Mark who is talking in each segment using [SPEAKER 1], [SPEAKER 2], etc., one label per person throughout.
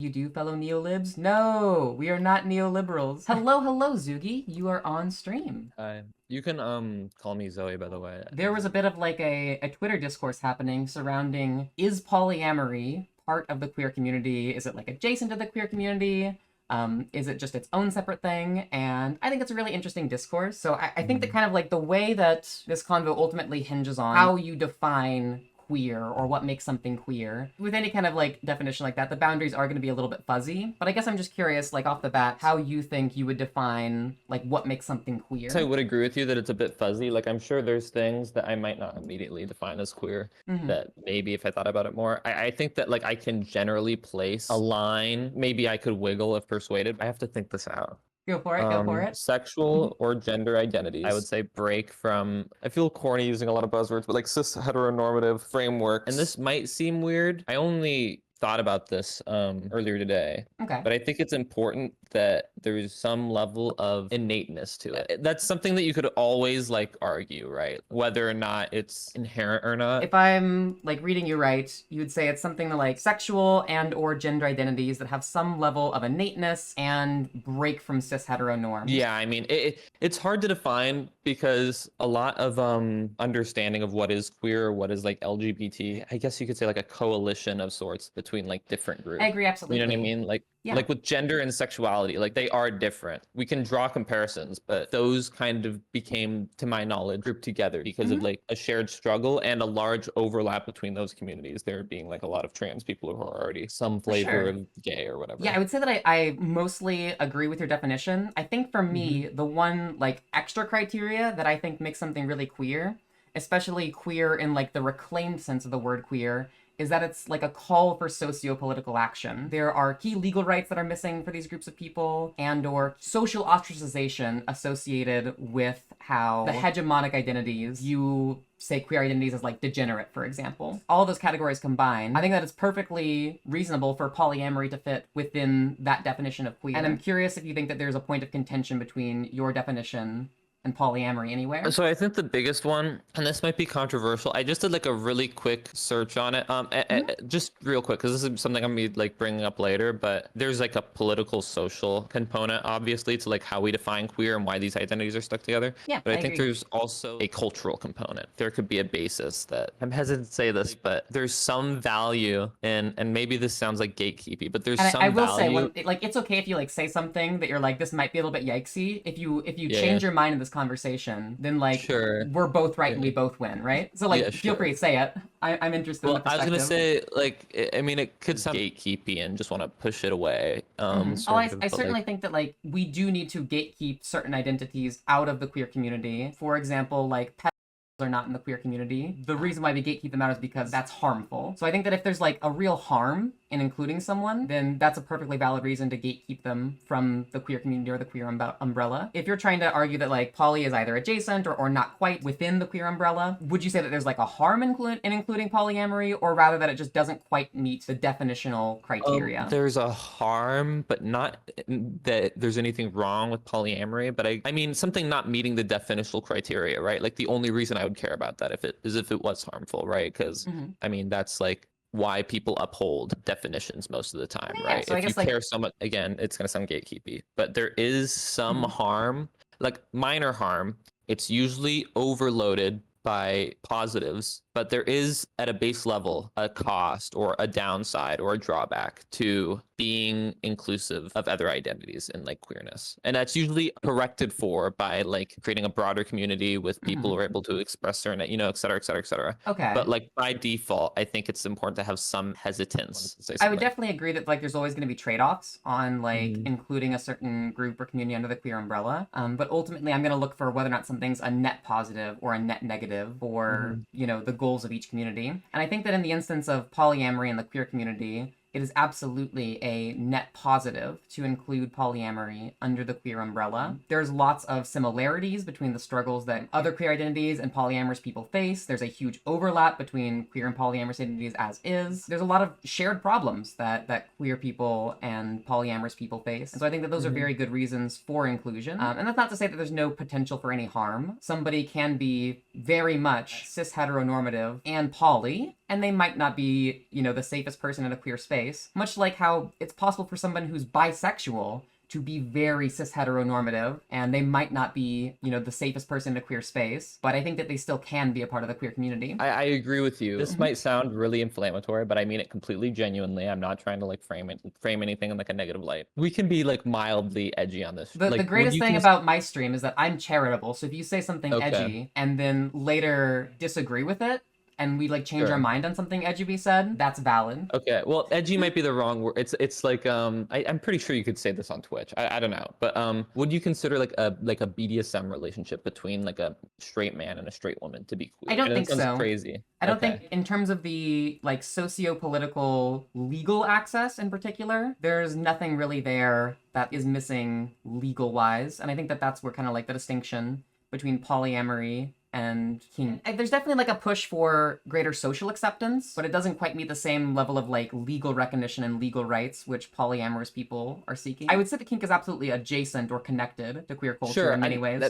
[SPEAKER 1] You do, fellow neolibs? No, we are not neoliberals. Hello, hello, Zugi. You are on stream.
[SPEAKER 2] Hi. You can call me Zoe, by the way.
[SPEAKER 1] There was a bit of like a Twitter discourse happening surrounding, is polyamory part of the queer community? Is it like adjacent to the queer community? Is it just its own separate thing? And I think it's a really interesting discourse. So I think that kind of like the way that this convo ultimately hinges on how you define queer or what makes something queer. With any kind of like definition like that, the boundaries are going to be a little bit fuzzy. But I guess I'm just curious, like off the bat, how you think you would define like what makes something queer.
[SPEAKER 2] So I would agree with you that it's a bit fuzzy. Like I'm sure there's things that I might not immediately define as queer that maybe if I thought about it more. I think that like I can generally place a line. Maybe I could wiggle if persuaded. I have to think this out.
[SPEAKER 1] Go for it, go for it.
[SPEAKER 2] Sexual or gender identities, I would say break from, I feel corny using a lot of buzzwords, but like cis heteronormative frameworks. And this might seem weird. I only thought about this earlier today.
[SPEAKER 1] Okay.
[SPEAKER 2] But I think it's important that there's some level of innateness to it. That's something that you could always like argue, right? Whether or not it's inherent or not.
[SPEAKER 1] If I'm like reading you right, you would say it's something like sexual and or gender identities that have some level of innateness and break from cis hetero norms.
[SPEAKER 2] Yeah, I mean, it's hard to define because a lot of understanding of what is queer, what is like LGBT, I guess you could say like a coalition of sorts between like different groups.
[SPEAKER 1] I agree, absolutely.
[SPEAKER 2] You know what I mean? Like with gender and sexuality, like they are different. We can draw comparisons, but those kind of became, to my knowledge, grouped together because of like a shared struggle and a large overlap between those communities. There being like a lot of trans people who are already some flavor of gay or whatever.
[SPEAKER 1] Yeah, I would say that I mostly agree with your definition. I think for me, the one like extra criteria that I think makes something really queer, especially queer in like the reclaimed sense of the word queer, is that it's like a call for socio-political action. There are key legal rights that are missing for these groups of people and or social ostracization associated with how the hegemonic identities you say queer identities as like degenerate, for example. All those categories combined, I think that it's perfectly reasonable for polyamory to fit within that definition of queer. And I'm curious if you think that there's a point of contention between your definition and polyamory anywhere.
[SPEAKER 2] So I think the biggest one, and this might be controversial, I just did like a really quick search on it. Just real quick, because this is something I'm gonna be like bringing up later, but there's like a political social component, obviously, to like how we define queer and why these identities are stuck together.
[SPEAKER 1] Yeah,
[SPEAKER 2] but I
[SPEAKER 1] I
[SPEAKER 2] think
[SPEAKER 1] agree.
[SPEAKER 2] there's also a cultural component. There could be a basis that I'm hesitant to say this, but there's some value in, and maybe this sounds like gatekeepy, but there's
[SPEAKER 1] And
[SPEAKER 2] some
[SPEAKER 1] I will
[SPEAKER 2] value.
[SPEAKER 1] say, like, it's okay if you like say something that you're like, this might be a little bit yikesy. If you
[SPEAKER 2] Yeah.
[SPEAKER 1] change your mind in this conversation, then like
[SPEAKER 2] Sure.
[SPEAKER 1] we're both right and we both win, right? So like,
[SPEAKER 2] Yeah,
[SPEAKER 1] feel
[SPEAKER 2] sure.
[SPEAKER 1] free to say it. I'm interested in the
[SPEAKER 2] Well, I was
[SPEAKER 1] perspective.
[SPEAKER 2] gonna say, like, I mean, it could sound gatekeepy and just want to push it away.
[SPEAKER 1] Oh,
[SPEAKER 2] Sort of,
[SPEAKER 1] I
[SPEAKER 2] but,
[SPEAKER 1] certainly
[SPEAKER 2] like,
[SPEAKER 1] think that like we do need to gatekeep certain identities out of the queer community. For example, like are not in the queer community. The reason why we gatekeep them out is because that's harmful. So I think that if there's like a real harm in including someone, then that's a perfectly valid reason to gatekeep them from the queer community or the queer umbrella. If you're trying to argue that like poly is either adjacent or not quite within the queer umbrella, would you say that there's like a harm in including polyamory, or rather that it just doesn't quite meet the definitional criteria?
[SPEAKER 2] there's a harm, but not that there's anything wrong with polyamory. But I mean, something not meeting the definitional criteria, right? Like the only reason I would care about that if it was harmful, right? Because I mean, that's like why people uphold definitions most of the time,
[SPEAKER 1] Yeah,
[SPEAKER 2] right?
[SPEAKER 1] so I
[SPEAKER 2] If you
[SPEAKER 1] guess, like,
[SPEAKER 2] care so much, again, it's gonna sound gatekeepy, but there is some harm, like minor harm. It's usually overloaded by positives, but there is at a base level a cost or a downside or a drawback to being inclusive of other identities and like queerness. And that's usually corrected for by like creating a broader community with people who are able to express certain, you know, et cetera, et cetera, et cetera.
[SPEAKER 1] Okay.
[SPEAKER 2] But like by default, I think it's important to have some hesitance to say something.
[SPEAKER 1] I would definitely agree that like there's always going to be trade-offs on like including a certain group or community under the queer umbrella. But ultimately, I'm going to look for whether or not something's a net positive or a net negative for you know the goals of each community. And I think that in the instance of polyamory in the queer community, it is absolutely a net positive to include polyamory under the queer umbrella. There's lots of similarities between the struggles that other queer identities and polyamorous people face. There's a huge overlap between queer and polyamorous identities as is. There's a lot of shared problems that queer people and polyamorous people face. And so I think that those are very good reasons for inclusion. And that's not to say that there's no potential for any harm. Somebody can be very much cis heteronormative and poly, and they might not be, you know, the safest person in a queer space. space, much like how it's possible for someone who's bisexual to be very cis heteronormative, and they might not be, the safest person in a queer space, but I think that they still can be a part of the queer community.
[SPEAKER 2] I agree with you. This might sound really inflammatory, but I mean it completely genuinely. I'm not trying to like frame anything in like a negative light. We can be like mildly edgy on this.
[SPEAKER 1] The greatest thing about my stream is that I'm charitable, so if you say something edgy and then later disagree with it, and we like change our mind on something edgy we said, that's valid.
[SPEAKER 2] Okay, well, edgy might be the wrong word. It's like I'm pretty sure you could say this on Twitch. I don't know, but would you consider like a BDSM relationship between like a straight man and a straight woman to be queer?
[SPEAKER 1] I don't think so.
[SPEAKER 2] Crazy.
[SPEAKER 1] I don't think in terms of the like socio-political legal access in particular, there's nothing really there that is missing legal wise, and I think that that's where kind of like the distinction between polyamory and kink. There's definitely like a push for greater social acceptance, but it doesn't quite meet the same level of like legal recognition and legal rights which polyamorous people are seeking. I would say that kink is absolutely adjacent or connected to queer culture in many ways.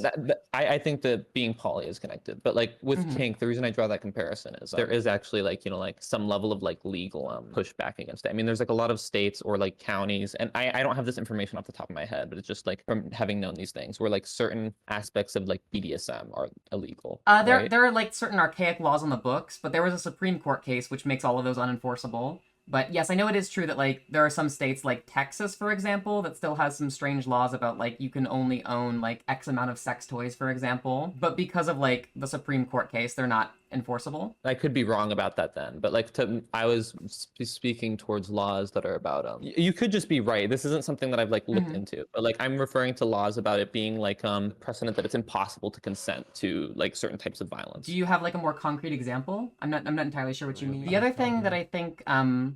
[SPEAKER 2] I think that being poly is connected, but like with kink, the reason I draw that comparison is there is actually like, like some level of like legal pushback against it. I mean, there's like a lot of states or like counties, and I don't have this information off the top of my head, but it's just like from having known these things where like certain aspects of like BDSM are illegal.
[SPEAKER 1] There are like certain archaic laws on the books, but there was a Supreme Court case which makes all of those unenforceable. But yes, I know it is true that like there are some states like Texas, for example, that still has some strange laws about like you can only own like X amount of sex toys, for example. But because of like the Supreme Court case, they're not enforceable.
[SPEAKER 2] I could be wrong about that then, but like I was speaking towards laws that are about you could just be right. This isn't something that I've like looked into, but like I'm referring to laws about it being like precedent that it's impossible to consent to like certain types of violence.
[SPEAKER 1] Do you have like a more concrete example? I'm not entirely sure what you mean. The other thing that I think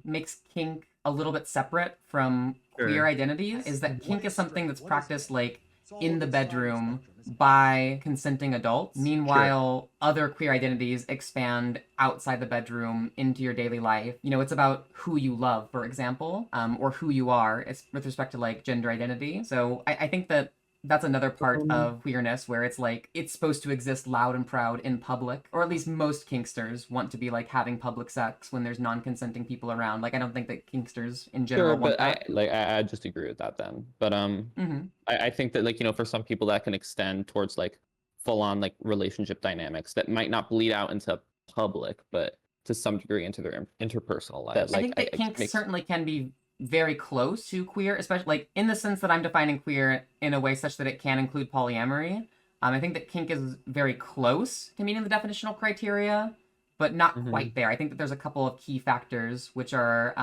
[SPEAKER 1] makes kink a little bit separate from queer identities is that kink is something that's practiced like in the bedroom by consenting adults. Meanwhile, other queer identities expand outside the bedroom into your daily life. It's about who you love, for example, or who you are. It's with respect to like gender identity. So I think that that's another part of queerness where it's like it's supposed to exist loud and proud in public, or at least most kinksters want to be like having public sex when there's non-consenting people around. Like I don't think that kinksters in general want that.
[SPEAKER 2] I just agree with that then. But I think that like for some people that can extend towards like full on like relationship dynamics that might not bleed out into public, but to some degree into their interpersonal lives.
[SPEAKER 1] I think that kink certainly can be very close to queer, especially like in the sense that I'm defining queer in a way such that it can include polyamory. I think that kink is very close to meeting the definitional criteria, but not quite there. I think that there's a couple of key factors which are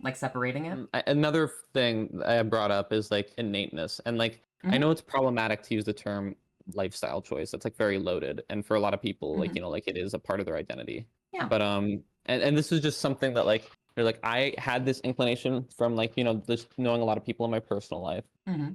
[SPEAKER 1] like separating it.
[SPEAKER 2] Another thing I brought up is like innateness, and like I know it's problematic to use the term lifestyle choice. That's like very loaded, and for a lot of people, like like it is a part of their identity.
[SPEAKER 1] Yeah.
[SPEAKER 2] But and this is just something that like I had this inclination from like just knowing a lot of people in my personal life,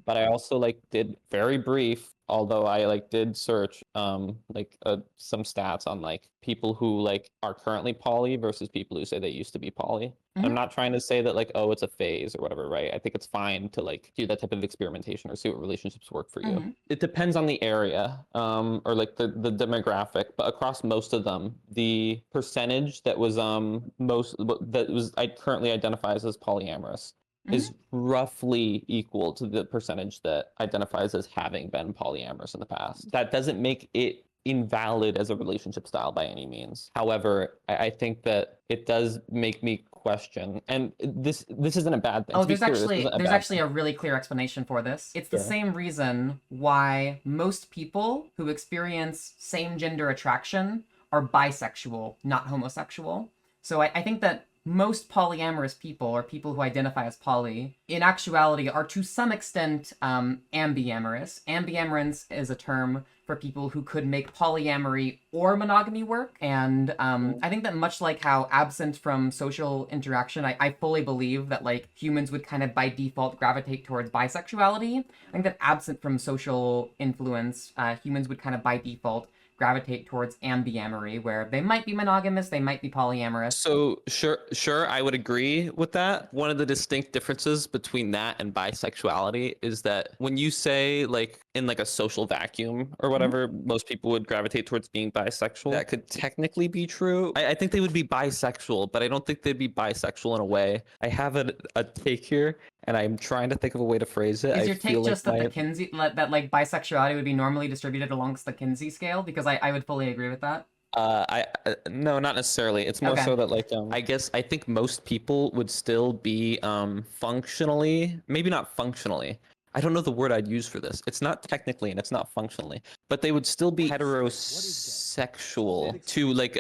[SPEAKER 2] but I also like did very brief, although I like did search like some stats on like people who like are currently poly versus people who say they used to be poly. I'm not trying to say that like, oh, it's a phase or whatever, right? I think it's fine to like do that type of experimentation or see what relationships work for you. It depends on the area or like the demographic, but across most of them, the percentage that was I currently identifies as polyamorous is roughly equal to the percentage that identifies as having been polyamorous in the past. That doesn't make it invalid as a relationship style by any means. However, I think that it does make me question, and this isn't a bad thing.
[SPEAKER 1] Oh, there's actually a really clear explanation for this. It's the same reason why most people who experience same gender attraction are bisexual, not homosexual. So I think that most polyamorous people, or people who identify as poly, in actuality are to some extent ambiamorous. Ambiamorous is a term for people who could make polyamory or monogamy work. And I think that much like how absent from social interaction, I fully believe that like humans would kind of by default gravitate towards bisexuality. I think that absent from social influence, humans would kind of by default gravitate towards ambyamory, where they might be monogamous, they might be polyamorous.
[SPEAKER 2] So sure, I would agree with that. One of the distinct differences between that and bisexuality is that when you say like in like a social vacuum or whatever, most people would gravitate towards being bisexual. That could technically be true. I think they would be bisexual, but I don't think they'd be bisexual in a way. I have a take here, and I'm trying to think of a way to phrase it.
[SPEAKER 1] Is
[SPEAKER 2] I
[SPEAKER 1] your take
[SPEAKER 2] feel
[SPEAKER 1] just
[SPEAKER 2] like
[SPEAKER 1] that
[SPEAKER 2] my
[SPEAKER 1] the Kinsey that like bisexuality would be normally distributed alongst the Kinsey scale? Because I would fully agree with that.
[SPEAKER 2] no, not necessarily. It's more
[SPEAKER 1] Okay.
[SPEAKER 2] so that like I guess I think most people would still be functionally, maybe not functionally. I don't know the word I'd use for this. It's not technically and it's not functionally, but they would still be heterosexual to like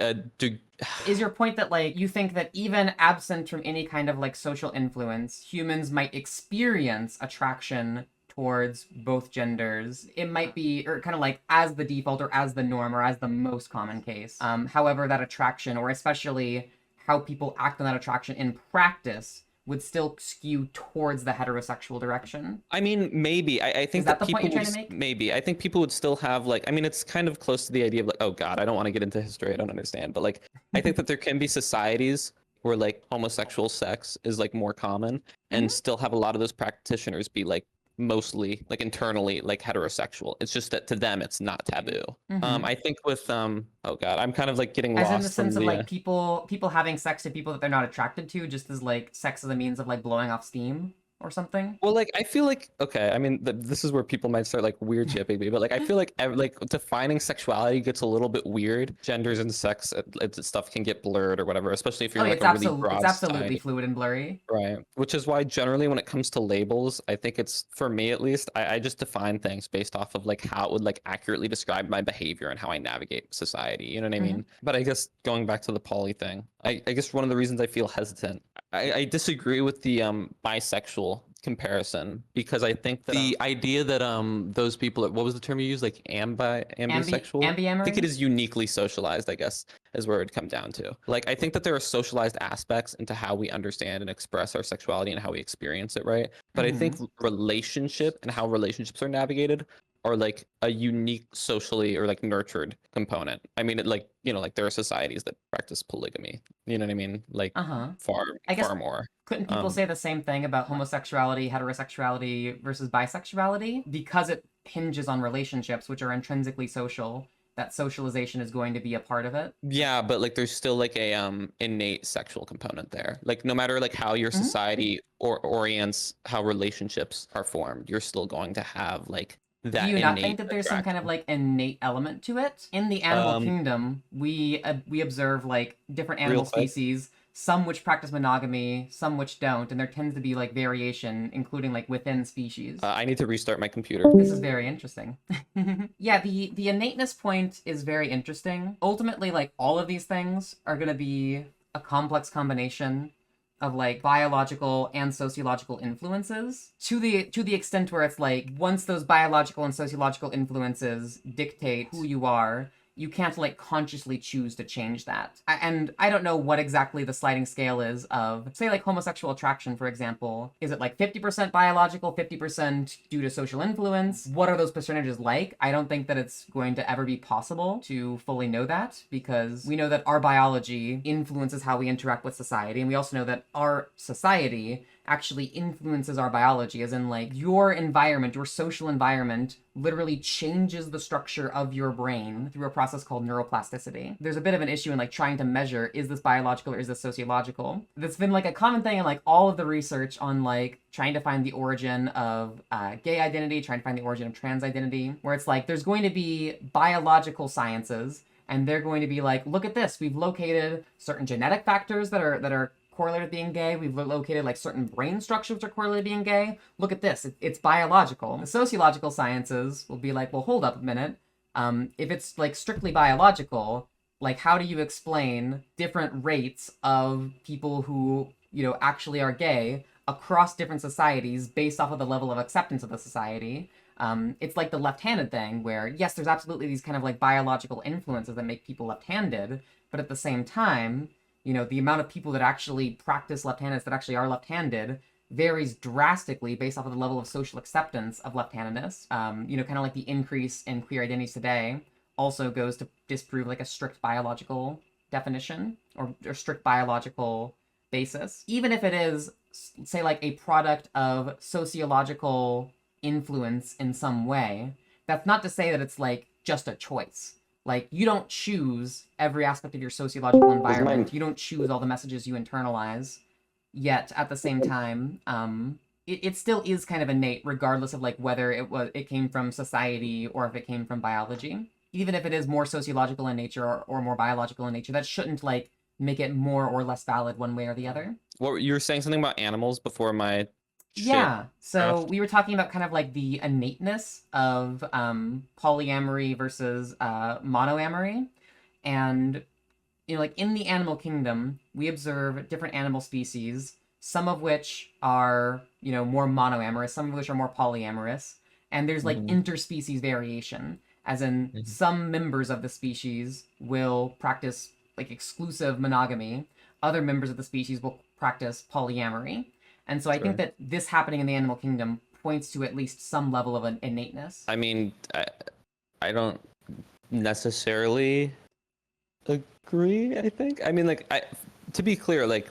[SPEAKER 1] Is your point that like you think that even absent from any kind of like social influence, humans might experience attraction towards both genders? It might be, or kind of like as the default or as the norm or as the most common case. However, that attraction, or especially how people act on that attraction in practice, would still skew towards the heterosexual direction.
[SPEAKER 2] I mean, maybe. I think
[SPEAKER 1] Is that the
[SPEAKER 2] people
[SPEAKER 1] point you're
[SPEAKER 2] would
[SPEAKER 1] trying to make?
[SPEAKER 2] maybe. I think people would still have like. I mean, it's kind of close to the idea of like, oh God, I don't want to get into history. I don't understand, but like, I think that there can be societies where like homosexual sex is like more common, and still have a lot of those practitioners be like mostly like internally like heterosexual. It's just that to them it's not taboo. I think with oh God, I'm kind of like getting
[SPEAKER 1] As in the
[SPEAKER 2] lost from
[SPEAKER 1] sense of
[SPEAKER 2] the
[SPEAKER 1] like people having sex to people that they're not attracted to, just as like sex as a means of like blowing off steam or something.
[SPEAKER 2] Well, like I feel like okay. I mean, this is where people might start like weird shipping me, but like I feel like like defining sexuality gets a little bit weird. Genders and sex stuff can get blurred or whatever, especially if
[SPEAKER 1] Oh,
[SPEAKER 2] you're in
[SPEAKER 1] yeah,
[SPEAKER 2] like a really
[SPEAKER 1] it's
[SPEAKER 2] broad
[SPEAKER 1] absolutely
[SPEAKER 2] society,
[SPEAKER 1] fluid and blurry.
[SPEAKER 2] right? Which is why generally when it comes to labels, I think it's for me at least, I just define things based off of like how it would like accurately describe my behavior and how I navigate society. You know what I mean? But I guess going back to the poly thing, I guess one of the reasons I feel hesitant, I disagree with the bisexual comparison because I think that the idea that those people, what was the term you used, like ambisexual, I think it
[SPEAKER 1] Ambyamory?
[SPEAKER 2] is uniquely socialized, I guess is where it would come down to. Like I think that there are socialized aspects into how we understand and express our sexuality and how we experience it, right? But I think relationship and how relationships are navigated are like a unique socially or like nurtured component. I mean, it like, you know, like there are societies that practice polygamy. You know what I mean? Like
[SPEAKER 1] Uh-huh.
[SPEAKER 2] far,
[SPEAKER 1] I guess
[SPEAKER 2] far more.
[SPEAKER 1] couldn't people say the same thing about homosexuality, heterosexuality versus bisexuality? Because it hinges on relationships, which are intrinsically social, that socialization is going to be a part of it.
[SPEAKER 2] Yeah, but like there's still like a innate sexual component there. Like no matter like how your society or orients how relationships are formed, you're still going to have like
[SPEAKER 1] Do
[SPEAKER 2] that
[SPEAKER 1] you not think
[SPEAKER 2] innate
[SPEAKER 1] that there's some kind of
[SPEAKER 2] attraction.
[SPEAKER 1] like innate element to it? In the animal kingdom, we observe like different
[SPEAKER 2] Real
[SPEAKER 1] animal
[SPEAKER 2] quick.
[SPEAKER 1] species, some which practice monogamy, some which don't, and there tends to be like variation, including like within species.
[SPEAKER 2] I need to restart my computer.
[SPEAKER 1] This is very interesting. Yeah, the innateness point is very interesting. Ultimately, like all of these things are going to be a complex combination of like biological and sociological influences to the extent where it's like once those biological and sociological influences dictate who you are, you can't like consciously choose to change that. And I don't know what exactly the sliding scale is of, say, like homosexual attraction, for example. Is it like 50% biological, 50% due to social influence? What are those percentages like? I don't think that it's going to ever be possible to fully know that, because we know that our biology influences how we interact with society, and we also know that our society actually influences our biology, as in like your environment, your social environment literally changes the structure of your brain through a process called neuroplasticity. There's a bit of an issue in like trying to measure, is this biological or is this sociological? That's been like a common thing in like all of the research on like trying to find the origin of gay identity, trying to find the origin of trans identity, where it's like there's going to be biological sciences and they're going to be like, look at this, we've located certain genetic factors that are correlated to being gay. We've located like certain brain structures which are correlated to being gay. Look at this, it's biological. The sociological sciences will be like, well, hold up a minute. If it's like strictly biological, like how do you explain different rates of people who, you know, actually are gay across different societies based off of the level of acceptance of the society? It's like the left-handed thing where, yes, there's absolutely these kind of like biological influences that make people left-handed, but at the same time, you know, the amount of people that actually practice left-handedness, that actually are left-handed, varies drastically based off of the level of social acceptance of left-handedness. You know, kind of like the increase in queer identities today also goes to disprove like a strict biological definition or strict biological basis. Even if it is, say, like a product of sociological influence in some way, that's not to say that it's like just a choice. Like, you don't choose every aspect of your sociological
[SPEAKER 2] Is
[SPEAKER 1] environment.
[SPEAKER 2] mine
[SPEAKER 1] You don't choose all the messages you internalize. Yet at the same time, it still is kind of innate, regardless of like whether it came from society or if it came from biology. Even if it is more sociological in nature or more biological in nature, that shouldn't like make it more or less valid one way or the other.
[SPEAKER 2] what you were saying something about animals before my shit
[SPEAKER 1] Yeah. So
[SPEAKER 2] crashed?
[SPEAKER 1] we were talking about kind of like the innateness of polyamory versus monoamory, and like in the animal kingdom, we observe different animal species, some of which are, more monoamorous, some of which are more polyamorous, and there's like
[SPEAKER 2] Hmm.
[SPEAKER 1] interspecies variation, as in some members of the species will practice like exclusive monogamy, other members of the species will practice polyamory. And so I think
[SPEAKER 2] Sure.
[SPEAKER 1] that this happening in the animal kingdom points to at least some level of an innateness.
[SPEAKER 2] I mean, I don't necessarily agree. I think. I mean, like, to be clear, like,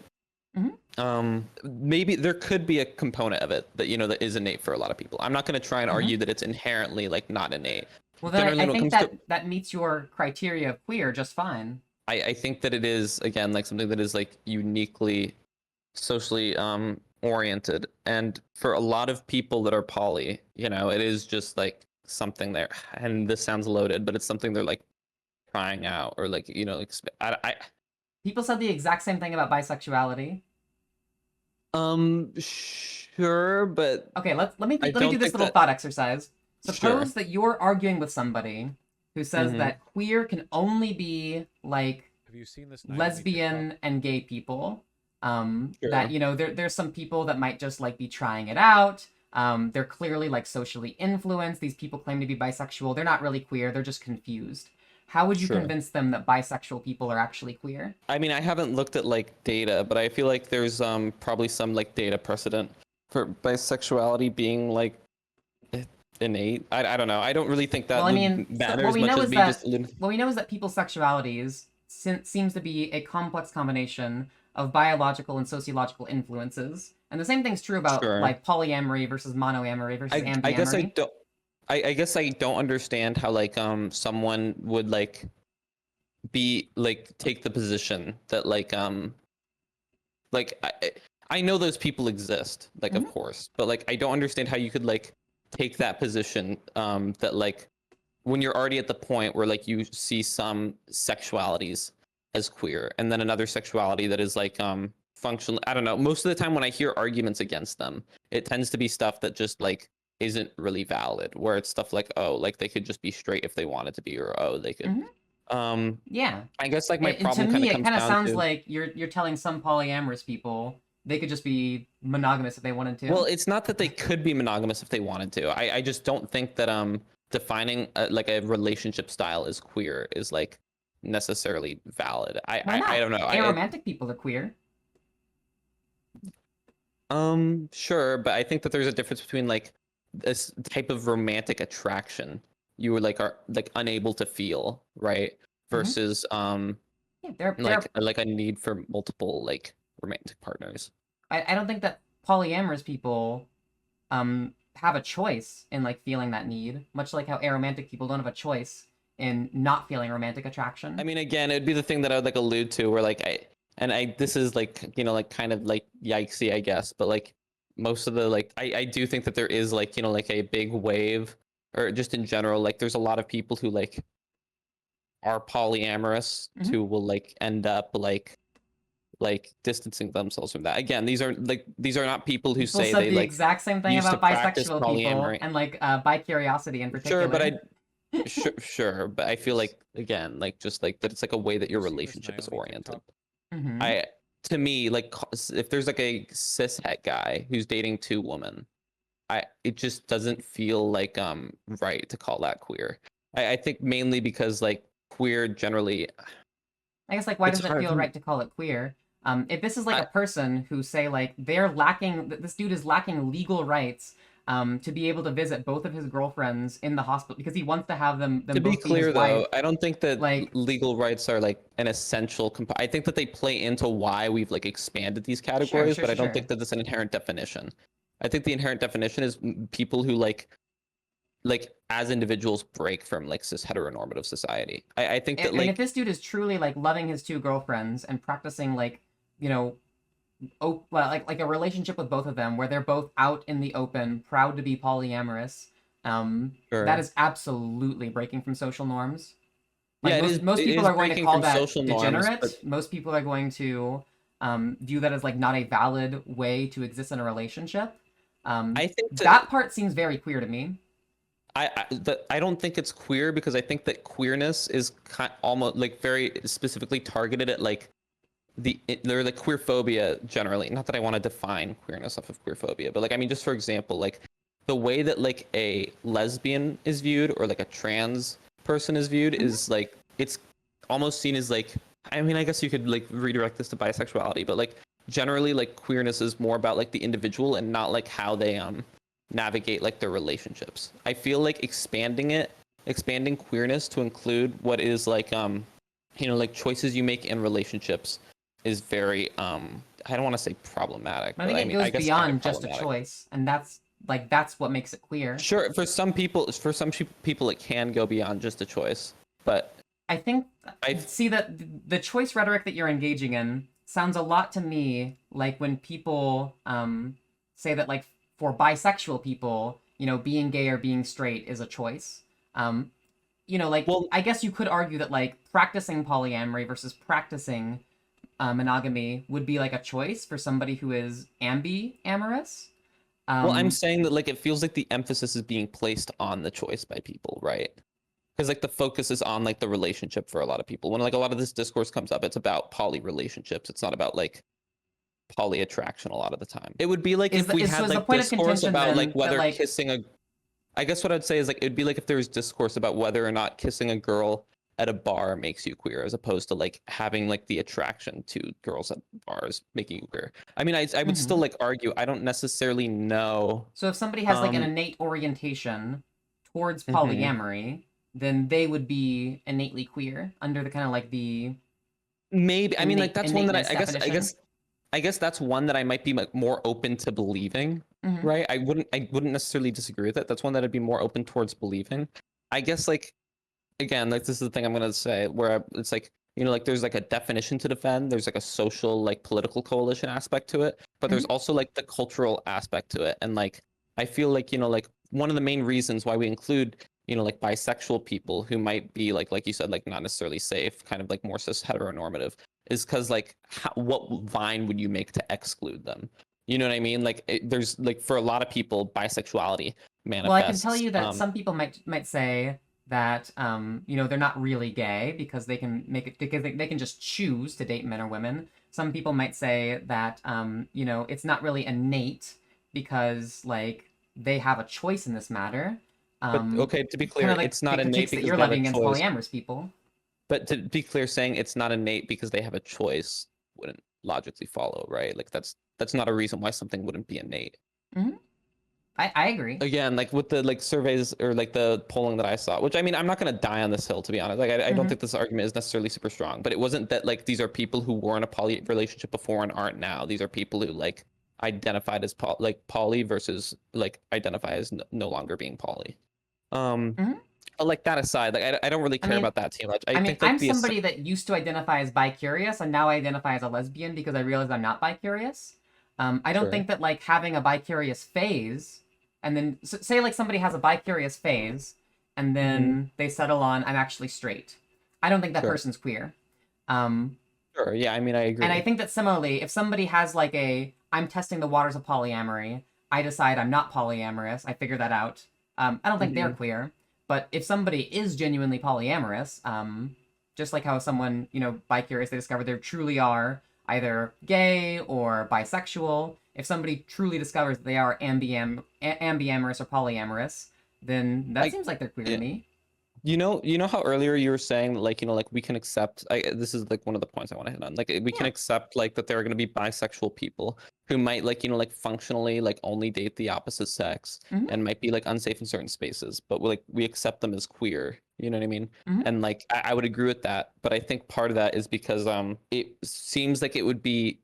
[SPEAKER 1] Mhm.
[SPEAKER 2] maybe there could be a component of it that that is innate for a lot of people. I'm not going to try and
[SPEAKER 1] Mhm.
[SPEAKER 2] argue that it's inherently like not innate.
[SPEAKER 1] Well, then
[SPEAKER 2] Generally,
[SPEAKER 1] I
[SPEAKER 2] when it
[SPEAKER 1] think
[SPEAKER 2] comes to,
[SPEAKER 1] that meets your criteria of queer just fine.
[SPEAKER 2] I think that it is again like something that is like uniquely socially oriented, and for a lot of people that are poly, it is just like something there. And this sounds loaded, but it's something they're like trying out or like
[SPEAKER 1] People said the exact same thing about bisexuality.
[SPEAKER 2] sure, but
[SPEAKER 1] Okay,
[SPEAKER 2] I
[SPEAKER 1] let me do
[SPEAKER 2] don't
[SPEAKER 1] this
[SPEAKER 2] think
[SPEAKER 1] little
[SPEAKER 2] that.
[SPEAKER 1] thought exercise.
[SPEAKER 2] Sure.
[SPEAKER 1] Suppose that you're arguing with somebody who says
[SPEAKER 2] Mm-hmm.
[SPEAKER 1] that queer can only be like
[SPEAKER 3] Have you seen this 90-day TikTok?
[SPEAKER 1] lesbian and gay people. That
[SPEAKER 2] Sure.
[SPEAKER 1] there's some people that might just like be trying it out. They're clearly like socially influenced. These people claim to be bisexual. They're not really queer. They're just confused. How would you
[SPEAKER 2] Sure.
[SPEAKER 1] convince them that bisexual people are actually queer?
[SPEAKER 2] I mean, I haven't looked at like data, but I feel like there's probably some like data precedent for bisexuality being like innate. I don't know. I don't really think
[SPEAKER 1] Well,
[SPEAKER 2] that
[SPEAKER 1] I
[SPEAKER 2] would
[SPEAKER 1] mean, so
[SPEAKER 2] matter as much as me just
[SPEAKER 1] what we know is that people's sexualities seems to be a complex combination of biological and sociological influences. And the same thing's true about
[SPEAKER 2] sure.
[SPEAKER 1] like polyamory versus monoamory versus
[SPEAKER 2] I guess I
[SPEAKER 1] ambyamory.
[SPEAKER 2] don't. I guess I don't understand how like someone would like be like take the position that like I know those people exist, like of
[SPEAKER 1] Hmm.
[SPEAKER 2] course, but like I don't understand how you could like take that position that like when you're already at the point where like you see some sexualities as queer and then another sexuality that is like functional. I don't know. Most of the time when I hear arguments against them, it tends to be stuff that just like isn't really valid, where it's stuff like, oh, like they could just be straight if they wanted to be, or oh, they could
[SPEAKER 1] Hmm.
[SPEAKER 2] um
[SPEAKER 1] Yeah.
[SPEAKER 2] I guess like my
[SPEAKER 1] And to
[SPEAKER 2] problem kind
[SPEAKER 1] me,
[SPEAKER 2] of
[SPEAKER 1] it
[SPEAKER 2] comes
[SPEAKER 1] kind of
[SPEAKER 2] down
[SPEAKER 1] sounds
[SPEAKER 2] to,
[SPEAKER 1] like you're telling some polyamorous people they could just be monogamous if they wanted
[SPEAKER 2] well,
[SPEAKER 1] to.
[SPEAKER 2] it's not that they could be monogamous if they wanted to. I just don't think that defining like a relationship style as queer is like necessarily valid.
[SPEAKER 1] Why
[SPEAKER 2] I
[SPEAKER 1] not?
[SPEAKER 2] don't know.
[SPEAKER 1] Aromantic people are queer.
[SPEAKER 2] Sure, but I think that there's a difference between like this type of romantic attraction you were like are like unable to feel, right?
[SPEAKER 1] Hmm.
[SPEAKER 2] Versus
[SPEAKER 1] Yeah, they're.
[SPEAKER 2] like a need for multiple like romantic partners.
[SPEAKER 1] I don't think that polyamorous people have a choice in like feeling that need, much like how aromantic people don't have a choice in not feeling romantic
[SPEAKER 2] I
[SPEAKER 1] attraction.
[SPEAKER 2] mean, again, it'd be the thing that I would like allude to where like I this is like, like kind of like yikesy, I guess, but like most of the like I do think that there is like, like a big wave or just in general, like there's a lot of people who like are polyamorous
[SPEAKER 1] Hmm.
[SPEAKER 2] who will like end up like distancing themselves from that. Again, these are not people who
[SPEAKER 1] People
[SPEAKER 2] say
[SPEAKER 1] said
[SPEAKER 2] they
[SPEAKER 1] the
[SPEAKER 2] like
[SPEAKER 1] exact same thing
[SPEAKER 2] used to
[SPEAKER 1] about
[SPEAKER 2] practice
[SPEAKER 1] bisexual people
[SPEAKER 2] polyamory.
[SPEAKER 1] and like bicuriosity in
[SPEAKER 2] Sure, but
[SPEAKER 1] particular.
[SPEAKER 2] I sure, but I feel like again, like just like that it's like a way that
[SPEAKER 3] Have
[SPEAKER 2] your
[SPEAKER 3] you seen this
[SPEAKER 2] relationship is
[SPEAKER 3] Naomi
[SPEAKER 2] oriented.
[SPEAKER 3] TikTok?
[SPEAKER 1] Hmm.
[SPEAKER 2] I to me like if there's like a cishet guy who's dating two women, it just doesn't feel like right to call that queer. I think mainly because like queer generally
[SPEAKER 1] I guess like why
[SPEAKER 2] it's
[SPEAKER 1] does it
[SPEAKER 2] hard
[SPEAKER 1] feel
[SPEAKER 2] for
[SPEAKER 1] right to call it queer? If this is like
[SPEAKER 2] I,
[SPEAKER 1] a person who say like they're lacking, this dude is lacking legal rights to be able to visit both of his girlfriends in the hospital because he wants to have them
[SPEAKER 2] To be
[SPEAKER 1] both be his
[SPEAKER 2] clear,
[SPEAKER 1] wife.
[SPEAKER 2] though, I don't think that
[SPEAKER 1] Like,
[SPEAKER 2] legal rights are like an essential I think that they play into why we've like expanded these categories, but I don't think that that's an inherent definition. I think the inherent definition is people who like as individuals break from like cis heteronormative society. I think that
[SPEAKER 1] and if
[SPEAKER 2] like
[SPEAKER 1] this dude is truly like loving his two girlfriends and practicing like, you know, well, like a relationship with both of them where they're both out in the open, proud to be polyamorous,
[SPEAKER 2] Sure.
[SPEAKER 1] that is absolutely breaking from social norms. Like
[SPEAKER 2] Yeah, it
[SPEAKER 1] most
[SPEAKER 2] is
[SPEAKER 1] people are going to
[SPEAKER 2] breaking
[SPEAKER 1] call
[SPEAKER 2] from
[SPEAKER 1] that
[SPEAKER 2] social norms,
[SPEAKER 1] degenerate.
[SPEAKER 2] but
[SPEAKER 1] Most people are going to view that as like not a valid way to exist in a relationship.
[SPEAKER 2] I think
[SPEAKER 1] That part seems very queer to me.
[SPEAKER 2] I don't think it's queer because I think that queerness is almost like very specifically targeted at like they're like queer phobia generally. Not that I want to define queerness off of queer phobia, but like I mean just for example, like the way that like a lesbian is viewed or like a trans person is viewed is like it's almost seen as like I mean I guess you could like redirect this to bisexuality, but like generally like queerness is more about like the individual and not like how they navigate like their relationships. I feel like expanding queerness to include what is like like choices you make in relationships is very I don't want to say problematic,
[SPEAKER 1] I
[SPEAKER 2] but
[SPEAKER 1] think
[SPEAKER 2] I
[SPEAKER 1] it
[SPEAKER 2] mean
[SPEAKER 1] goes
[SPEAKER 2] I guess kind
[SPEAKER 1] beyond
[SPEAKER 2] of
[SPEAKER 1] just a
[SPEAKER 2] problematic.
[SPEAKER 1] choice, and that's what makes it queer.
[SPEAKER 2] Sure, for some people it can go beyond just a choice, but
[SPEAKER 1] I think
[SPEAKER 2] I
[SPEAKER 1] see that the choice rhetoric that you're engaging in sounds a lot to me like when people say that like for bisexual people, being gay or being straight is a choice. Um, like
[SPEAKER 2] well
[SPEAKER 1] I guess you could argue that like practicing polyamory versus practicing monogamy would be like a choice for somebody who is ambi-amorous.
[SPEAKER 2] I'm
[SPEAKER 1] Um,
[SPEAKER 2] saying that like it feels like the emphasis is being placed on the choice by people, right? Because like the focus is on like the relationship for a lot of people. When like a lot of this discourse comes up, it's about poly relationships. It's not about like poly attraction a lot of the time. It would be like if we
[SPEAKER 1] so
[SPEAKER 2] had
[SPEAKER 1] is the
[SPEAKER 2] like
[SPEAKER 1] point of
[SPEAKER 2] discourse
[SPEAKER 1] contention
[SPEAKER 2] about like
[SPEAKER 1] then that
[SPEAKER 2] whether
[SPEAKER 1] like
[SPEAKER 2] kissing a I guess what I'd say is like it'd be like if there was discourse about whether or not kissing a girl at a bar makes you queer, as opposed to like having like the attraction to girls at bars making you queer. I mean, I would still
[SPEAKER 1] mhm.
[SPEAKER 2] like argue I don't necessarily know.
[SPEAKER 1] So if somebody has like an
[SPEAKER 2] Um,
[SPEAKER 1] innate orientation towards
[SPEAKER 2] mhm.
[SPEAKER 1] polyamory, then they would be innately queer under the kind of like the
[SPEAKER 2] Maybe I mean like that's one that
[SPEAKER 1] innateness
[SPEAKER 2] I guess
[SPEAKER 1] definition.
[SPEAKER 2] I guess that's one that I might be like more open to believing,
[SPEAKER 1] Hmm.
[SPEAKER 2] right? I wouldn't necessarily disagree with it. That's one that I'd be more open towards believing. I guess like again, like this is the thing I'm gonna say, where it's like like there's like a definition to defend. There's like a social, like political coalition aspect to it, but there's
[SPEAKER 1] Hmm.
[SPEAKER 2] also like the cultural aspect to it. And like I feel like like one of the main reasons why we include like bisexual people who might be like you said, like not necessarily safe, kind of like more cis heteronormative, is because like what vine would you make to exclude them? You know what I mean? Like there's like for a lot of people, bisexuality
[SPEAKER 1] Well, I can tell
[SPEAKER 2] manifests.
[SPEAKER 1] you that some people might say that they're not really gay because they can make it because they can just choose to date men or women. Some people might say that it's not really innate because like they have a choice in this matter.
[SPEAKER 2] But
[SPEAKER 1] Um,
[SPEAKER 2] okay, to be
[SPEAKER 1] Kind
[SPEAKER 2] clear,
[SPEAKER 1] of like
[SPEAKER 2] it's not
[SPEAKER 1] the
[SPEAKER 2] innate
[SPEAKER 1] critiques that
[SPEAKER 2] because
[SPEAKER 1] you're
[SPEAKER 2] they have a
[SPEAKER 1] levying against
[SPEAKER 2] choice.
[SPEAKER 1] polyamorous people.
[SPEAKER 2] But to be clear, saying it's not innate because they have a choice wouldn't logically follow, right? Like that's not a reason why something wouldn't be innate.
[SPEAKER 1] Hmm. I agree.
[SPEAKER 2] Again, like with the like surveys or like the polling that I saw, which I mean, I'm not gonna die on this hill to be honest. Like I don't
[SPEAKER 1] Hmm.
[SPEAKER 2] think this argument is necessarily super strong, but it wasn't that like these are people who were in a poly relationship before and aren't now. These are people who like identified as poly versus like identify as no longer being poly. Um,
[SPEAKER 1] Hmm.
[SPEAKER 2] but like that aside, like I don't really
[SPEAKER 1] I
[SPEAKER 2] care
[SPEAKER 1] mean,
[SPEAKER 2] about that too much. I think like
[SPEAKER 1] I'm
[SPEAKER 2] the
[SPEAKER 1] somebody that used to identify as bi-curious and now I identify as a lesbian because I realized I'm not bi-curious. I don't
[SPEAKER 2] sure.
[SPEAKER 1] think that like having a bi-curious phase, and then say like somebody has a bi-curious phase, and
[SPEAKER 2] Hmm.
[SPEAKER 1] then they settle on I'm actually straight. I don't think that
[SPEAKER 2] Sure.
[SPEAKER 1] person's queer. Um,
[SPEAKER 2] Sure. Yeah, I mean, I
[SPEAKER 1] and I
[SPEAKER 2] agree.
[SPEAKER 1] think that similarly, if somebody has like I'm testing the waters of polyamory, I decide I'm not polyamorous, I figure that out. I don't think they're
[SPEAKER 2] Hmm.
[SPEAKER 1] queer. But if somebody is genuinely polyamorous, just like how someone, bi-curious, they discover they truly are either gay or bisexual. If somebody truly discovers that they are ambiamorous or polyamorous, then that
[SPEAKER 2] I
[SPEAKER 1] seems like they're queer to
[SPEAKER 2] yeah,
[SPEAKER 1] me.
[SPEAKER 2] You know how earlier you were saying like, like we can accept, this is like one of the points I want to hit on. Like we can
[SPEAKER 1] Yeah.
[SPEAKER 2] accept like that there are going to be bisexual people who might like, like functionally like only date the opposite sex
[SPEAKER 1] Mhm.
[SPEAKER 2] and might be like unsafe in certain spaces, but we accept them as queer. You know what I mean?
[SPEAKER 1] Mhm.
[SPEAKER 2] And like I would agree with that, but I think part of that is because it seems like it would be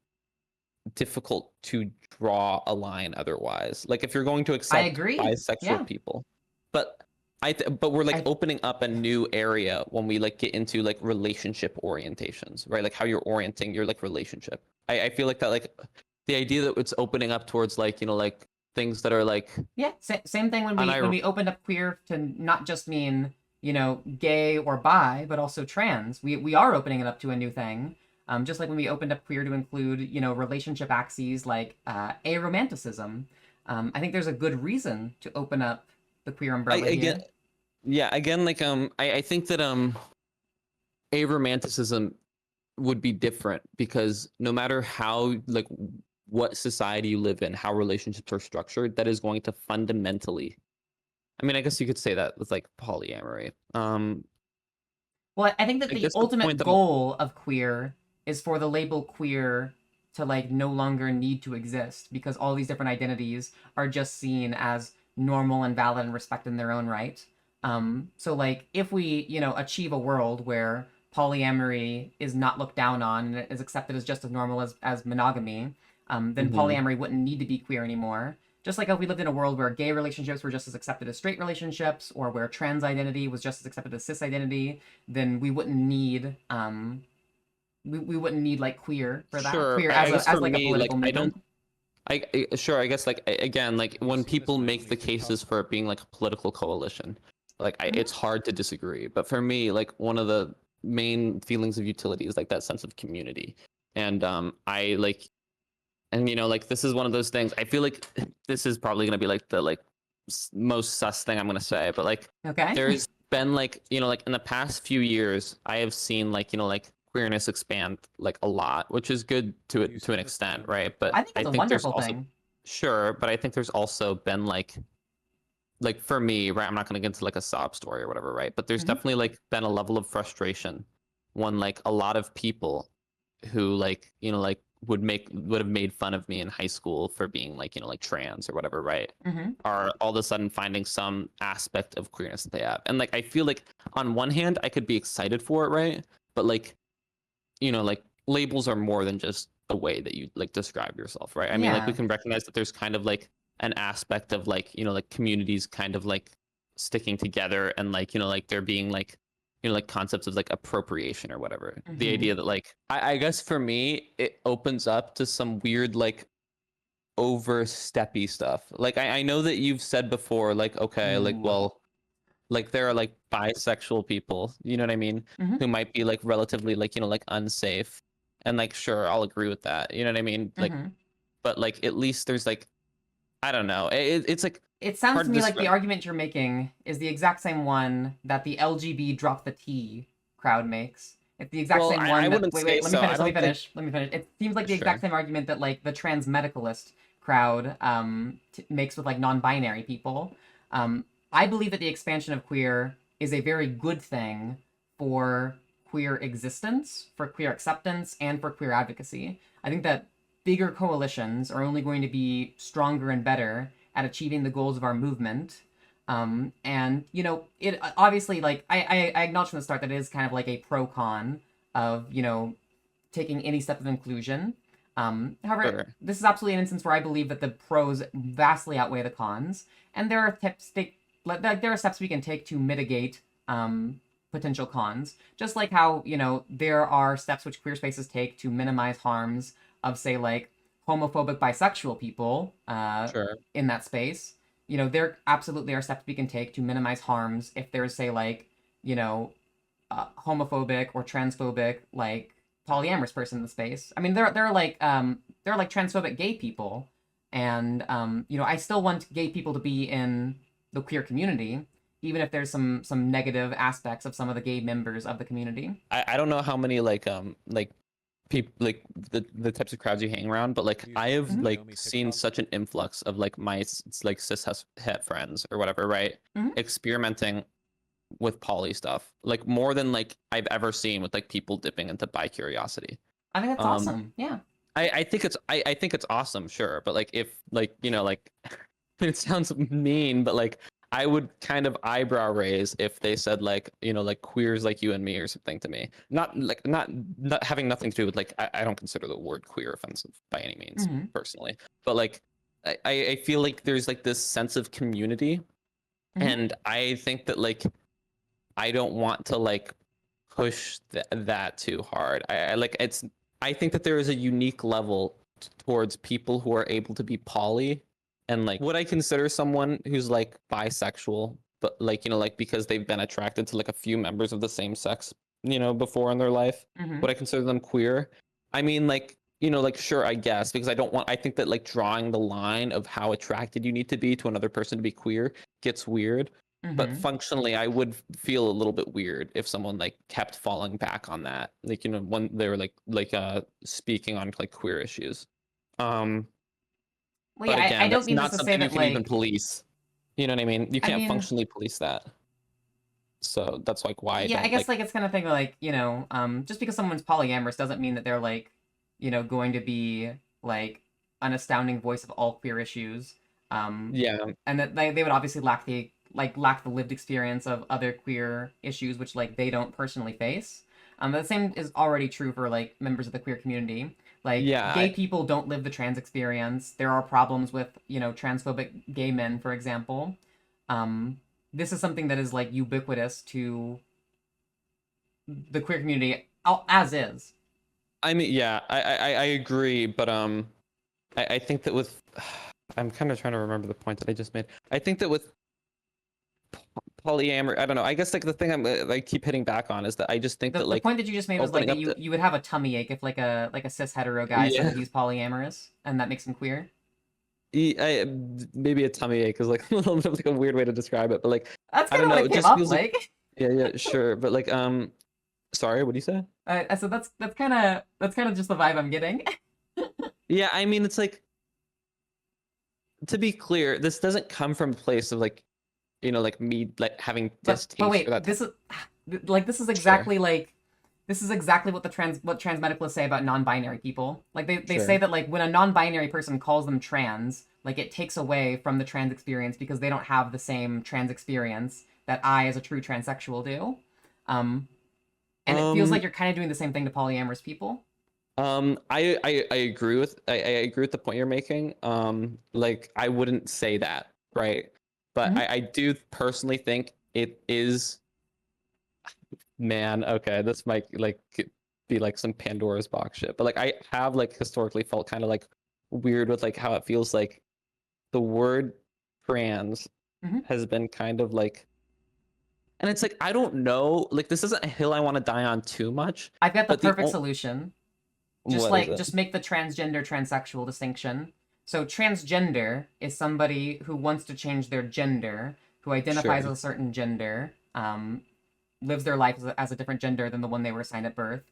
[SPEAKER 2] difficult to draw a line otherwise. Like if you're going to
[SPEAKER 1] I
[SPEAKER 2] accept
[SPEAKER 1] agree.
[SPEAKER 2] bisexual
[SPEAKER 1] Yeah.
[SPEAKER 2] people, but but we're like
[SPEAKER 1] I
[SPEAKER 2] opening up a new area when we like get into like relationship orientations, right? Like how you're orienting your like relationship. I feel like that like the idea that it's opening up towards like, like things that are like
[SPEAKER 1] Yeah, same thing when
[SPEAKER 2] and
[SPEAKER 1] we opened up queer to not just mean, gay or bi, but also trans. We are opening it up to a new thing. Just like when we opened up queer to include, relationship axes like aromanticism. I think there's a good reason to open up the queer
[SPEAKER 2] I
[SPEAKER 1] umbrella
[SPEAKER 2] again
[SPEAKER 1] here.
[SPEAKER 2] yeah, again like I think that aromanticism would be different because no matter how like what society you live in, how relationships are structured, that is going to fundamentally, I mean, I guess you could say that with like polyamory.
[SPEAKER 1] Well, I think that
[SPEAKER 2] I
[SPEAKER 1] the
[SPEAKER 2] guess the point
[SPEAKER 1] ultimate
[SPEAKER 2] that I'm,
[SPEAKER 1] goal of queer is for the label queer to like no longer need to exist because all these different identities are just seen as normal and valid and respected in their own right. So like if we, achieve a world where polyamory is not looked down on and is accepted as just as normal as monogamy, then
[SPEAKER 2] Mhm.
[SPEAKER 1] polyamory wouldn't need to be queer anymore. Just like if we lived in a world where gay relationships were just as accepted as straight relationships, or where trans identity was just as accepted as cis identity, then we wouldn't need we wouldn't need like queer for that.
[SPEAKER 2] Sure.
[SPEAKER 1] Queer
[SPEAKER 2] I guess
[SPEAKER 1] as
[SPEAKER 2] for
[SPEAKER 1] like a
[SPEAKER 2] me, like
[SPEAKER 1] political
[SPEAKER 2] I don't
[SPEAKER 1] movement.
[SPEAKER 2] sure, I guess like again, like
[SPEAKER 3] We've
[SPEAKER 2] when
[SPEAKER 3] seen this
[SPEAKER 2] people
[SPEAKER 3] in
[SPEAKER 2] make the
[SPEAKER 3] linguistic
[SPEAKER 2] cases for it
[SPEAKER 3] constructs.
[SPEAKER 2] being like a political coalition, like
[SPEAKER 1] Mhm.
[SPEAKER 2] it's hard to disagree. But for me, like one of the main feelings of utility is like that sense of community. And I like and like this is one of those things. I feel like this is probably gonna be like the like most sus thing I'm gonna say, but like
[SPEAKER 1] Okay.
[SPEAKER 2] there's been like like in the past few years, I have seen like like queerness expand like a lot, which is good to
[SPEAKER 3] You've
[SPEAKER 2] to an
[SPEAKER 3] seen this in
[SPEAKER 2] extent, right?
[SPEAKER 3] linguistic
[SPEAKER 2] But
[SPEAKER 1] I think
[SPEAKER 2] I
[SPEAKER 1] it's a
[SPEAKER 2] think there's
[SPEAKER 1] wonderful
[SPEAKER 2] also
[SPEAKER 1] thing.
[SPEAKER 2] sure, but I think there's also been like for me, right? I'm not gonna get into like a sob story or whatever, right? But there's
[SPEAKER 1] Hmm.
[SPEAKER 2] definitely like been a level of frustration when like a lot of people who like like would have made fun of me in high school for being like like trans or whatever, right?
[SPEAKER 1] Hmm.
[SPEAKER 2] Are all of a sudden finding some aspect of queerness that they have. And like I feel like on one hand I could be excited for it, right? But like like labels are more than just the way that you like describe yourself, right? I mean, like we
[SPEAKER 1] Yeah.
[SPEAKER 2] can recognize that there's kind of like an aspect of like like communities kind of like sticking together and like like there being like like concepts of like appropriation or whatever. The
[SPEAKER 1] Hmm.
[SPEAKER 2] idea that like I guess for me it opens up to some weird like oversteppy stuff. Like I know that you've said before like okay like
[SPEAKER 1] Ooh.
[SPEAKER 2] well like there are like bisexual people, you know what I mean,
[SPEAKER 1] Hmm.
[SPEAKER 2] who might be like relatively like like unsafe, and like sure I'll agree with that, you know what I mean, like
[SPEAKER 1] Hmm.
[SPEAKER 2] but like at least there's like I don't know, it's like
[SPEAKER 1] It sounds
[SPEAKER 2] hard
[SPEAKER 1] to
[SPEAKER 2] to
[SPEAKER 1] me like the
[SPEAKER 2] describe.
[SPEAKER 1] argument you're making is the exact same one that the LGB drop the T crowd makes. It's the exact
[SPEAKER 2] Well,
[SPEAKER 1] same
[SPEAKER 2] I
[SPEAKER 1] one that
[SPEAKER 2] wouldn't say
[SPEAKER 1] let me
[SPEAKER 2] so. I
[SPEAKER 1] finish,
[SPEAKER 2] don't think
[SPEAKER 1] let me finish. It seems like the exact
[SPEAKER 2] sure.
[SPEAKER 1] same argument that like the trans medicalist crowd makes with like non-binary people. I believe that the expansion of queer is a very good thing for queer existence, for queer acceptance, and for queer advocacy. I think that bigger coalitions are only going to be stronger and better at achieving the goals of our movement. And it obviously like I acknowledge from the start that it is kind of like a pro con of taking any step of inclusion. However,
[SPEAKER 2] Sure.
[SPEAKER 1] this is absolutely an instance where I believe that the pros vastly outweigh the cons, and there are there are steps we can take to mitigate potential cons. Just like how there are steps which queer spaces take to minimize harms of say like homophobic bisexual people
[SPEAKER 2] Sure.
[SPEAKER 1] in that space. There absolutely are steps we can take to minimize harms if there's say like homophobic or transphobic like polyamorous person in the space. I mean, there are like transphobic gay people, and I still want gay people to be in the queer community, even if there's some negative aspects of some of the gay members of the community.
[SPEAKER 2] I don't know how many like people like the types of crowds you hang around, but like
[SPEAKER 3] Use
[SPEAKER 2] I
[SPEAKER 3] the
[SPEAKER 2] have
[SPEAKER 1] Hmm.
[SPEAKER 2] like
[SPEAKER 3] Naomi
[SPEAKER 2] seen
[SPEAKER 3] TikTok.
[SPEAKER 2] such an influx of like my like cis het friends or whatever, right?
[SPEAKER 1] Hmm.
[SPEAKER 2] Experimenting with poly stuff, like more than like I've ever seen with like people dipping into bi curiosity.
[SPEAKER 1] I think that's
[SPEAKER 2] Um,
[SPEAKER 1] awesome. Yeah.
[SPEAKER 2] I think it's I think it's awesome, sure, but like if like like it sounds mean, but like I would kind of eyebrow raise if they said like like queers like you and me or something to me. Not like not having nothing to do with like I don't consider the word queer offensive by any means
[SPEAKER 1] Mm-hmm.
[SPEAKER 2] personally, but like I feel like there's like this sense of community,
[SPEAKER 1] Mm-hmm.
[SPEAKER 2] and I think that like I don't want to like push that too hard. I like it's I think that there is a unique level towards people who are able to be poly, and like would I consider someone who's like bisexual, but like like because they've been attracted to like a few members of the same sex, before in their life,
[SPEAKER 1] Mm-hmm.
[SPEAKER 2] would I consider them queer? I mean, like like sure, I guess, because I think that like drawing the line of how attracted you need to be to another person to be queer gets weird, but
[SPEAKER 1] Mm-hmm.
[SPEAKER 2] functionally I would feel a little bit weird if someone like kept falling back on that, like when they were like speaking on like queer issues. um
[SPEAKER 1] Well,
[SPEAKER 2] but
[SPEAKER 1] yeah, I
[SPEAKER 2] again,
[SPEAKER 1] don't
[SPEAKER 2] that's
[SPEAKER 1] mean this
[SPEAKER 2] not
[SPEAKER 1] to say
[SPEAKER 2] something you
[SPEAKER 1] that
[SPEAKER 2] can even
[SPEAKER 1] like,
[SPEAKER 2] police. You know what I mean? You
[SPEAKER 1] I
[SPEAKER 2] can't
[SPEAKER 1] mean,
[SPEAKER 2] functionally police that, so that's like why I
[SPEAKER 1] yeah, I
[SPEAKER 2] don't
[SPEAKER 1] guess
[SPEAKER 2] like.
[SPEAKER 1] like it's kind of thing like, just because someone's polyamorous doesn't mean that they're like, going to be like an astounding voice of all queer issues. Um,
[SPEAKER 2] Yeah.
[SPEAKER 1] and that they would obviously lack the lived experience of other queer issues which like they don't personally face. The same is already true for like members of the queer community. Like
[SPEAKER 2] Yeah,
[SPEAKER 1] gay people don't live the trans experience. There are problems with, transphobic gay men, for example. Um, this is something that is like ubiquitous to the queer community as is.
[SPEAKER 2] I mean, yeah, I agree, but I think that with I'm kind of trying to remember the point that I just made. I think that with polyamory, I don't know. I guess like the thing I keep hitting back on is that I just think
[SPEAKER 1] The,
[SPEAKER 2] that
[SPEAKER 1] the
[SPEAKER 2] like
[SPEAKER 1] point that you just made was like
[SPEAKER 2] opening
[SPEAKER 1] that
[SPEAKER 2] up
[SPEAKER 1] you
[SPEAKER 2] the
[SPEAKER 1] you would have a tummy ache if like a cis hetero guy said
[SPEAKER 2] yeah,
[SPEAKER 1] that he's polyamorous and that makes him queer.
[SPEAKER 2] maybe a tummy ache is like a little bit of like a weird way to describe it, but like
[SPEAKER 1] That's
[SPEAKER 2] I
[SPEAKER 1] kind of
[SPEAKER 2] don't
[SPEAKER 1] what
[SPEAKER 2] know.
[SPEAKER 1] it
[SPEAKER 2] It
[SPEAKER 1] came
[SPEAKER 2] just
[SPEAKER 1] up
[SPEAKER 2] feels like
[SPEAKER 1] like.
[SPEAKER 2] yeah, sure, but like sorry, what do you say?
[SPEAKER 1] So that's kind of just the vibe I'm getting.
[SPEAKER 2] Yeah, I mean, it's like, to be clear, this doesn't come from a place of like like me like having
[SPEAKER 1] But
[SPEAKER 2] distaste or
[SPEAKER 1] wait,
[SPEAKER 2] that type.
[SPEAKER 1] this is like
[SPEAKER 2] Sure,
[SPEAKER 1] this is exactly what trans medicalists say about non-binary people. Like they say
[SPEAKER 2] sure.
[SPEAKER 1] that like when a non-binary person calls them trans, like it takes away from the trans experience because they don't have the same trans experience that I as a true transsexual do. Um, and it feels
[SPEAKER 2] Um,
[SPEAKER 1] like you're kind of doing the same thing to polyamorous people.
[SPEAKER 2] I agree with I agree with the point you're making. Like I wouldn't say that, right? But
[SPEAKER 1] Mm-hmm.
[SPEAKER 2] I do personally think it is, man, okay, this might like be like some Pandora's box shit. But like I have like historically felt kind of like weird with like how it feels like the word trans
[SPEAKER 1] Mm-hmm.
[SPEAKER 2] has been kind of like, and it's like I don't know, like this isn't a hill I want to die on too much,
[SPEAKER 1] I've got the
[SPEAKER 2] but the
[SPEAKER 1] perfect solution. Just
[SPEAKER 2] what is
[SPEAKER 1] like
[SPEAKER 2] it?
[SPEAKER 1] just make the transgender transsexual distinction. So transgender is somebody who wants to change their gender, who identifies
[SPEAKER 2] Sure.
[SPEAKER 1] as a certain gender, lives their life as a different gender than the one they were assigned at birth.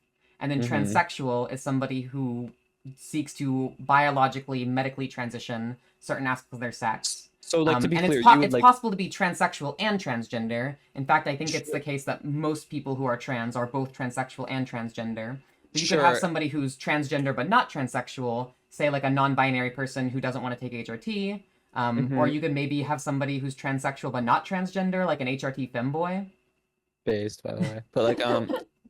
[SPEAKER 1] And then
[SPEAKER 2] Mm-hmm.
[SPEAKER 1] transsexual is somebody who seeks to biologically, medically transition certain aspects of their sex.
[SPEAKER 2] So like to be
[SPEAKER 1] And it's
[SPEAKER 2] clear, you would
[SPEAKER 1] it's
[SPEAKER 2] like
[SPEAKER 1] possible to be transsexual and transgender. In fact, I think it's the
[SPEAKER 2] sure,
[SPEAKER 1] case that most people who are trans are both transsexual and transgender. But you could have
[SPEAKER 2] sure.
[SPEAKER 1] somebody who's transgender but not transsexual, say like a non-binary person who doesn't want to take HRT, or
[SPEAKER 2] Mm-hmm.
[SPEAKER 1] you could maybe have somebody who's transsexual but not transgender, like an HRT femboy.
[SPEAKER 2] Based, by the way. But like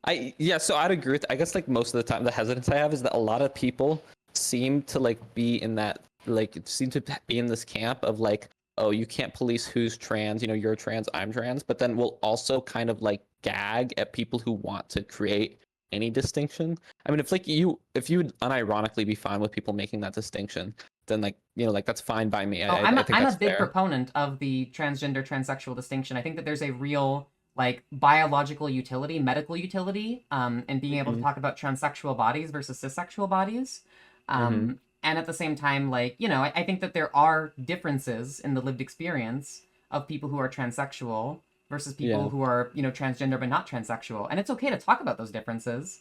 [SPEAKER 2] I yeah, so I'd agree with I guess like most of the time the hesitance I have is that a lot of people seem to like be in that like seem to be in this camp of like, oh, you can't police who's trans, you're trans, I'm trans, but then we'll also kind of like gag at people who want to create any distinction. I mean, if you would unironically be fine with people making that distinction, then like, like that's fine by me.
[SPEAKER 1] Oh,
[SPEAKER 2] I think
[SPEAKER 1] I'm a
[SPEAKER 2] that's
[SPEAKER 1] big
[SPEAKER 2] fair.
[SPEAKER 1] proponent of the transgender transsexual distinction. I think that there's a real like biological utility, medical utility, in being able to
[SPEAKER 2] Hmm.
[SPEAKER 1] talk about transsexual bodies versus cissexual bodies.
[SPEAKER 2] Hmm.
[SPEAKER 1] And at the same time, like, I think that there are differences in the lived experience of people who are transsexual versus people
[SPEAKER 2] Yeah.
[SPEAKER 1] who are, transgender but not transsexual. And it's okay to talk about those differences.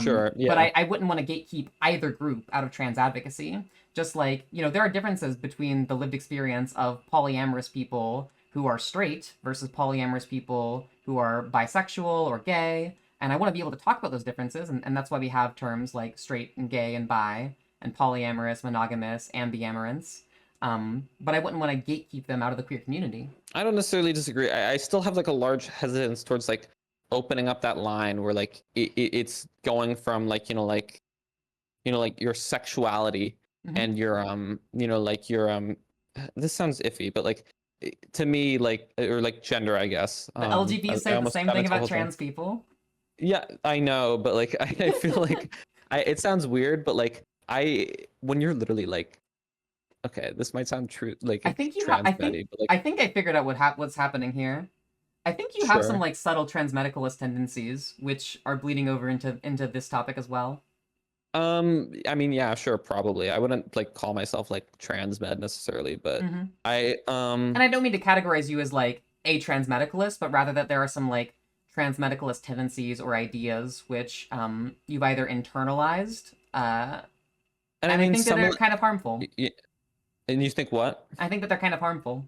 [SPEAKER 2] Sure.
[SPEAKER 1] But
[SPEAKER 2] Yeah.
[SPEAKER 1] I wouldn't want to gatekeep either group out of trans advocacy. Just like, there are differences between the lived experience of polyamorous people who are straight versus polyamorous people who are bisexual or gay. And I want to be able to talk about those differences, and that's why we have terms like straight and gay and bi, and polyamorous, monogamous, ambiamorous. But I wouldn't want to gatekeep them out of the queer community.
[SPEAKER 2] I don't necessarily disagree. I still have like a large hesitance towards like opening up that line where like it's going from like like your sexuality and your like your this sounds iffy, but like to me like or like gender, I guess.
[SPEAKER 1] The LGBTs say the same thing about trans people.
[SPEAKER 2] Yeah, I know, but like I feel like it sounds weird, but like when you're literally like, okay, this might sound true, like
[SPEAKER 1] I think
[SPEAKER 2] but like
[SPEAKER 1] I think I figured out what's happening here. I think you have some like subtle transmedicalist tendencies, which are bleeding over into this topic as well.
[SPEAKER 2] I mean, yeah, sure, probably. I wouldn't like call myself like trans med necessarily, but
[SPEAKER 1] Mm-hmm.
[SPEAKER 2] And
[SPEAKER 1] I don't mean to categorize you as like a transmedicalist, but rather that there are some like transmedicalist tendencies or ideas which you've either internalized, and I think that they're kind of harmful.
[SPEAKER 2] And you think what?
[SPEAKER 1] I think that they're kind of harmful.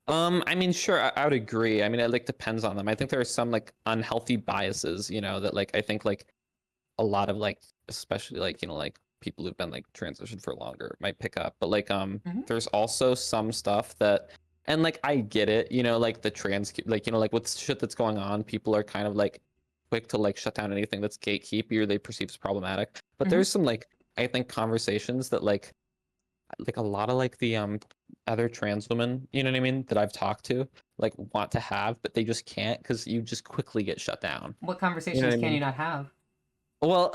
[SPEAKER 2] I mean, sure, I would agree. I mean, it like depends on them. I think there are some like unhealthy biases, that like I think like a lot of like, especially like like people who've been like transitioned for longer might pick up. But like there's also some stuff that, and like I get it, like the trans like like with shit that's going on, people are kind of like quick to like shut down anything that's gatekeepy or they perceive as problematic. But there's some like I think conversations that like a lot of like the other trans women, you know what I mean, that I've talked to like want to have, but they just can't because you just quickly get shut down.
[SPEAKER 1] What conversations can you not have?
[SPEAKER 2] Well,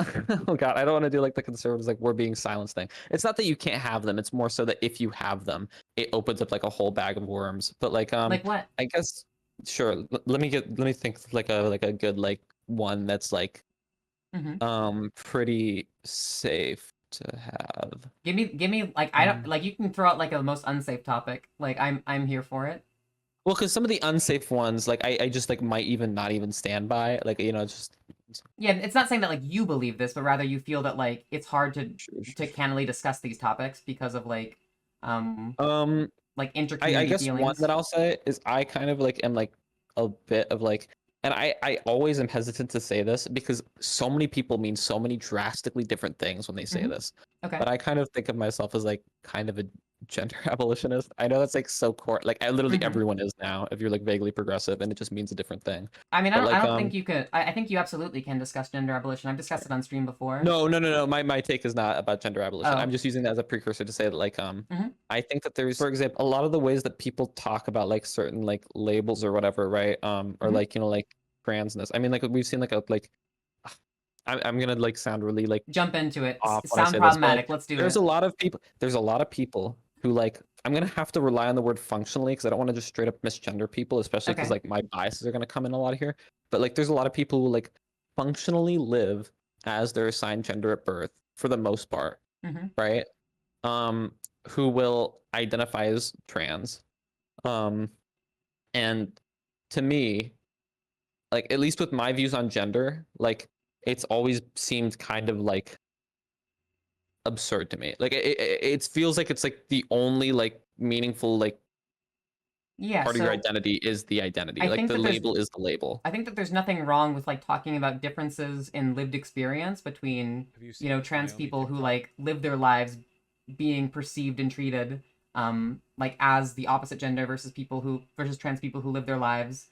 [SPEAKER 2] oh god, I don't want to do like the conservatives like we're being silenced thing. It's not that you can't have them, it's more so that if you have them, it opens up like a whole bag of worms. But like
[SPEAKER 1] what?
[SPEAKER 2] I guess sure. Let me think like a good like one that's like pretty safe to have.
[SPEAKER 1] Give me like I don't like you can throw out like a most unsafe topic. Like I'm here for it.
[SPEAKER 2] Well, because some of the unsafe ones, like I just like might even not even stand by. Like it's just
[SPEAKER 1] yeah. It's not saying that like you believe this, but rather you feel that like it's hard to candidly discuss these topics because of like like intercommunity
[SPEAKER 2] I guess
[SPEAKER 1] feelings.
[SPEAKER 2] one that I'll say is I kind of like am like a bit of like, and I always am hesitant to say this because so many people mean so many drastically different things when they say this.
[SPEAKER 1] Okay.
[SPEAKER 2] But I kind of think of myself as like kind of a gender abolitionist. I know that's like so core. Like literally everyone is now if you're like vaguely progressive, and it just means a different thing.
[SPEAKER 1] I mean, I don't think you could. I think you absolutely can discuss gender abolition. I've discussed it on stream before.
[SPEAKER 2] No. My take is not about gender abolition. I'm just using that as a precursor to say that like I think that there's, for example, a lot of the ways that people talk about like certain like labels or whatever, right? Or like like transness. I mean, like we've seen like I'm gonna like sound really like
[SPEAKER 1] jump into it. Sound problematic. Let's do it.
[SPEAKER 2] There's a lot of people who like I'm gonna have to rely on the word functionally because I don't want to just straight up misgender people, especially because like my biases are gonna come in a lot here. But like there's a lot of people who like functionally live as their assigned gender at birth for the most part, right? Who will identify as trans. And to me, like at least with my views on gender, like it's always seemed kind of like absurd to me. Like it feels like it's like the only like meaningful like part of your identity is the identity. Like the label is the label.
[SPEAKER 1] I think that there's nothing wrong with like talking about differences in lived experience between trans people who like live their lives being perceived and treated like as the opposite gender versus trans people who live their lives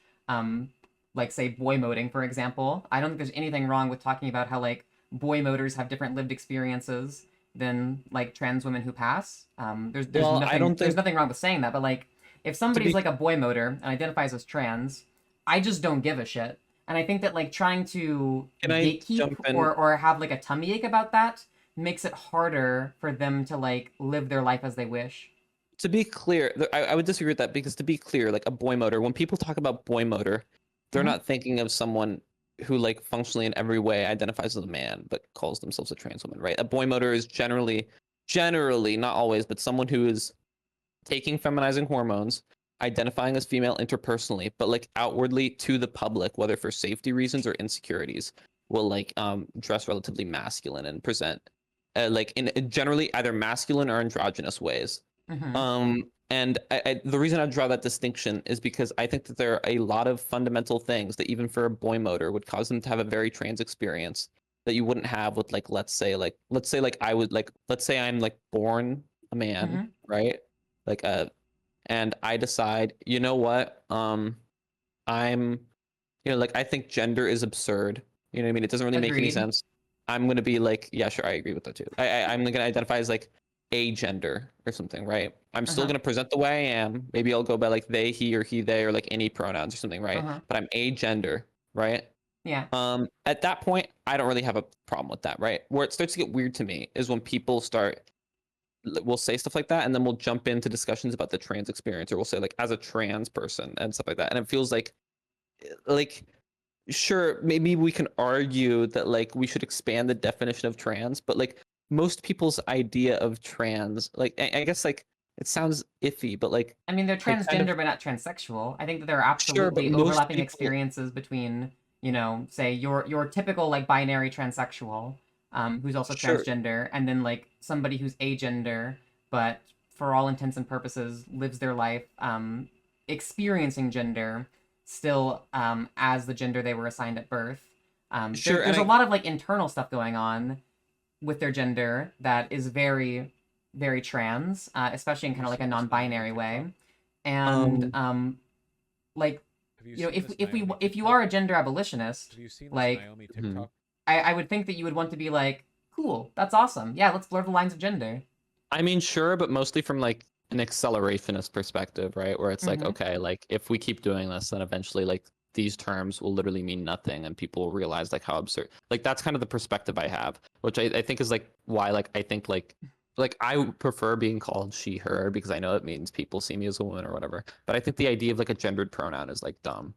[SPEAKER 1] like say boy moding, for example. I don't think there's anything wrong with talking about how like boy moders have different lived experiences than like trans women who pass. There's nothing wrong with saying that, but like if somebody's like a boy moder and identifies as trans, I just don't give a shit. And I think that like trying to gatekeep or have like a tummy ache about that makes it harder for them to like live their life as they wish.
[SPEAKER 2] To be clear, I would disagree with that because to be clear, like a boy moder, when people talk about boy moder, they're not thinking of someone who like functionally in every way identifies as a man but calls themselves a trans woman, right? A boy moder is generally, not always, but someone who is taking feminizing hormones, identifying as female interpersonally, but like outwardly to the public, whether for safety reasons or insecurities, will like dress relatively masculine and present like in generally either masculine or androgynous ways. And the reason I draw that distinction is because I think that there are a lot of fundamental things that even for a boy motor would cause them to have a very trans experience that you wouldn't have with like let's say like I would like let's say I'm like born a man, right? Like and I decide, you know what? I'm like I think gender is absurd. You know what I mean? It doesn't really make any
[SPEAKER 1] Agreed.
[SPEAKER 2] sense. I'm gonna be like, yeah, sure, I agree with that too. I'm gonna identify as like a gender or something, right? I'm still gonna present the way I am. Maybe I'll go by like they, he, or he, they, or like any pronouns or something, right? But I'm a gender, right?
[SPEAKER 1] Yeah.
[SPEAKER 2] At that point, I don't really have a problem with that, right? Where it starts to get weird to me is when people start we'll say stuff like that and then we'll jump into discussions about the trans experience, or we'll say like as a trans person and stuff like that. And it feels like sure, maybe we can argue that like we should expand the definition of trans, but like most people's idea of trans, like I guess like it sounds iffy, but like
[SPEAKER 1] I mean, they're
[SPEAKER 2] I kind
[SPEAKER 1] transgender
[SPEAKER 2] of
[SPEAKER 1] but not transsexual. I think that there are
[SPEAKER 2] sure, but
[SPEAKER 1] absolutely
[SPEAKER 2] most
[SPEAKER 1] overlapping
[SPEAKER 2] people
[SPEAKER 1] experiences between, say your typical like binary transsexual, who's also
[SPEAKER 2] sure
[SPEAKER 1] transgender, and then like somebody who's agender, but for all intents and purposes lives their life experiencing gender still as the gender they were assigned at birth.
[SPEAKER 2] sure and
[SPEAKER 1] There's a
[SPEAKER 2] I
[SPEAKER 1] lot of like internal stuff going on with their gender that is very, very trans, especially in kind of like a non-binary way. And
[SPEAKER 2] um
[SPEAKER 1] like
[SPEAKER 3] Have you
[SPEAKER 1] you know,
[SPEAKER 3] seen this Naomi
[SPEAKER 1] if you
[SPEAKER 3] TikTok?
[SPEAKER 1] are a gender abolitionist,
[SPEAKER 3] Have you seen this
[SPEAKER 1] like
[SPEAKER 3] Naomi
[SPEAKER 2] mhm.
[SPEAKER 3] TikTok?
[SPEAKER 1] I would think that you would want to be like, cool, that's awesome. Yeah, let's blur the lines of gender.
[SPEAKER 2] I mean, sure, but mostly from like an accelerationist perspective, right? Where it's like,
[SPEAKER 1] Mm-hmm.
[SPEAKER 2] okay, like if we keep doing this, then eventually like these terms will literally mean nothing and people will realize like how absurd. Like that's kind of the perspective I have, which I think is like why like I think like I prefer being called she, her because I know it means people see me as a woman or whatever. But I think the idea of like a gendered pronoun is like dumb.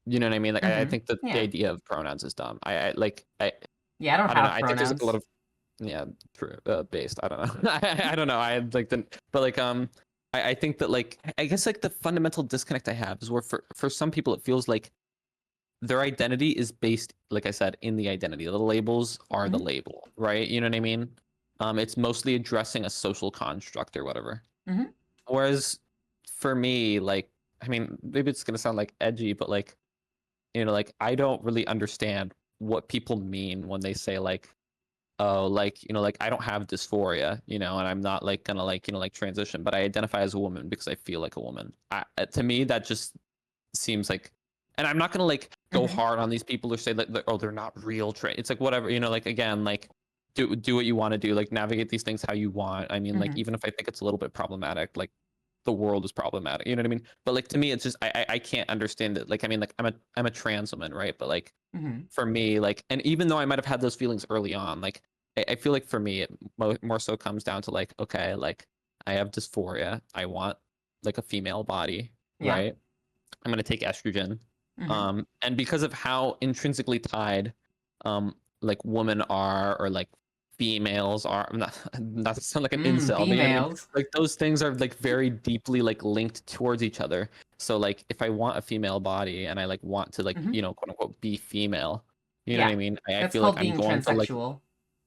[SPEAKER 2] You know what I mean? Like I
[SPEAKER 1] Mm-hmm.
[SPEAKER 2] think that the
[SPEAKER 1] Yeah.
[SPEAKER 2] idea of pronouns is dumb. I like
[SPEAKER 1] Yeah, I don't
[SPEAKER 2] I don't know.
[SPEAKER 1] have
[SPEAKER 2] I think there's like a lot
[SPEAKER 1] pronouns.
[SPEAKER 2] of yeah, true. Based. I don't know. I don't know. I like the, but like I think that like I guess like the fundamental disconnect I have is where for some people it feels like their identity is based, like I said, in the identity. The labels are the
[SPEAKER 1] Mm-hmm.
[SPEAKER 2] label, right? You know what I mean? It's mostly addressing a social construct or whatever.
[SPEAKER 1] Mm-hmm.
[SPEAKER 2] Whereas for me, like, I mean, maybe it's gonna sound like edgy, but like, like I don't really understand what people mean when they say like oh like like I don't have dysphoria and I'm not like gonna like like transition, but I identify as a woman because I feel like a woman. To me that just seems like, and I'm not gonna like go
[SPEAKER 1] Mm-hmm.
[SPEAKER 2] hard on these people or say that oh they're not real it's like whatever, like again like do what you want to do, like navigate these things how you want. I mean like
[SPEAKER 1] Mm-hmm.
[SPEAKER 2] even if I think it's a little bit problematic, like the world is problematic, you know what I mean? But like to me it's just I can't understand it. Like I mean like I'm a trans woman, right? But like
[SPEAKER 1] Mm-hmm.
[SPEAKER 2] for me, like, and even though I might have had those feelings early on, like, I feel like for me, it more so comes down to like, okay, like, I have dysphoria. I want like a female body,
[SPEAKER 1] Yeah.
[SPEAKER 2] right? I'm gonna take estrogen,
[SPEAKER 1] Mm-hmm.
[SPEAKER 2] and because of how intrinsically tied, like women are, or like females are, I'm not to sound like an incel, but you know what I mean?
[SPEAKER 1] Females.
[SPEAKER 2] Like those things are like very deeply like linked towards each other. So like if I want a female body and I like want to like,
[SPEAKER 1] Mm-hmm.
[SPEAKER 2] quote unquote be female, you know what
[SPEAKER 1] Yeah.
[SPEAKER 2] I mean? I
[SPEAKER 1] That's
[SPEAKER 2] feel like
[SPEAKER 1] called
[SPEAKER 2] I'm
[SPEAKER 1] being
[SPEAKER 2] going to like
[SPEAKER 1] transsexual.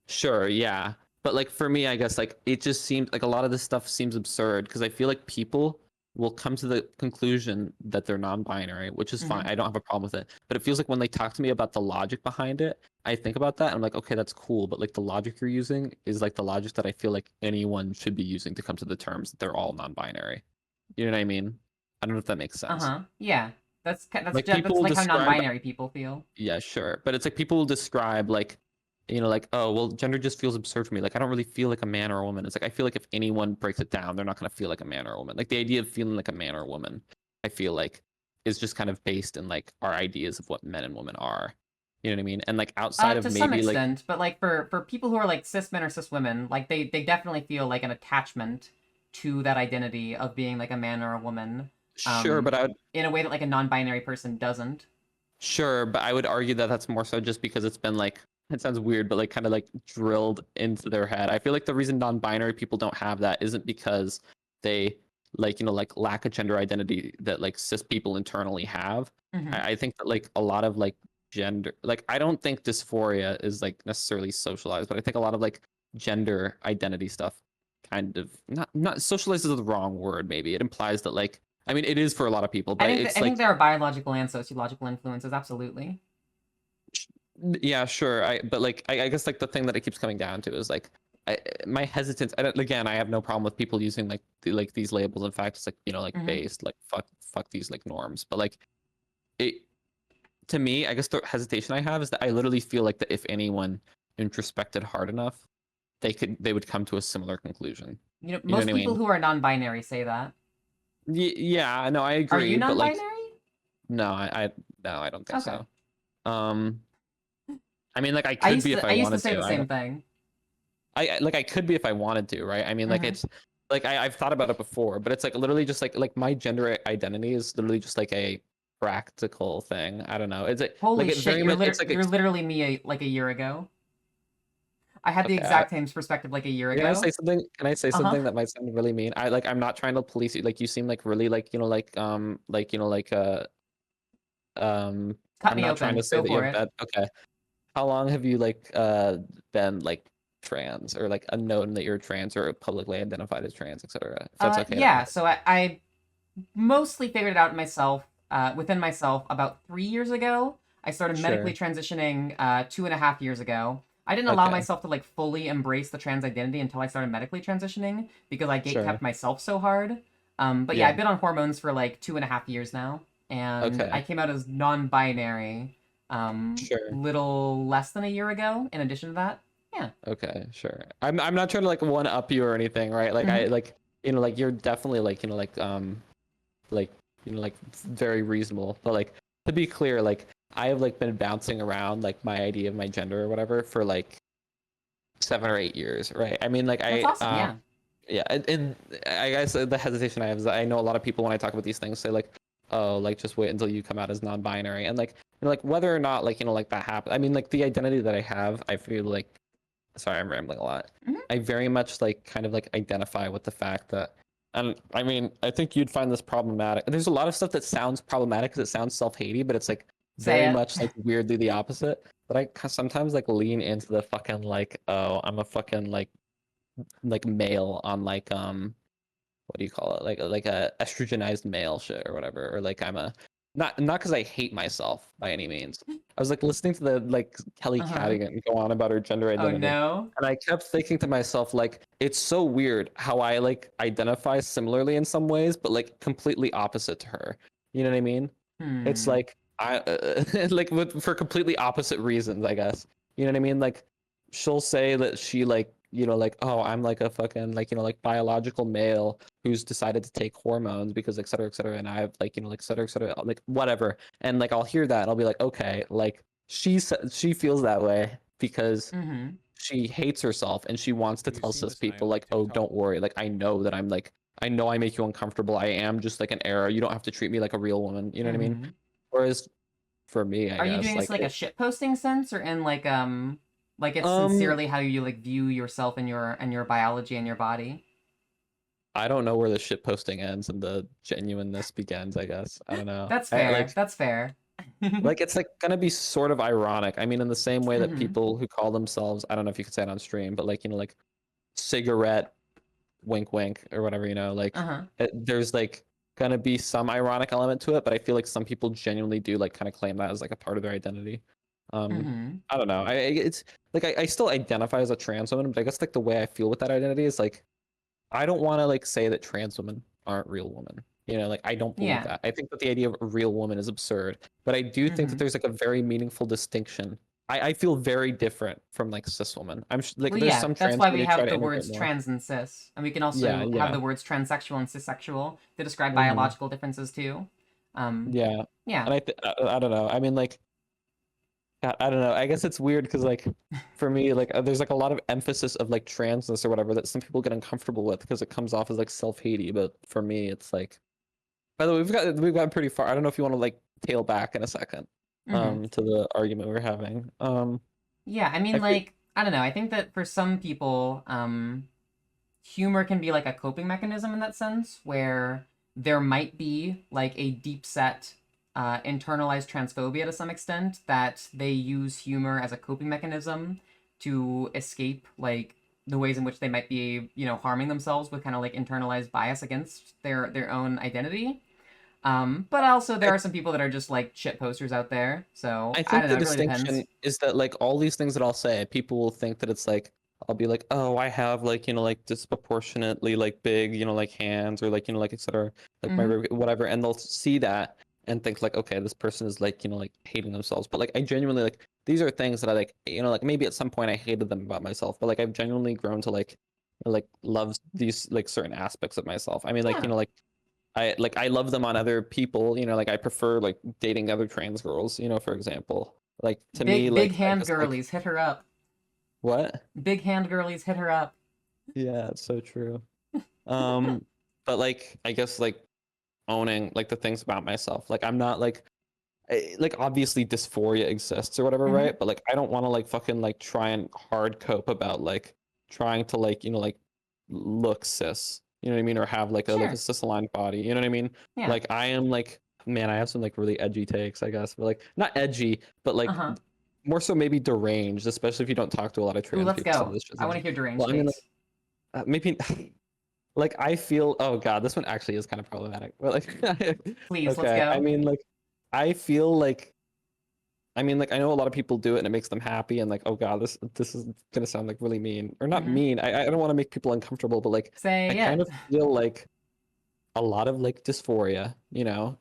[SPEAKER 2] sure, yeah. But like for me, I guess like it just seems like a lot of this stuff seems absurd because I feel like people will come to the conclusion that they're non-binary, which is fine.
[SPEAKER 1] Mm-hmm.
[SPEAKER 2] I don't have a problem with it. But it feels like when they talk to me about the logic behind it, I think about that and I'm like, okay, that's cool. But like the logic you're using is like the logic that I feel like anyone should be using to come to the terms that they're all non-binary. You know what I mean? I don't know if that makes sense.
[SPEAKER 1] Uh-huh. Yeah.
[SPEAKER 2] Like people
[SPEAKER 1] That's
[SPEAKER 2] will
[SPEAKER 1] like how
[SPEAKER 2] describe
[SPEAKER 1] non-binary people feel.
[SPEAKER 2] yeah, sure. But it's like people will describe like, like, oh, well, gender just feels absurd for me. Like, I don't really feel like a man or a woman. It's like, I feel like if anyone breaks it down, they're not going to feel like a man or a woman. Like, the idea of feeling like a man or a woman, I feel like, is just kind of based in like our ideas of what men and women are. You know what I mean? And like outside of
[SPEAKER 1] To some
[SPEAKER 2] maybe like,
[SPEAKER 1] extent, but like for people who are like cis men or cis women, like they definitely feel like an attachment to that identity of being like a man or a woman,
[SPEAKER 2] sure,
[SPEAKER 1] um,
[SPEAKER 2] but I would,
[SPEAKER 1] in a way that like a non-binary person doesn't.
[SPEAKER 2] sure, but I would argue that that's more so just because it's been like, it sounds weird, but like kind of like drilled into their head. I feel like the reason non-binary people don't have that isn't because they like, like lack a gender identity that like cis people internally have.
[SPEAKER 1] Mm-hmm.
[SPEAKER 2] I think that like a lot of like gender, like I don't think dysphoria is like necessarily socialized, but I think a lot of like gender identity stuff kind of not socialized is the wrong word. Maybe it implies that like I mean it is for a lot of people, but it's
[SPEAKER 1] I
[SPEAKER 2] like
[SPEAKER 1] think there are biological and sociological influences, absolutely.
[SPEAKER 2] yeah, sure. But like I guess like the thing that it keeps coming down to is like my hesitance. Again, I have no problem with people using like like these labels. In fact, it's like like based like fuck these like norms. But like it to me, I guess the hesitation I have is that I literally feel like that if anyone introspected hard enough, they would come to a similar conclusion.
[SPEAKER 1] You know,
[SPEAKER 2] You know
[SPEAKER 1] most
[SPEAKER 2] what I
[SPEAKER 1] people
[SPEAKER 2] mean?
[SPEAKER 1] who are non-binary say that.
[SPEAKER 2] Yeah, no, I
[SPEAKER 1] Are you
[SPEAKER 2] agree, but like
[SPEAKER 1] non-binary?
[SPEAKER 2] no, no, I don't think
[SPEAKER 1] Okay.
[SPEAKER 2] so. Um, I mean, like I could be if I
[SPEAKER 1] I used to
[SPEAKER 2] wanted
[SPEAKER 1] say
[SPEAKER 2] to.
[SPEAKER 1] the same thing.
[SPEAKER 2] Like I could be if I wanted to, right? I mean, like
[SPEAKER 1] Mm-hmm.
[SPEAKER 2] it's like I've thought about it before, but it's like literally just like my gender identity is literally just like a practical thing. I don't know. It's like
[SPEAKER 1] Holy
[SPEAKER 2] it
[SPEAKER 1] shit,
[SPEAKER 2] very much. It's like
[SPEAKER 1] you're literally me like a year ago. I had the
[SPEAKER 2] okay.
[SPEAKER 1] exact same perspective like a year
[SPEAKER 2] Can I
[SPEAKER 1] ago.
[SPEAKER 2] say something? Can I say
[SPEAKER 1] Uh-huh.
[SPEAKER 2] something that might sound really mean? I'm not trying to police you. Like you seem like really like
[SPEAKER 1] Cut
[SPEAKER 2] I'm
[SPEAKER 1] me
[SPEAKER 2] not trying to
[SPEAKER 1] open.
[SPEAKER 2] say
[SPEAKER 1] Go
[SPEAKER 2] that you
[SPEAKER 1] for
[SPEAKER 2] have
[SPEAKER 1] it.
[SPEAKER 2] bad. Okay. How long have you like been like trans or like unknown that you're trans or publicly identified as trans, etc. If that's okay to
[SPEAKER 1] Yeah,
[SPEAKER 2] ask.
[SPEAKER 1] so I mostly figured it out myself, within myself about 3 years ago. I started medically
[SPEAKER 2] Sure.
[SPEAKER 1] transitioning 2.5 years ago. I didn't allow
[SPEAKER 2] Okay.
[SPEAKER 1] myself to like fully embrace the trans identity until I started medically transitioning because I
[SPEAKER 2] Sure.
[SPEAKER 1] gatekept myself so hard. But yeah,
[SPEAKER 2] Yeah.
[SPEAKER 1] I've been on hormones for like 2.5 years now, and I
[SPEAKER 2] Okay.
[SPEAKER 1] came out as non-binary
[SPEAKER 2] Sure.
[SPEAKER 1] little less than a year ago. In addition to that, yeah.
[SPEAKER 2] Okay. Sure. I'm not trying to like one up you or anything, right? Like I
[SPEAKER 1] Mm-hmm.
[SPEAKER 2] like like you're definitely like like like very reasonable. But like to be clear, like I have like been bouncing around like my idea of my gender or whatever for like 7 or 8 years, right? I mean, like
[SPEAKER 1] That's awesome. Yeah.
[SPEAKER 2] yeah, and I guess the hesitation I have is that I know a lot of people when I talk about these things say like, oh, like just wait until you come out as non-binary, and like like whether or not like like that happens. I mean, like the identity that I have, I feel like, sorry, I'm rambling a lot.
[SPEAKER 1] Mm-hmm.
[SPEAKER 2] I very much like kind of like identify with the fact that, and I mean, I think you'd find this problematic. There's a lot of stuff that sounds problematic because it sounds self-hatey, but it's like
[SPEAKER 1] Say
[SPEAKER 2] very
[SPEAKER 1] it.
[SPEAKER 2] much like weirdly the opposite. But sometimes like lean into the fucking like, oh, I'm a fucking like male on like what do you call it? Like a estrogenized male shit or whatever. Or like I'm a not because I hate myself by any means. I was like listening to the like Kelly
[SPEAKER 1] Uh-huh.
[SPEAKER 2] Cadigan go on about her gender
[SPEAKER 1] Oh
[SPEAKER 2] identity.
[SPEAKER 1] no.
[SPEAKER 2] And I kept thinking to myself, like, it's so weird how I like identify similarly in some ways, but like completely opposite to her. You know what I mean? It's
[SPEAKER 1] Hmm.
[SPEAKER 2] like I like for completely opposite reasons, I guess. You know what I mean? Like she'll say that she like like oh I'm like a fucking like like biological male who's decided to take hormones because et cetera, and I have like like et cetera, like whatever, and like I'll hear that and I'll be like okay, like she feels that way because
[SPEAKER 1] Mm-hmm.
[SPEAKER 2] she hates herself and she wants to
[SPEAKER 3] Have you
[SPEAKER 2] tell
[SPEAKER 3] seen
[SPEAKER 2] cis
[SPEAKER 3] this guy on
[SPEAKER 2] people
[SPEAKER 3] like
[SPEAKER 2] like oh
[SPEAKER 3] TikTok?
[SPEAKER 2] don't worry, like I know that I'm like I know I make you uncomfortable, I am just like an error, you don't have to treat me like a real woman, you know what I mean?
[SPEAKER 1] Mm-hmm.
[SPEAKER 2] Whereas for me, I
[SPEAKER 1] Are you
[SPEAKER 2] guess
[SPEAKER 1] doing this
[SPEAKER 2] like
[SPEAKER 1] like a shit posting sense or in like it's
[SPEAKER 2] um
[SPEAKER 1] sincerely how you like view yourself and your biology and your body?
[SPEAKER 2] I don't know where the shit posting ends and the genuineness begins, I guess. I don't know.
[SPEAKER 1] That's
[SPEAKER 2] I
[SPEAKER 1] fair. That's fair.
[SPEAKER 2] like it's like gonna be sort of ironic. I mean, in the same way that
[SPEAKER 1] Mm-hmm.
[SPEAKER 2] people who call themselves, I don't know if you could say it on stream, but like like cigarette wink wink or whatever, like
[SPEAKER 1] Uh-huh.
[SPEAKER 2] there's like gonna be some ironic element to it, but I feel like some people genuinely do like kind of claim that as like a part of their identity. Um,
[SPEAKER 1] Mm-hmm.
[SPEAKER 2] I don't know. It's like I still identify as a trans woman, but I guess like the way I feel with that identity is like I don't want to like say that trans women aren't real women. Like I don't believe
[SPEAKER 1] Yeah.
[SPEAKER 2] that. I think that the idea of a real woman is absurd, but I do think that
[SPEAKER 1] Mm-hmm.
[SPEAKER 2] there's like a very meaningful distinction. I feel very different from like cis woman. Like
[SPEAKER 1] Well,
[SPEAKER 2] there's
[SPEAKER 1] yeah,
[SPEAKER 2] some
[SPEAKER 1] that's
[SPEAKER 2] trans
[SPEAKER 1] why
[SPEAKER 2] people
[SPEAKER 1] we
[SPEAKER 2] who try
[SPEAKER 1] have
[SPEAKER 2] to
[SPEAKER 1] the
[SPEAKER 2] integrate
[SPEAKER 1] words
[SPEAKER 2] more.
[SPEAKER 1] trans and cis, and we can
[SPEAKER 2] Yeah,
[SPEAKER 1] also have
[SPEAKER 2] yeah.
[SPEAKER 1] the words transsexual and cissexual to describe
[SPEAKER 2] Hmm.
[SPEAKER 1] biological differences too.
[SPEAKER 2] Yeah.
[SPEAKER 1] Yeah.
[SPEAKER 2] And I don't know. I mean like God, I don't know. I guess it's weird because like for me like there's like a lot of emphasis of like transness or whatever that some people get uncomfortable with because it comes off as like self-hatey, but for me it's like by the way, we've gotten pretty far. I don't know if you want to like tail back in a second,
[SPEAKER 1] Mm-hmm.
[SPEAKER 2] to the argument we are having.
[SPEAKER 1] Yeah, I mean,
[SPEAKER 2] I feel
[SPEAKER 1] like, I don't know. I think that for some people, humor can be like a coping mechanism in that sense, where there might be like a deep set internalized transphobia to some extent that they use humor as a coping mechanism to escape like the ways in which they might be, harming themselves with kind of like internalized bias against their own identity. But also there are some people that are just like shit posters out there. So
[SPEAKER 2] I
[SPEAKER 1] I
[SPEAKER 2] think
[SPEAKER 1] don't
[SPEAKER 2] the
[SPEAKER 1] know. It really depends.
[SPEAKER 2] distinction is that like all these things that I'll say, people will think that it's like I'll be like, oh, I have like like disproportionately like big like hands or like like etc. Like my
[SPEAKER 1] Hmm.
[SPEAKER 2] whatever, and they'll see that and think like, okay, this person is like like hating themselves. But like I genuinely like these are things that I like like maybe at some point I hated them about myself, but like I've genuinely grown to like love these like certain aspects of myself. I mean like
[SPEAKER 1] Yeah.
[SPEAKER 2] like I love them on other people, like I prefer like dating other trans girls, for example. Like to me,
[SPEAKER 1] Big
[SPEAKER 2] like I
[SPEAKER 1] hand
[SPEAKER 2] just like
[SPEAKER 1] girlies, hit her up.
[SPEAKER 2] what?
[SPEAKER 1] Big hand girlies, hit her up.
[SPEAKER 2] Yeah, it's so true. Um, but like I guess like owning like the things about myself. Like I'm not like obviously dysphoria exists or whatever,
[SPEAKER 1] Hmm.
[SPEAKER 2] right? But like I don't want to like fucking like try and hard cope about like trying to like like look cis, you know what I mean, or have like a
[SPEAKER 1] Sure.
[SPEAKER 2] cis aligned body, you know what I mean?
[SPEAKER 1] Yeah.
[SPEAKER 2] Like I am like man, I have some like really edgy takes, I guess, but like not edgy, but like
[SPEAKER 1] Uh-huh.
[SPEAKER 2] more so maybe deranged, especially if you don't talk to a lot of
[SPEAKER 1] Ooh,
[SPEAKER 2] trans
[SPEAKER 1] let's
[SPEAKER 2] people. Some of
[SPEAKER 1] go.
[SPEAKER 2] this shit
[SPEAKER 1] I want to
[SPEAKER 2] is
[SPEAKER 1] hear deranged
[SPEAKER 2] well, I mean like
[SPEAKER 1] takes.
[SPEAKER 2] maybe like I feel oh god, this one actually is kind of problematic. But like
[SPEAKER 1] Please, let's
[SPEAKER 2] okay, I
[SPEAKER 1] go.
[SPEAKER 2] mean like I feel like I mean, like I know a lot of people do it and it makes them happy and like, oh god, this is gonna sound like really mean or not
[SPEAKER 1] Hmm.
[SPEAKER 2] mean. I don't want to make people uncomfortable, but like I
[SPEAKER 1] Say
[SPEAKER 2] kind
[SPEAKER 1] it.
[SPEAKER 2] of feel like a lot of like dysphoria,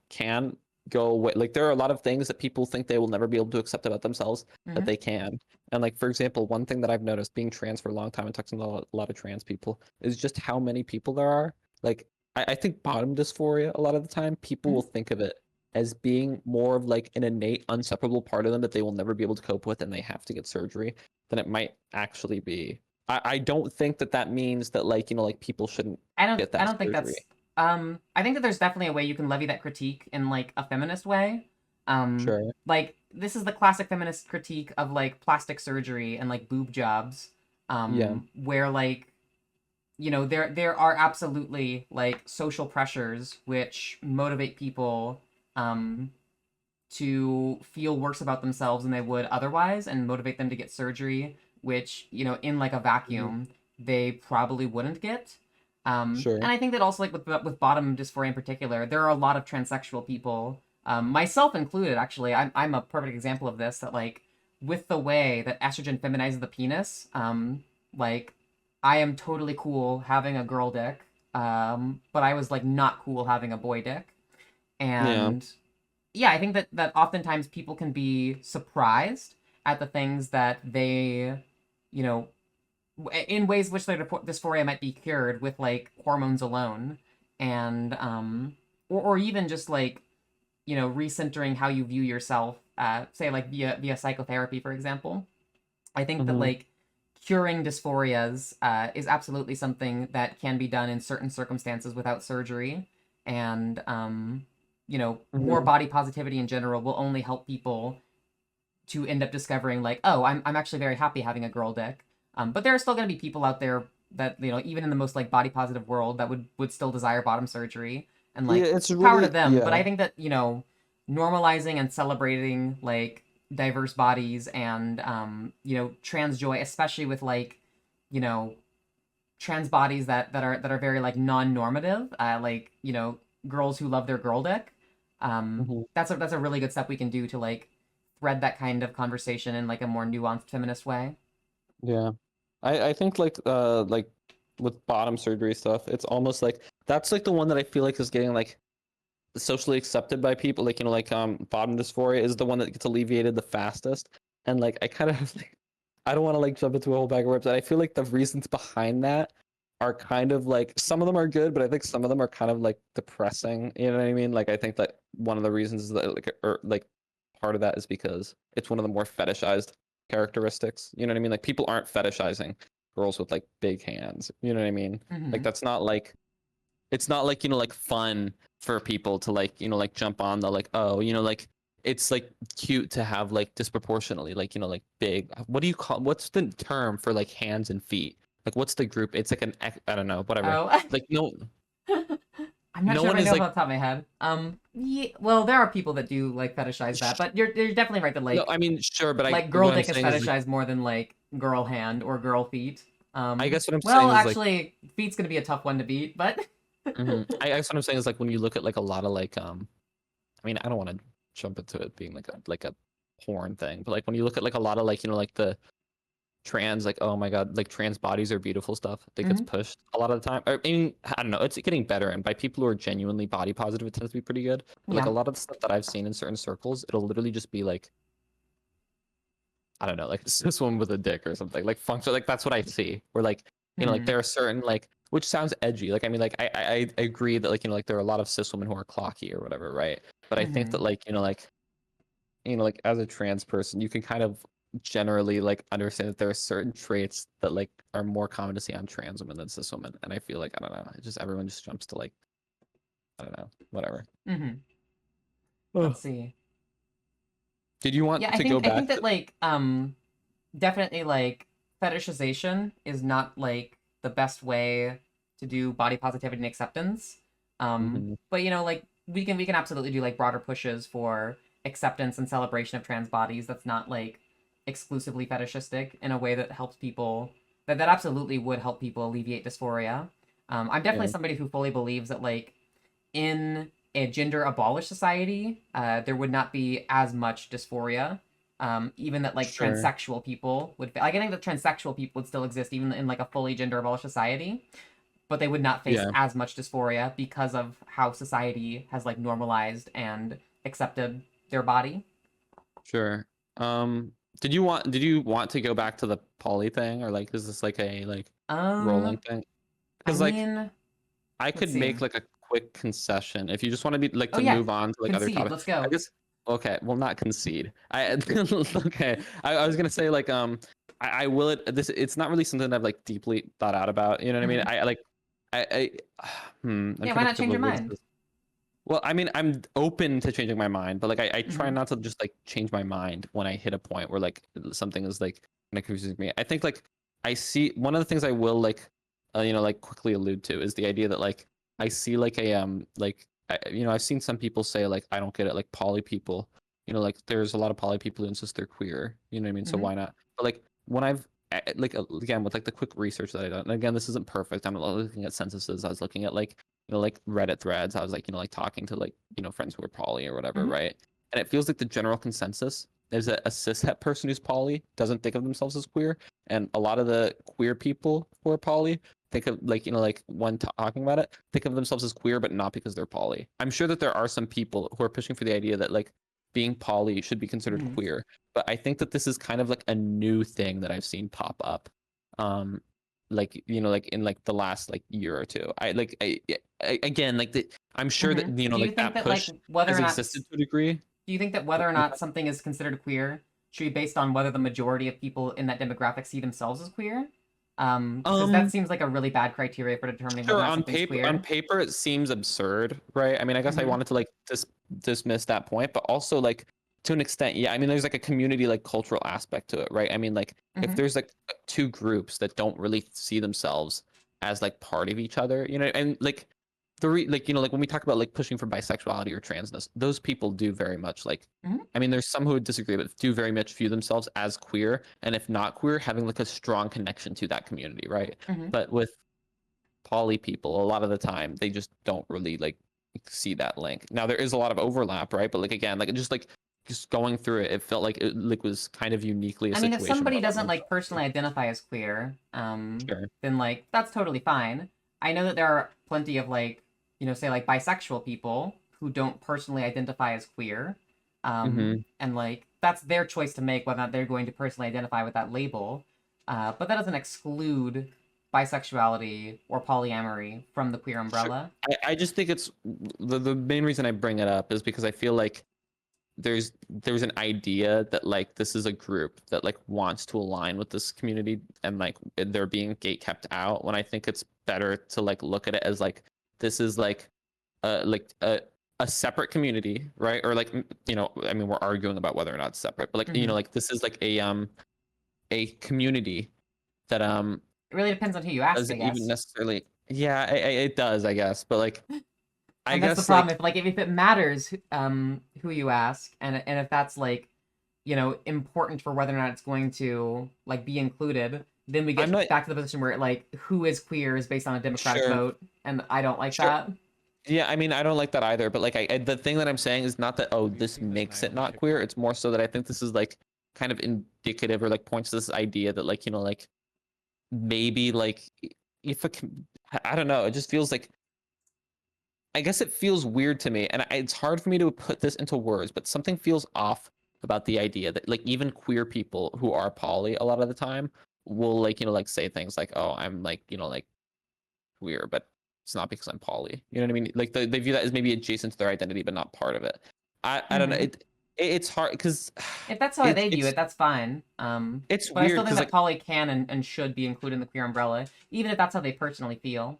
[SPEAKER 2] can go away. Like there are a lot of things that people think they will never be able to accept about themselves that
[SPEAKER 1] Hmm.
[SPEAKER 2] they can. And like for example, one thing that I've noticed being trans for a long time and talking to a lot of trans people is just how many people there are. Like I think bottom dysphoria a lot of the time people will
[SPEAKER 1] Hmm.
[SPEAKER 2] think of it as being more of like an innate, inseparable part of them that they will never be able to cope with and they have to get surgery than it might actually be. I don't think that that means that like like people shouldn't
[SPEAKER 1] I don't
[SPEAKER 2] get
[SPEAKER 1] I
[SPEAKER 2] that
[SPEAKER 1] don't think
[SPEAKER 2] surgery.
[SPEAKER 1] that's I think that there's definitely a way you can levy that critique in like a feminist way.
[SPEAKER 2] Sure.
[SPEAKER 1] Like this is the classic feminist critique of like plastic surgery and like boob jobs.
[SPEAKER 2] Yeah.
[SPEAKER 1] Where like there are absolutely like social pressures which motivate people um to feel worse about themselves than they would otherwise and motivate them to get surgery, which, in like a
[SPEAKER 2] Mhm.
[SPEAKER 1] vacuum, they probably wouldn't get.
[SPEAKER 2] Sure.
[SPEAKER 1] And I think that also like with bottom dysphoria in particular, there are a lot of transsexual people, myself included, actually. I'm a perfect example of this, that like with the way that estrogen feminizes the penis, like I am totally cool having a girl dick, but I was like not cool having a boy dick.
[SPEAKER 2] Yeah.
[SPEAKER 1] And yeah, I think that oftentimes people can be surprised at the things that they, you know, in ways which their dysphoria might be cured with like hormones alone, and or even just like recentering how you view yourself, say like via psychotherapy, for example. I think that
[SPEAKER 2] Hmm.
[SPEAKER 1] like curing dysphorias is absolutely something that can be done in certain circumstances without surgery, and more
[SPEAKER 2] Hmm.
[SPEAKER 1] body positivity in general will only help people to end up discovering like, oh, I'm actually very happy having a girl dick. But there are still going to be people out there that even in the most like body positive world that would still desire bottom surgery, and
[SPEAKER 2] Yeah,
[SPEAKER 1] like
[SPEAKER 2] it's
[SPEAKER 1] power to
[SPEAKER 2] really
[SPEAKER 1] them. But
[SPEAKER 2] yeah.
[SPEAKER 1] I think that normalizing and celebrating like diverse bodies and trans joy, especially with like you know trans bodies that are very like non-normative, like girls who love their girl dick.
[SPEAKER 2] Hmm.
[SPEAKER 1] That's a really good step we can do to like thread that kind of conversation in like a more nuanced feminist way.
[SPEAKER 2] Yeah. I think like with bottom surgery stuff, it's almost like that's like the one that I feel like is getting like socially accepted by people. Like like bottom dysphoria is the one that gets alleviated the fastest. And like I kind of like I don't want to like jump into a whole bag of words, but I feel like the reasons behind that are kind of like some of them are good, but I think some of them are kind of like depressing. You know what I mean? Like I think that one of the reasons is that like part of that is because it's one of the more fetishized characteristics. You know what I mean? Like people aren't fetishizing girls with like big hands. You know what I mean? Like
[SPEAKER 1] Hmm.
[SPEAKER 2] that's not like it's not like like fun for people to like like jump on the like oh like it's like cute to have like disproportionately like like big what do you call what's the term for like hands and feet like what's the group it's like I don't know whatever
[SPEAKER 1] Oh,
[SPEAKER 2] like no
[SPEAKER 1] I'm not
[SPEAKER 2] no
[SPEAKER 1] sure if
[SPEAKER 2] one
[SPEAKER 1] I
[SPEAKER 2] is
[SPEAKER 1] know off
[SPEAKER 2] like
[SPEAKER 1] the top of my head. Yeah, well, there are people that do like fetishize that, but you're definitely right that
[SPEAKER 2] no
[SPEAKER 1] like
[SPEAKER 2] I mean sure but I
[SPEAKER 1] like girl
[SPEAKER 2] what I'm
[SPEAKER 1] dick is
[SPEAKER 2] saying is like
[SPEAKER 1] fetishized more than like girl hand or girl feet.
[SPEAKER 2] I guess what I'm
[SPEAKER 1] Well,
[SPEAKER 2] saying is like,
[SPEAKER 1] actually, feet's gonna be a tough one to beat, but
[SPEAKER 2] I guess what I'm saying is like when you look at like a lot of like I mean, I don't want to jump into it being like a porn thing, but like when you look at like a lot of like like the trans, like, oh my god, like trans bodies are beautiful stuff that gets
[SPEAKER 1] Mhm.
[SPEAKER 2] pushed a lot of the time. I mean, I don't know, it's getting better, and by people who are genuinely body positive it tends to be pretty good, but like a
[SPEAKER 1] Yeah.
[SPEAKER 2] lot of the stuff that I've seen in certain circles, it'll literally just be like, I don't know, like it's this one with a dick or something, like function, like that's what I see, where like like
[SPEAKER 1] Mhm.
[SPEAKER 2] there are certain like, which sounds edgy, like I mean, like I agree that like like there are a lot of cis women who are clocky or whatever, right? But I think that
[SPEAKER 1] Mhm.
[SPEAKER 2] like like like as a trans person, you can kind of generally like understand that there are certain traits that like are more common to see on trans women than cis women. And I feel like, I don't know, it just everyone just jumps to like, I don't know, whatever.
[SPEAKER 1] Mhm.
[SPEAKER 2] Oh.
[SPEAKER 1] Let's see.
[SPEAKER 2] Did you
[SPEAKER 1] Yeah,
[SPEAKER 2] want
[SPEAKER 1] I
[SPEAKER 2] to go
[SPEAKER 1] think I think
[SPEAKER 2] back
[SPEAKER 1] that
[SPEAKER 2] to
[SPEAKER 1] like definitely like fetishization is not like the best way to do body positivity and acceptance.
[SPEAKER 2] Mhm.
[SPEAKER 1] But like we can absolutely do like broader pushes for acceptance and celebration of trans bodies that's not like exclusively fetishistic in a way that helps people that absolutely would help people alleviate dysphoria. I'm definitely
[SPEAKER 2] Yeah,
[SPEAKER 1] somebody who fully believes that like in a gender abolished society, there would not be as much dysphoria. Even that like
[SPEAKER 2] sure.
[SPEAKER 1] transsexual people would like I think that transsexual people would still exist even in like a fully gender abolished society, but they would not face
[SPEAKER 2] Yeah,
[SPEAKER 1] as much dysphoria because of how society has like normalized and accepted their body.
[SPEAKER 2] sure. Um, did you want to go back to the poly thing, or like is this like a like rolling
[SPEAKER 1] Um,
[SPEAKER 2] thing?
[SPEAKER 1] I
[SPEAKER 2] Because like
[SPEAKER 1] mean,
[SPEAKER 2] I
[SPEAKER 1] let's
[SPEAKER 2] could
[SPEAKER 1] see.
[SPEAKER 2] make like a quick concession if you just want to be like
[SPEAKER 1] Oh
[SPEAKER 2] to
[SPEAKER 1] yeah,
[SPEAKER 2] move on to like other
[SPEAKER 1] concede.
[SPEAKER 2] topics.
[SPEAKER 1] Let's
[SPEAKER 2] I
[SPEAKER 1] go.
[SPEAKER 2] guess okay, well not concede. I okay. I was gonna say like I will it this it's not really something I've like deeply thought out about. You know what I mean?
[SPEAKER 1] Hmm.
[SPEAKER 2] I like I I'm
[SPEAKER 1] Yeah,
[SPEAKER 2] trying
[SPEAKER 1] why
[SPEAKER 2] to
[SPEAKER 1] not
[SPEAKER 2] think of
[SPEAKER 1] change
[SPEAKER 2] a
[SPEAKER 1] your
[SPEAKER 2] way to
[SPEAKER 1] mind?
[SPEAKER 2] well, I mean, I'm open to changing my mind, but like I try
[SPEAKER 1] Hmm.
[SPEAKER 2] not to just like change my mind when I hit a point where like something is like kind of confusing me. I think like I see one of the things I will like like quickly allude to is the idea that like I see like a like I've seen some people say like I don't get it like poly people, like there's a lot of poly people who insist they're queer, you know what I mean? So
[SPEAKER 1] Hmm.
[SPEAKER 2] why not? But like when I've like again with like the quick research that I done, and again this isn't perfect. I'm not looking at censuses. I was looking at like like Reddit threads. I was like, like talking to like, friends who are poly or whatever,
[SPEAKER 1] Hmm.
[SPEAKER 2] right? And it feels like the general consensus is that a cishet person who's poly doesn't think of themselves as queer. And a lot of the queer people who are poly think of like, like when talking about it, think of themselves as queer, but not because they're poly. I'm sure that there are some people who are pushing for the idea that like being poly should be considered
[SPEAKER 1] Hmm.
[SPEAKER 2] queer. But I think that this is kind of like a new thing that I've seen pop up. Um, like like in like the last like year or two I like again like I'm sure that
[SPEAKER 1] Hmm. Do you
[SPEAKER 2] like
[SPEAKER 1] think
[SPEAKER 2] that
[SPEAKER 1] that like
[SPEAKER 2] push
[SPEAKER 1] whether
[SPEAKER 2] has
[SPEAKER 1] or not
[SPEAKER 2] existed to a degree.
[SPEAKER 1] do you think that whether or not something is considered queer should be based on whether the majority of people in that demographic see themselves as queer? Because that
[SPEAKER 2] um
[SPEAKER 1] seems like a really bad criteria for determining whether or
[SPEAKER 2] sure,
[SPEAKER 1] not something's
[SPEAKER 2] on
[SPEAKER 1] queer.
[SPEAKER 2] paper it seems absurd, right? I mean, I guess I
[SPEAKER 1] Hmm.
[SPEAKER 2] wanted to like dismiss that point, but also like to an extent, yeah, I mean there's like a community like cultural aspect to it, right? I mean like if
[SPEAKER 1] Hmm.
[SPEAKER 2] there's like two groups that don't really see themselves as like part of each other, and like like like when we talk about like pushing for bisexuality or transness, those people do very much like
[SPEAKER 1] Hmm.
[SPEAKER 2] I mean there's some who would disagree, but do very much view themselves as queer, and if not queer, having like a strong connection to that community, right?
[SPEAKER 1] Hmm.
[SPEAKER 2] But with poly people, a lot of the time they just don't really like see that link. Now there is a lot of overlap, right? But like again, like just going through it, it felt like it like was kind of uniquely a
[SPEAKER 1] I mean, if
[SPEAKER 2] situation where
[SPEAKER 1] somebody
[SPEAKER 2] a lot of
[SPEAKER 1] doesn't
[SPEAKER 2] them
[SPEAKER 1] like
[SPEAKER 2] felt
[SPEAKER 1] personally identify as queer,
[SPEAKER 2] sure.
[SPEAKER 1] then like that's totally fine. I know that there are plenty of like, say like bisexual people who don't personally identify as queer,
[SPEAKER 2] Mm-hmm.
[SPEAKER 1] and like that's their choice to make whether or not they're going to personally identify with that label. But that doesn't exclude bisexuality or polyamory from the queer
[SPEAKER 2] Sure.
[SPEAKER 1] umbrella.
[SPEAKER 2] I just think it's the main reason I bring it up is because I feel like there's an idea that like this is a group that like wants to align with this community and like they're being gate kept out, when I think it's better to like look at it as like this is like a separate community, right? Or like I mean we're arguing about whether or not it's separate, but like
[SPEAKER 1] Hmm.
[SPEAKER 2] like this is like a community that
[SPEAKER 1] It really depends on who you ask, I
[SPEAKER 2] doesn't even
[SPEAKER 1] guess.
[SPEAKER 2] necessarily, yeah, it does, I guess, but like I
[SPEAKER 1] And that's the
[SPEAKER 2] guess
[SPEAKER 1] problem.
[SPEAKER 2] like
[SPEAKER 1] If it matters who you ask, and if that's like important for whether or not it's going to like be included, then we
[SPEAKER 2] I'm
[SPEAKER 1] get
[SPEAKER 2] not
[SPEAKER 1] back to the position where like who is queer is based on a democratic
[SPEAKER 2] sure.
[SPEAKER 1] vote, and I don't like
[SPEAKER 2] Sure.
[SPEAKER 1] that.
[SPEAKER 2] Yeah, I mean, I don't like that either. But like, the thing that I'm saying is not that, oh, this makes it not queer. It's more so that I think this is like kind of indicative or like points to this idea that like, like maybe like if I don't know, it just feels like, I guess it feels weird to me, and it's hard for me to put this into words, but something feels off about the idea that like even queer people who are poly a lot of the time will like, like say things like, oh, I'm like, like queer, but it's not because I'm poly. You know what I mean? Like they view that as maybe adjacent to their identity, but not part of it. I don't know. It's hard because
[SPEAKER 1] If that's how they view it, that's fine.
[SPEAKER 2] It's
[SPEAKER 1] But I still
[SPEAKER 2] weird
[SPEAKER 1] think
[SPEAKER 2] because
[SPEAKER 1] that
[SPEAKER 2] like
[SPEAKER 1] poly can and should be included in the queer umbrella, even if that's how they personally feel.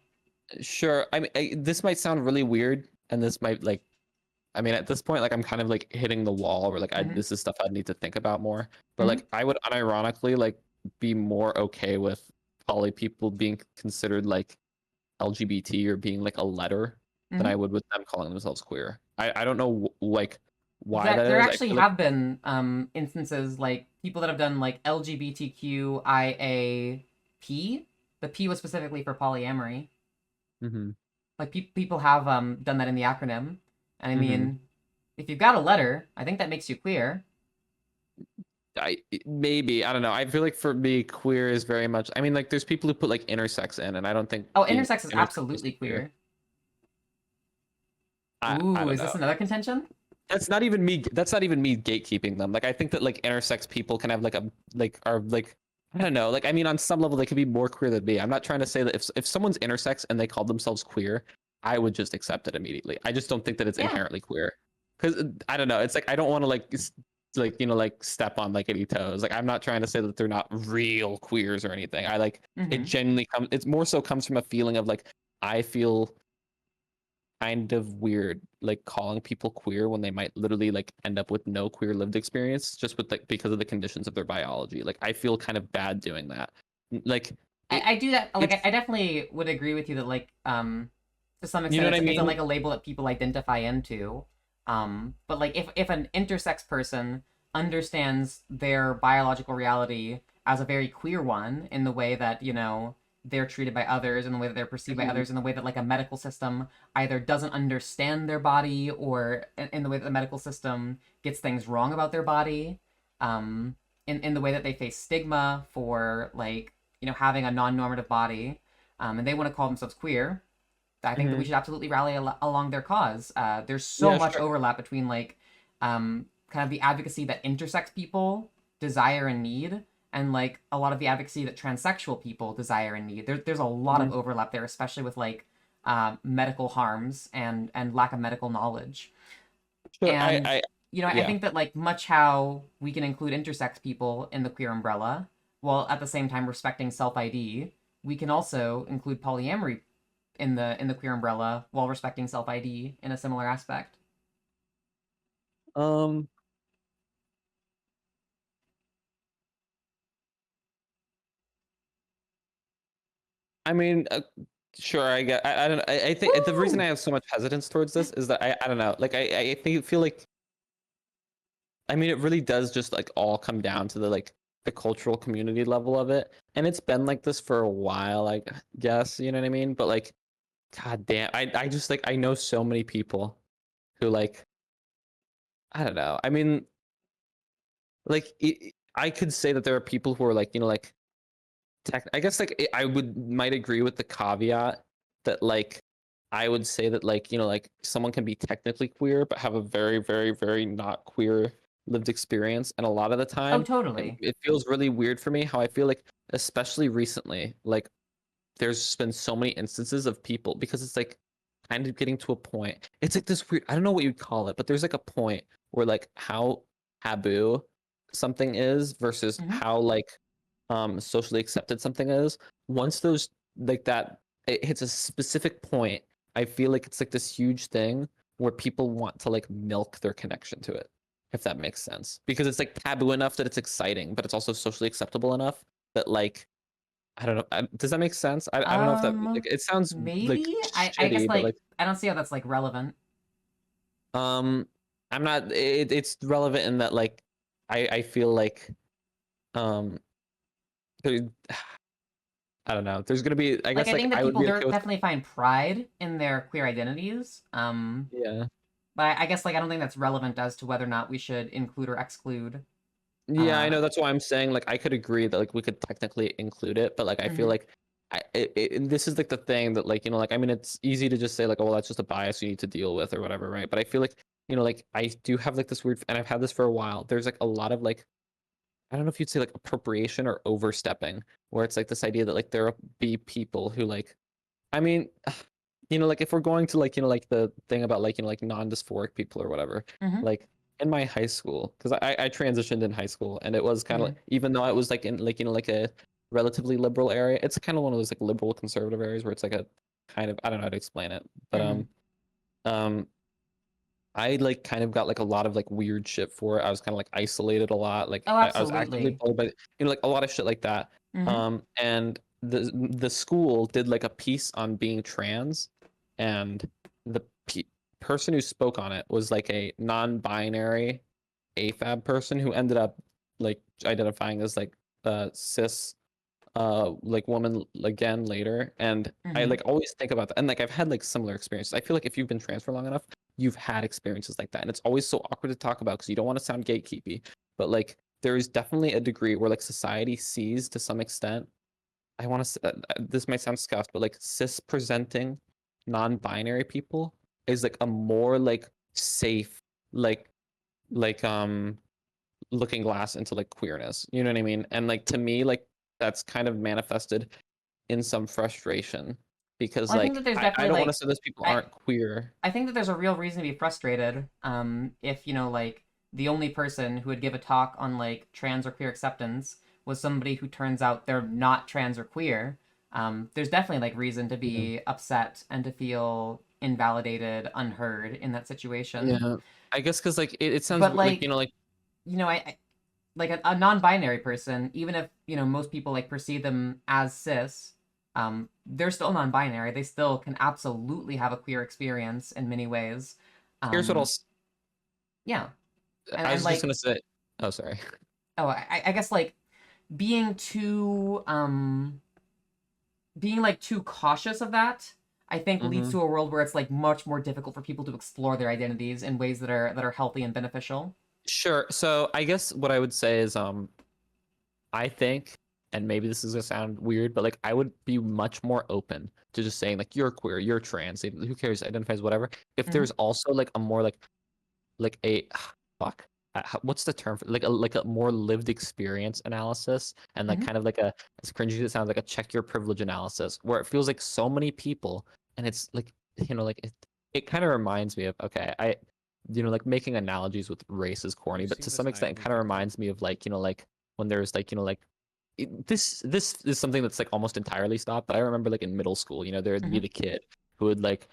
[SPEAKER 2] sure. I mean, this might sound really weird, and this might like, I mean, at this point, like I'm kind of like hitting the wall, where like this is stuff I need to think about more. But like I would unironically like be more okay with poly people being considered like LGBT or being like a letter than I would with them calling themselves queer. I don't know like why that
[SPEAKER 1] There
[SPEAKER 2] is. I
[SPEAKER 1] actually
[SPEAKER 2] feel like
[SPEAKER 1] have been instances like people that have done like LGBTQIAP. The P was specifically for polyamory. Like people have done that in the acronym, and I mean, if you've got a letter, I think that makes you queer.
[SPEAKER 2] Maybe I don't know. I feel like for me, queer is very much. I mean, like there's people who put like intersex in, and I don't think
[SPEAKER 1] Oh,
[SPEAKER 2] being
[SPEAKER 1] intersex is absolutely queer.
[SPEAKER 2] I
[SPEAKER 1] Ooh,
[SPEAKER 2] don't
[SPEAKER 1] is this
[SPEAKER 2] know.
[SPEAKER 1] another contention?
[SPEAKER 2] That's not even me. That's not even me gatekeeping them. Like I think that like intersex people can have like a like are like I don't know. Like I mean, on some level, they could be more queer than me. I'm not trying to say that if someone's intersex and they call themselves queer, I would just accept it immediately. I just don't think that it's inherently queer. Because I don't know. It's like I don't want to like like step on like any toes. Like I'm not trying to say that they're not real queers or anything. I like it genuinely comes. It's more so comes from a feeling of like I feel kind of weird like calling people queer when they might literally like end up with no queer lived experience just with like because of the conditions of their biology. Like I feel kind of bad doing that. Like
[SPEAKER 1] I do that. Like I definitely would agree with you that like to some
[SPEAKER 2] you know
[SPEAKER 1] extent
[SPEAKER 2] what I
[SPEAKER 1] it's
[SPEAKER 2] mean?
[SPEAKER 1] like a label that people identify into. But like if an intersex person understands their biological reality as a very queer one in the way that they're treated by others, in the way that they're perceived by others, in the way that like a medical system either doesn't understand their body, or in the way that the medical system gets things wrong about their body, in the way that they face stigma for like having a non-normative body, and they want to call themselves queer. I think that we should absolutely rally along their cause. There's so much overlap between like kind of the advocacy that intersex people desire and need, and like a lot of the advocacy that transsexual people desire and need. There's a lot of overlap there, especially with like medical harms and lack of medical knowledge.
[SPEAKER 2] Sure,
[SPEAKER 1] And
[SPEAKER 2] I
[SPEAKER 1] I think that like much how we can include intersex people in the queer umbrella, while at the same time respecting self ID, we can also include polyamory in the queer umbrella while respecting self ID in a similar aspect.
[SPEAKER 2] I mean, sure. I don't. I think the reason I have so much hesitance towards this is that I don't know. Like I feel like. I mean, it really does just like all come down to the like the cultural community level of it, and it's been like this for a while. I guess you know what I mean. But like, god damn, I just like I know so many people who like I don't know. I mean, like I could say that there are people who are like like I guess like I might agree with the caveat that like I would say that like like someone can be technically queer but have a very very very not queer lived experience, and a lot of the
[SPEAKER 1] Oh,
[SPEAKER 2] time
[SPEAKER 1] totally.
[SPEAKER 2] it feels really weird for me how I feel like especially recently like there's been so many instances of people because it's like kind of getting to a point. It's like this weird, I don't know what you'd call it, but there's like a point where like how taboo something is versus how like socially accepted something is. Once those like that it hits a specific point, I feel like it's like this huge thing where people want to like milk their connection to it, if that makes sense. Because it's like taboo enough that it's exciting, but it's also socially acceptable enough that like I don't know. Does that make sense? I don't know if that like it sounds like
[SPEAKER 1] Maybe I guess
[SPEAKER 2] shitty, but
[SPEAKER 1] like
[SPEAKER 2] like
[SPEAKER 1] I don't see how that's like relevant.
[SPEAKER 2] um I'm not it's relevant in that like I feel like um there, I don't know. There's gonna be, I
[SPEAKER 1] Like,
[SPEAKER 2] guess,
[SPEAKER 1] I
[SPEAKER 2] like
[SPEAKER 1] think that
[SPEAKER 2] I would
[SPEAKER 1] people
[SPEAKER 2] be okay with,
[SPEAKER 1] definitely find pride in their queer identities.
[SPEAKER 2] yeah.
[SPEAKER 1] But I guess, like, I don't think that's relevant as to whether or not we should include or exclude.
[SPEAKER 2] Yeah, I
[SPEAKER 1] Uh,
[SPEAKER 2] know. That's why I'm saying, like, I could agree that like we could technically include it, but like I feel
[SPEAKER 1] mhm,
[SPEAKER 2] like and this is like the thing that, like, like, I mean, it's easy to just say like, oh, well, that's just a bias you need to deal with or whatever, right? But I feel like, like I do have like this weird, and I've had this for a while. There's like a lot of like, I don't know if you'd say like appropriation or overstepping, where it's like this idea that like there will be people who like, I mean, like if we're going to like, like the thing about like, like non-dysphoric people or whatever,
[SPEAKER 1] mhm,
[SPEAKER 2] like in my high school, because I transitioned in high school, and it was kind of
[SPEAKER 1] mhm,
[SPEAKER 2] like, even though I was like in like, like a relatively liberal area, it's kind of one of those like liberal conservative areas where it's like a kind of, I don't know how to explain it, but
[SPEAKER 1] mhm.
[SPEAKER 2] um I like kind of got like a lot of like weird shit for it. I was kind of like isolated a lot. Like
[SPEAKER 1] Oh,
[SPEAKER 2] I was actively
[SPEAKER 1] absolutely.
[SPEAKER 2] bullied by, like a lot of shit like that.
[SPEAKER 1] Mhm,
[SPEAKER 2] And the school did like a piece on being trans, and the person who spoke on it was like a non-binary AFAB person who ended up like identifying as like cis like woman again later. And I
[SPEAKER 1] mhm.
[SPEAKER 2] like always think about that, and like I've had like similar experiences. I feel like if you've been trans for long enough, you've had experiences like that, and it's always so awkward to talk about because you don't want to sound gatekeepy, but like there is definitely a degree where like society sees to some extent, I want to this might sound scuffed, but like cis presenting non-binary people is like a more like safe, like like um looking glass into like queerness, you know what I mean? And like to me, like that's kind of manifested in some frustration, because
[SPEAKER 1] Well, I think
[SPEAKER 2] like
[SPEAKER 1] that there's
[SPEAKER 2] I
[SPEAKER 1] definitely
[SPEAKER 2] don't want to
[SPEAKER 1] like,
[SPEAKER 2] say those people
[SPEAKER 1] I
[SPEAKER 2] aren't queer.
[SPEAKER 1] I think that there's a real reason to be frustrated. If like the only person who would give a talk on like trans or queer acceptance was somebody who turns out they're not trans or queer. There's definitely like reason to
[SPEAKER 2] Yeah.
[SPEAKER 1] be upset and to feel invalidated, unheard in that situation.
[SPEAKER 2] Yeah. I guess because like it sounds
[SPEAKER 1] But
[SPEAKER 2] like,
[SPEAKER 1] like,
[SPEAKER 2] like,
[SPEAKER 1] I like a non-binary person, even if most people like perceive them as cis, they're still non-binary. They still can absolutely have a queer experience in many ways.
[SPEAKER 2] here's what
[SPEAKER 1] um yeah. and,
[SPEAKER 2] I
[SPEAKER 1] and
[SPEAKER 2] was just
[SPEAKER 1] like,
[SPEAKER 2] gonna say. Oh, sorry.
[SPEAKER 1] oh, I guess like being being like too cautious of that, I think leads
[SPEAKER 2] Hmm.
[SPEAKER 1] to a world where it's like much more difficult for people to explore their identities in ways that are healthy and beneficial.
[SPEAKER 2] Sure. So I guess what I would say is, I think, and maybe this is gonna sound weird, but like I would be much more open to just saying like you're queer, you're trans, who cares, identifies whatever. If
[SPEAKER 1] Hmm.
[SPEAKER 2] there's also like a more like a fuck, what's the term for like a more lived experience analysis, and like
[SPEAKER 1] Hmm.
[SPEAKER 2] kind of like a, as cringy as it sounds, like a check your privilege analysis, where it feels like so many people, and it's like, like it kind of reminds me of, okay, I, like making analogies with race is
[SPEAKER 3] Have
[SPEAKER 2] corny,
[SPEAKER 3] you
[SPEAKER 2] but to
[SPEAKER 3] seen
[SPEAKER 2] some
[SPEAKER 3] this
[SPEAKER 2] extent it
[SPEAKER 3] nightly
[SPEAKER 2] kind of
[SPEAKER 3] TikTok?
[SPEAKER 2] reminds me of like, like when there's like, like this is something that's like almost entirely stopped, but I remember like in middle school, there'd be
[SPEAKER 1] Hmm.
[SPEAKER 2] the kid who would like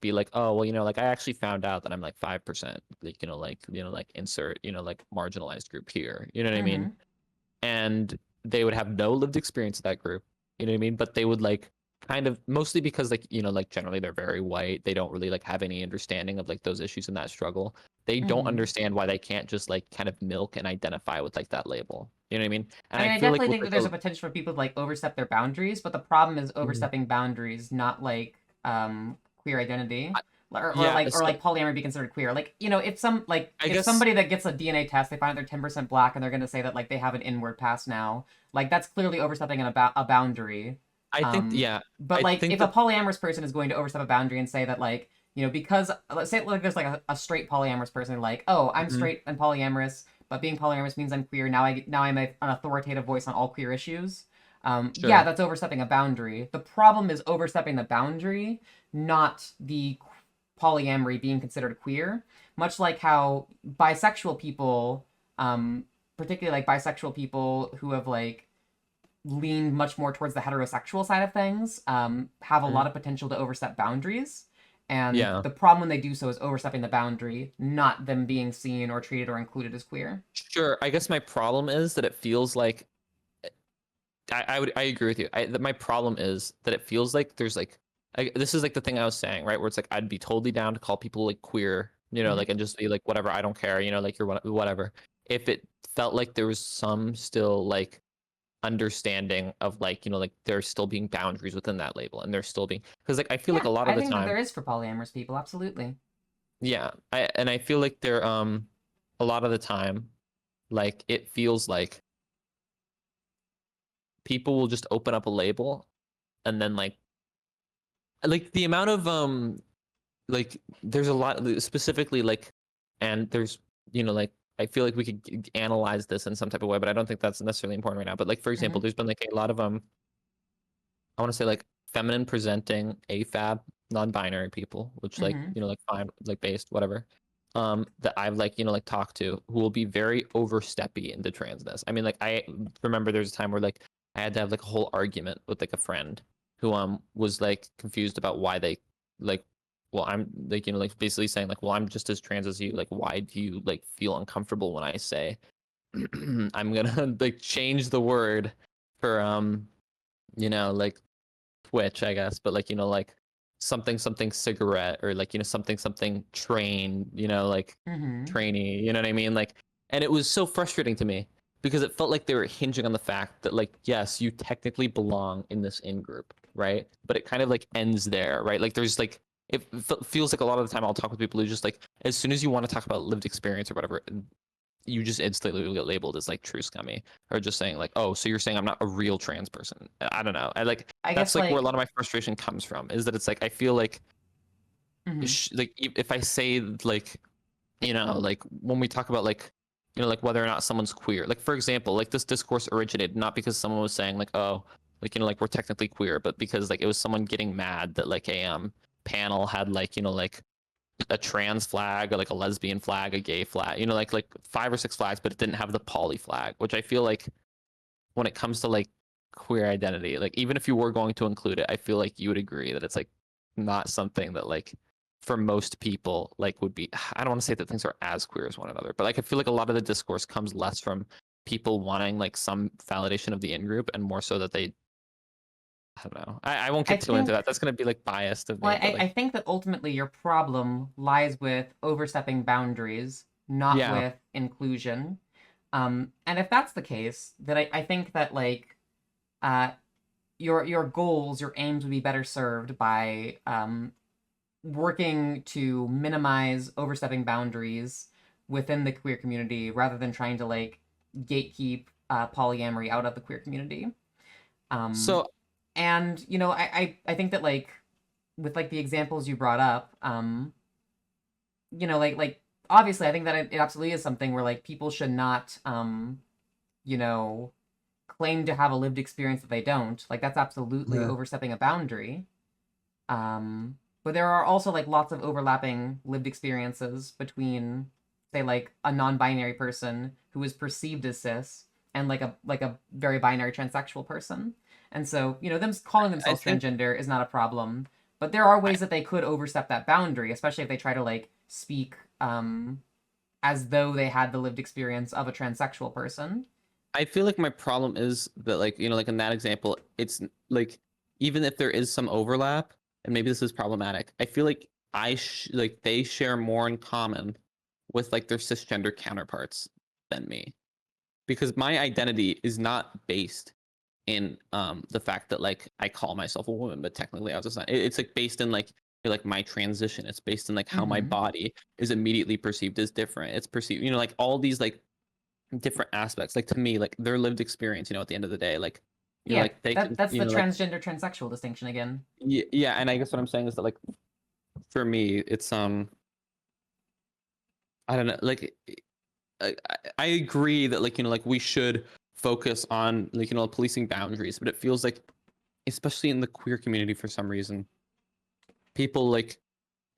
[SPEAKER 2] be like, oh well, like I actually found out that I'm like 5%, like, like insert, like marginalized group here, you know what I mean?
[SPEAKER 1] Hmm.
[SPEAKER 2] And they would have no lived experience of that group, you know what I mean? But they would like kind of, mostly because like, like generally they're very white, they don't really like have any understanding of like those issues and that struggle. They don't
[SPEAKER 1] Hmm.
[SPEAKER 2] understand why they can't just like kind of milk and identify with like that label, you know what I mean? And
[SPEAKER 1] I
[SPEAKER 2] I
[SPEAKER 1] mean, I
[SPEAKER 2] feel like
[SPEAKER 1] definitely
[SPEAKER 2] with
[SPEAKER 1] think that
[SPEAKER 2] like
[SPEAKER 1] there's a potential for people to like overstep their boundaries, but the problem is
[SPEAKER 2] Mhm.
[SPEAKER 1] overstepping boundaries, not like queer identity.
[SPEAKER 2] I-
[SPEAKER 1] Or
[SPEAKER 2] yeah,
[SPEAKER 1] like, or
[SPEAKER 2] so
[SPEAKER 1] like polyamory be considered queer. Like, if
[SPEAKER 2] I
[SPEAKER 1] if
[SPEAKER 2] guess
[SPEAKER 1] somebody that gets a DNA test, they find out they're 10% black and they're gonna say that like they have an inward pass now, like that's clearly overstepping a boundary.
[SPEAKER 2] I think, yeah,
[SPEAKER 1] But
[SPEAKER 2] I
[SPEAKER 1] like
[SPEAKER 2] think
[SPEAKER 1] if a
[SPEAKER 2] that.
[SPEAKER 1] polyamorous person is going to overstep a boundary and say that like, because let's say like there's like a straight polyamorous person like, oh, I'm
[SPEAKER 2] Mhm.
[SPEAKER 1] straight and polyamorous, but being polyamorous means I'm queer. Now I'm an authoritative voice on all queer issues. Yeah,
[SPEAKER 2] Sure.
[SPEAKER 1] that's overstepping a boundary. The problem is overstepping the boundary, not the polyamory being considered queer. Much like how bisexual people, um, particularly like bisexual people who have like leaned much more towards the heterosexual side of things, have a
[SPEAKER 2] Mhm.
[SPEAKER 1] lot of potential to overstep boundaries. And
[SPEAKER 2] Yeah.
[SPEAKER 1] the problem when they do so is overstepping the boundary, not them being seen or treated or included as queer.
[SPEAKER 2] Sure. I guess my problem is that it feels like, I agree with you. That my problem is that it feels like there's like, this is like the thing I was saying, right? Where it's like I'd be totally down to call people like queer,
[SPEAKER 1] Mm-hmm.
[SPEAKER 2] like, and just be like whatever, I don't care, like you're whatever. If it felt like there was some still like understanding of like, you know, like there's still being boundaries within that label, and there's still being, because like I feel like
[SPEAKER 1] Yeah,
[SPEAKER 2] a lot of
[SPEAKER 1] I
[SPEAKER 2] the
[SPEAKER 1] think that
[SPEAKER 2] time,
[SPEAKER 1] there is for polyamorous people, absolutely.
[SPEAKER 2] yeah, I feel like there a lot of the time, like it feels like people will just open up a label, and then like the amount of like there's a lot specifically like, and there's, you know, like I feel like we could analyze this in some type of way, but I don't think that's necessarily important right now. But like for example,
[SPEAKER 1] Mm-hmm.
[SPEAKER 2] there's been like a lot of I want to say like feminine presenting AFAB non-binary people, which like,
[SPEAKER 1] Mm-hmm.
[SPEAKER 2] you know, like fine, like based whatever, that I've like, you know, like talked to, who will be very oversteppy into transness. I mean, like I remember there's a time where like I had to have like a whole argument with like a friend who was like confused about why they like, well, I'm like, you know, like basically saying like, well, I'm just as trans as you, like why do you like feel uncomfortable when I say I'm gonna like change the word for you know, like Twitch, I guess, but like, you know, like something something cigarette, or like, you know, something something train, you know, like
[SPEAKER 1] Mm-hmm.
[SPEAKER 2] trainee, you know what I mean? Like, and it was so frustrating to me because it felt like they were hinging on the fact that like, yes, you technically belong in this in group, right? But it kind of like ends there, right? Like there's like, feels like a lot of the time I'll talk with people who just like, as soon as you want to talk about lived experience or whatever, you just instantly get labeled as like true scummy, or just saying like, oh, so you're saying I'm not a real trans person. I don't know. I like,
[SPEAKER 1] I
[SPEAKER 2] that's
[SPEAKER 1] guess
[SPEAKER 2] like where a
[SPEAKER 1] like,
[SPEAKER 2] lot of my frustration comes from, is that it's like I feel like
[SPEAKER 1] mm-hmm.
[SPEAKER 2] like if I say like, you know, like when we talk about like, you know, like whether or not someone's queer, like for example, like this discourse originated not because someone was saying like, oh, like, you know, like we're technically queer, but because like it was someone getting mad that like a panel had like, you know, like a trans flag, or like a lesbian flag, a gay flag, you know, like 5 or 6 flags, but it didn't have the poly flag, which I feel like when it comes to like queer identity, like even if you were going to include it, I feel like you would agree that it's like not something that like for most people like would be, I don't want to say that things are as queer as one another, but like I feel like a lot of the discourse comes less from people wanting like some validation of the in group, and more so that they, I don't know. I won't
[SPEAKER 1] I
[SPEAKER 2] get too into
[SPEAKER 1] think
[SPEAKER 2] that. That's gonna be like biased of
[SPEAKER 1] Well,
[SPEAKER 2] me, but
[SPEAKER 1] I
[SPEAKER 2] like,
[SPEAKER 1] think that ultimately your problem lies with overstepping boundaries, not
[SPEAKER 2] yeah.
[SPEAKER 1] with inclusion. And if that's the case, then I think that like uh, your goals, your aims would be better served by working to minimize overstepping boundaries within the queer community rather than trying to like gatekeep polyamory out of the queer community. Um,
[SPEAKER 2] So
[SPEAKER 1] and you know, I think that like with like the examples you brought up, you know, like obviously I think that it absolutely is something where like people should not you know, claim to have a lived experience that they don't. Like that's absolutely
[SPEAKER 2] yeah.
[SPEAKER 1] overstepping a boundary. But there are also like lots of overlapping lived experiences between say like a non-binary person who is perceived as cis and like a very binary transsexual person. And so, you know, them calling
[SPEAKER 2] I
[SPEAKER 1] themselves
[SPEAKER 2] think
[SPEAKER 1] transgender is not a problem, but there are
[SPEAKER 2] I,
[SPEAKER 1] ways that they could overstep that boundary, especially if they try to like speak as though they had the lived experience of a transsexual person.
[SPEAKER 2] I feel like my problem is that, like, you know, like in that example, it's like even if there is some overlap, and maybe this is problematic, I feel like like they share more in common with like their cisgender counterparts than me, because my identity is not based in the fact that like I call myself a woman, but technically I was just not. It's like based in like my transition. It's based in like how my
[SPEAKER 1] Mm-hmm.
[SPEAKER 2] body is immediately perceived as different. It's perceived, you know, like all these like different aspects, like to me, like their lived experience, you know, at the end of the day, like, you know,
[SPEAKER 1] Yeah,
[SPEAKER 2] like they can,
[SPEAKER 1] that's
[SPEAKER 2] you
[SPEAKER 1] the
[SPEAKER 2] know, like
[SPEAKER 1] transgender transsexual distinction again.
[SPEAKER 2] yeah, and I guess what I'm saying is that like for me it's I don't know, like I agree that like, you know, like we should focus on like, you know, policing boundaries, but it feels like especially in the queer community for some reason, people like,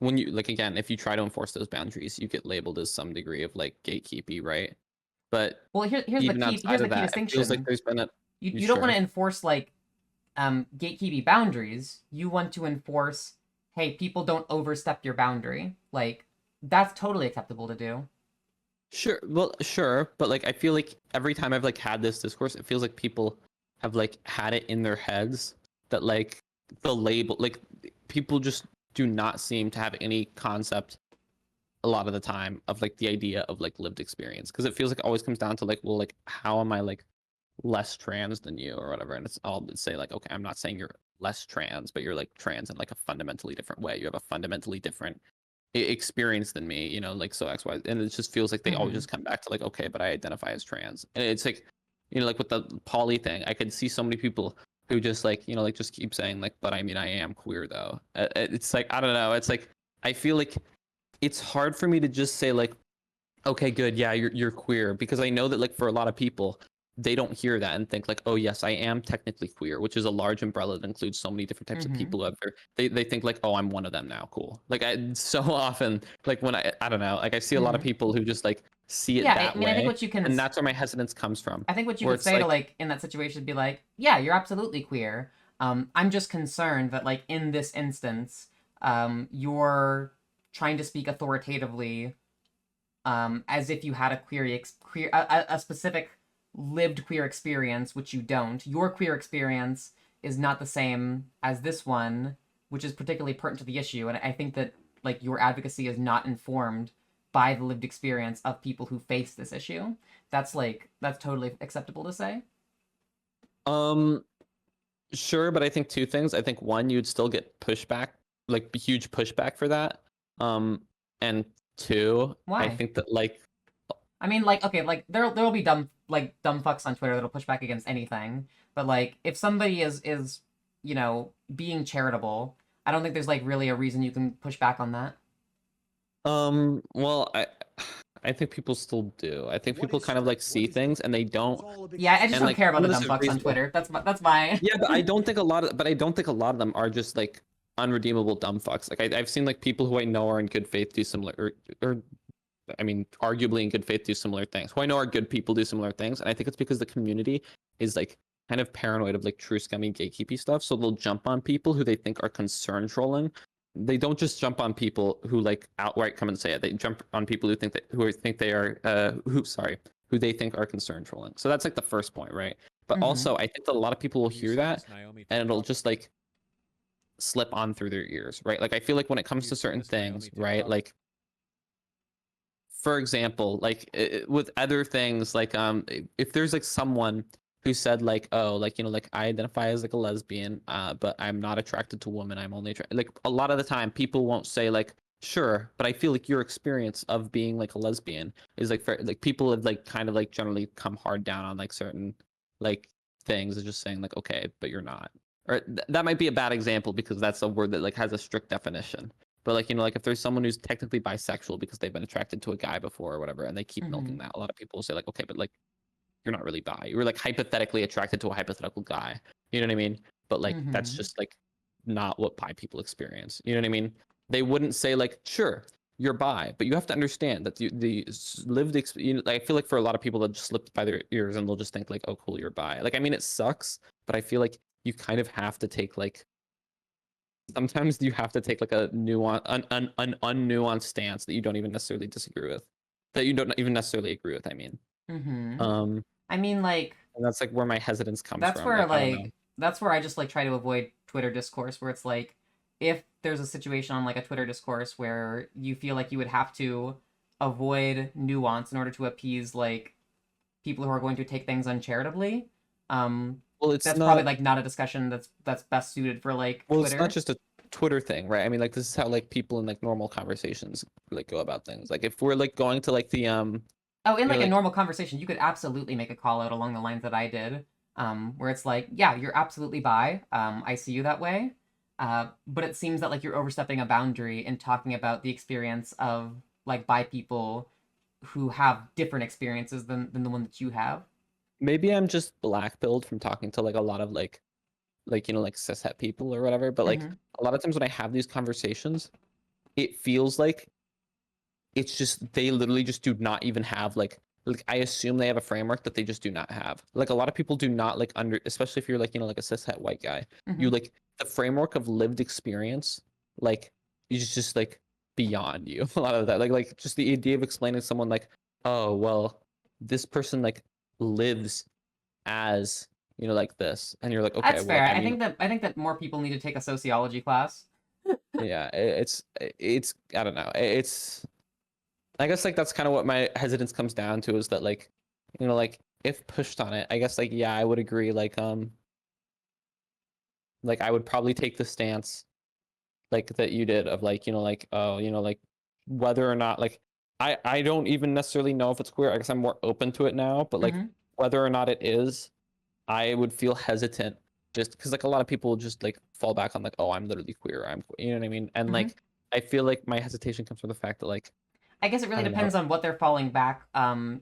[SPEAKER 2] when you like, again, if you try to enforce those boundaries, you get labeled as some degree of like gatekeepy, right? But
[SPEAKER 1] Well,
[SPEAKER 2] even
[SPEAKER 1] here's
[SPEAKER 2] outside
[SPEAKER 1] the
[SPEAKER 2] of
[SPEAKER 1] key
[SPEAKER 2] that, it feels like
[SPEAKER 1] distinction.
[SPEAKER 2] there's been a, you
[SPEAKER 1] You don't want
[SPEAKER 2] sure?
[SPEAKER 1] to enforce like gatekeeping boundaries. You want to enforce, hey, people don't overstep your boundary. Like that's totally acceptable to do.
[SPEAKER 2] Sure. Well, sure, but like I feel like every time I've like had this discourse, it feels like people have like had it in their heads that like the label, like people just do not seem to have any concept a lot of the time of like the idea of like lived experience, because it feels like it always comes down to like, well, like how am I like less trans than you or whatever, and it's all say like, okay, I'm not saying you're less trans, but you're like trans in like a fundamentally different way. You have a fundamentally different experience than me, you know, like so X, Y, and it just feels like they always just come back to like, okay, but I identify as trans, and it's like, you know, like with the poly thing, I could see so many people who just like, you know, like just keep saying like, but I mean, I am queer though. It's like, I don't know, it's like I feel like it's hard for me to just say like, okay, good, yeah, you're queer, because I know that like for a lot of people they don't hear that and think like, oh yes, I am technically queer, which is a large umbrella that includes so many different types of people out there. They think like, oh, I'm one of them now, cool. Like I so often like when I don't know, like I see a lot of people who just like see it
[SPEAKER 1] Yeah,
[SPEAKER 2] that
[SPEAKER 1] I mean, I think
[SPEAKER 2] way,
[SPEAKER 1] what you can,
[SPEAKER 2] and that's where my hesitance comes from.
[SPEAKER 1] I think what you
[SPEAKER 2] Where
[SPEAKER 1] could
[SPEAKER 2] it's
[SPEAKER 1] say to
[SPEAKER 2] like,
[SPEAKER 1] like in that situation would be like, yeah, you're absolutely queer. I'm just concerned that like in this instance, you're trying to speak authoritatively, as if you had a a specific lived queer experience, which you don't. Your queer experience is not the same as this one, which is particularly pertinent to the issue. And I think that like your advocacy is not informed by the lived experience of people who face this issue. That's totally acceptable to say.
[SPEAKER 2] um sure, but I think two things. I think one, you'd still get pushback, like huge pushback for that. And two, I
[SPEAKER 1] Why?
[SPEAKER 2] think that like,
[SPEAKER 1] I mean, like, okay, like there'll be dumb fucks on Twitter that'll push back against anything. But like, if somebody is being charitable, I don't think there's like really a reason you can push back on that.
[SPEAKER 2] well, I think people still do. I think people kind of like see things and they don't.
[SPEAKER 1] Yeah, I just
[SPEAKER 2] And
[SPEAKER 1] don't
[SPEAKER 2] like
[SPEAKER 1] care about
[SPEAKER 2] some
[SPEAKER 1] the
[SPEAKER 2] of this
[SPEAKER 1] dumb
[SPEAKER 2] is
[SPEAKER 1] fucks on
[SPEAKER 2] reasonable.
[SPEAKER 1] Twitter. That's my.
[SPEAKER 2] Yeah, but I don't think a lot of, but I don't think a lot of them are just like unredeemable dumb fucks. Like I've seen like people who I know are in good faith do similar, or I mean, arguably in good faith do similar things. Who I know are good people do similar things, and I think it's because the community is like kind of paranoid of like true scummy gatekeepy stuff. So they'll jump on people who they think are concern trolling. They don't just jump on people who like outright come and say it. They jump on people who think they are who they think are concern trolling. So that's like the first point, right? But
[SPEAKER 1] Mhm.
[SPEAKER 2] also, I think that a lot of people will
[SPEAKER 3] Can you
[SPEAKER 2] hear
[SPEAKER 3] see
[SPEAKER 2] that
[SPEAKER 3] this, Naomi
[SPEAKER 2] and it'll
[SPEAKER 3] TikTok?
[SPEAKER 2] just like slip on through their ears, right? Like I feel like when it
[SPEAKER 3] Can
[SPEAKER 2] comes
[SPEAKER 3] you
[SPEAKER 2] to
[SPEAKER 3] see
[SPEAKER 2] certain
[SPEAKER 3] this, Naomi
[SPEAKER 2] things, right?
[SPEAKER 3] TikTok?
[SPEAKER 2] Like for example, like with other things, like if there's like someone who said like, oh, like, you know, like I identify as like a lesbian, but I'm not attracted to women. I'm only like a lot of the time people won't say like, sure, but I feel like your experience of being like a lesbian is like like people have like kind of like generally come hard down on like certain like things, and just saying like, okay, but you're not. Or that might be a bad example because that's a word that like has a strict definition. But like, you know, like if there's someone who's technically bisexual because they've been attracted to a guy before or whatever, and they keep milking
[SPEAKER 1] Mhm.
[SPEAKER 2] that, a lot of people will say like, okay, but like you're not really bi. You were like hypothetically attracted to a hypothetical guy. You know what I mean? But like that's
[SPEAKER 1] Mhm.
[SPEAKER 2] just like not what bi people experience. You know what I mean? They wouldn't say like, sure, you're bi, but you have to understand that the lived you know, I feel like for a lot of people that just slip by their ears and they'll just think like, oh cool, you're bi. Like I mean it sucks, but I feel like you kind of have to take like sometimes you have to take like a nuance an unnuanced stance that you don't even necessarily disagree with, that you don't even necessarily agree with, I mean.
[SPEAKER 1] Mhm.
[SPEAKER 2] um
[SPEAKER 1] I mean, like
[SPEAKER 2] and that's like where my hesitance comes
[SPEAKER 1] that's
[SPEAKER 2] from,
[SPEAKER 1] where
[SPEAKER 2] like I don't know.
[SPEAKER 1] I just like try to avoid Twitter discourse where it's like if there's a situation on like a Twitter discourse where you feel like you would have to avoid nuance in order to appease like people who are going to take things uncharitably,
[SPEAKER 2] Well, it's
[SPEAKER 1] that's probably
[SPEAKER 2] not
[SPEAKER 1] like not a discussion that's best suited for like
[SPEAKER 2] well it's not
[SPEAKER 1] Twitter.
[SPEAKER 2] just a Twitter thing, right? I mean, like this is how like people in like normal conversations like go about things. Like if we're like going to like the
[SPEAKER 1] Oh, in
[SPEAKER 2] you know
[SPEAKER 1] like a
[SPEAKER 2] like
[SPEAKER 1] normal conversation, you could absolutely make a call out along the lines that I did, where it's like, yeah, you're absolutely bi. I see you that way. But it seems that like you're overstepping a boundary in talking about the experience of like bi people who have different experiences than the one that you have.
[SPEAKER 2] maybe I'm just black pilled from talking to like a lot of like you know like cishet people or whatever, but like
[SPEAKER 1] Mm-hmm.
[SPEAKER 2] a lot of times when I have these conversations, it feels like it's just they literally just do not even have like I assume they have a framework that they just do not have. Like a lot of people do not like under, especially if you're like, you know, like a cishet white guy,
[SPEAKER 1] Mm-hmm.
[SPEAKER 2] you like the framework of lived experience, like is just like beyond you. A lot of that, like just the idea of explaining to someone like, oh well, this person like lives as, you know, like this, and you're like, okay,
[SPEAKER 1] That's
[SPEAKER 2] well,
[SPEAKER 1] fair.
[SPEAKER 2] like I mean,
[SPEAKER 1] I think that more people need to take a sociology class.
[SPEAKER 2] yeah, it's I don't know, it's I guess like that's kind of what my hesitance comes down to, is that like, you know, like if pushed on it, I guess like yeah, I would agree. Like I would probably take the stance like that you did of like, like oh, like whether or not like I don't even necessarily know if it's queer. I guess I'm more open to it now, but like
[SPEAKER 1] Mm-hmm.
[SPEAKER 2] whether or not it is, I would feel hesitant just because like a lot of people just like fall back on like, oh, I'm literally queer. You know what I mean? And
[SPEAKER 1] Mm-hmm.
[SPEAKER 2] like I feel like my hesitation comes from the fact that like
[SPEAKER 1] I guess it
[SPEAKER 2] I
[SPEAKER 1] really
[SPEAKER 2] don't know.
[SPEAKER 1] depends on what they're falling back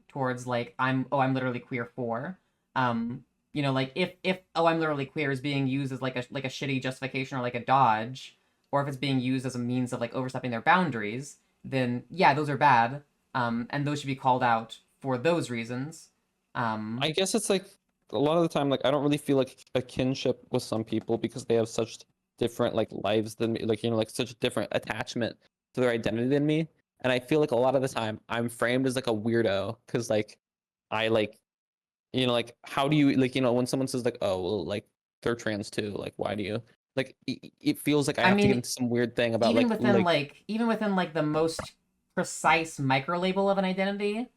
[SPEAKER 1] towards. Like I'm literally queer for. Like if oh I'm literally queer is being used as like a shitty justification or like a dodge, or if it's being used as a means of like overstepping their boundaries, then yeah, those are bad. And those should be called out for those reasons.
[SPEAKER 2] I guess it's like a lot of the time, like I don't really feel like a kinship with some people because they have such different like lives than me, like like such different attachment to their identity than me. And I feel like a lot of the time I'm framed as like a weirdo because like I like like how do you like when someone says like oh well like they're trans too like why do you like it feels like I
[SPEAKER 1] I
[SPEAKER 2] have to get
[SPEAKER 1] mean,
[SPEAKER 2] into some weird thing about like
[SPEAKER 1] even within like the most precise micro label of an identity,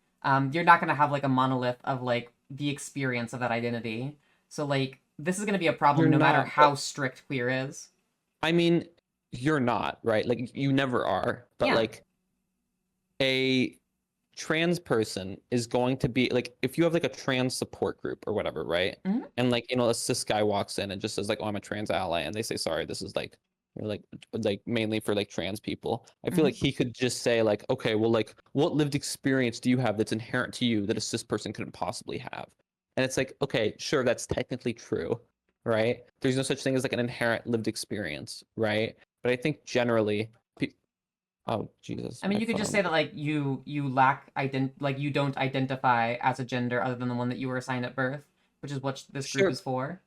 [SPEAKER 1] you're not gonna have like a monolith of like the experience of that identity. So like this is gonna be a problem
[SPEAKER 2] you're
[SPEAKER 1] no matter
[SPEAKER 2] not,
[SPEAKER 1] how
[SPEAKER 2] but
[SPEAKER 1] strict queer is.
[SPEAKER 2] I mean you're not right, like you never are, but
[SPEAKER 1] Yeah.
[SPEAKER 2] like a trans person is going to be like if you have like a trans support group or whatever, right?
[SPEAKER 1] Hmm.
[SPEAKER 2] And like a cis guy walks in and just says like, "Oh, I'm a trans ally," and they say, "Sorry, this is like like mainly for like trans people." I feel
[SPEAKER 1] Hmm.
[SPEAKER 2] like he could just say like, "Okay, well, like what lived experience do you have that's inherent to you that a cis person couldn't possibly have?" And it's like, okay, sure, that's technically true, right? There's no such thing as like an inherent lived experience, right? But I think generally, oh Jesus,
[SPEAKER 1] I mean,
[SPEAKER 2] my
[SPEAKER 1] you could just
[SPEAKER 2] phone.
[SPEAKER 1] say that like you lack like you don't identify as a gender other than the one that you were assigned at birth, which is what this group
[SPEAKER 2] Sure,
[SPEAKER 1] is for.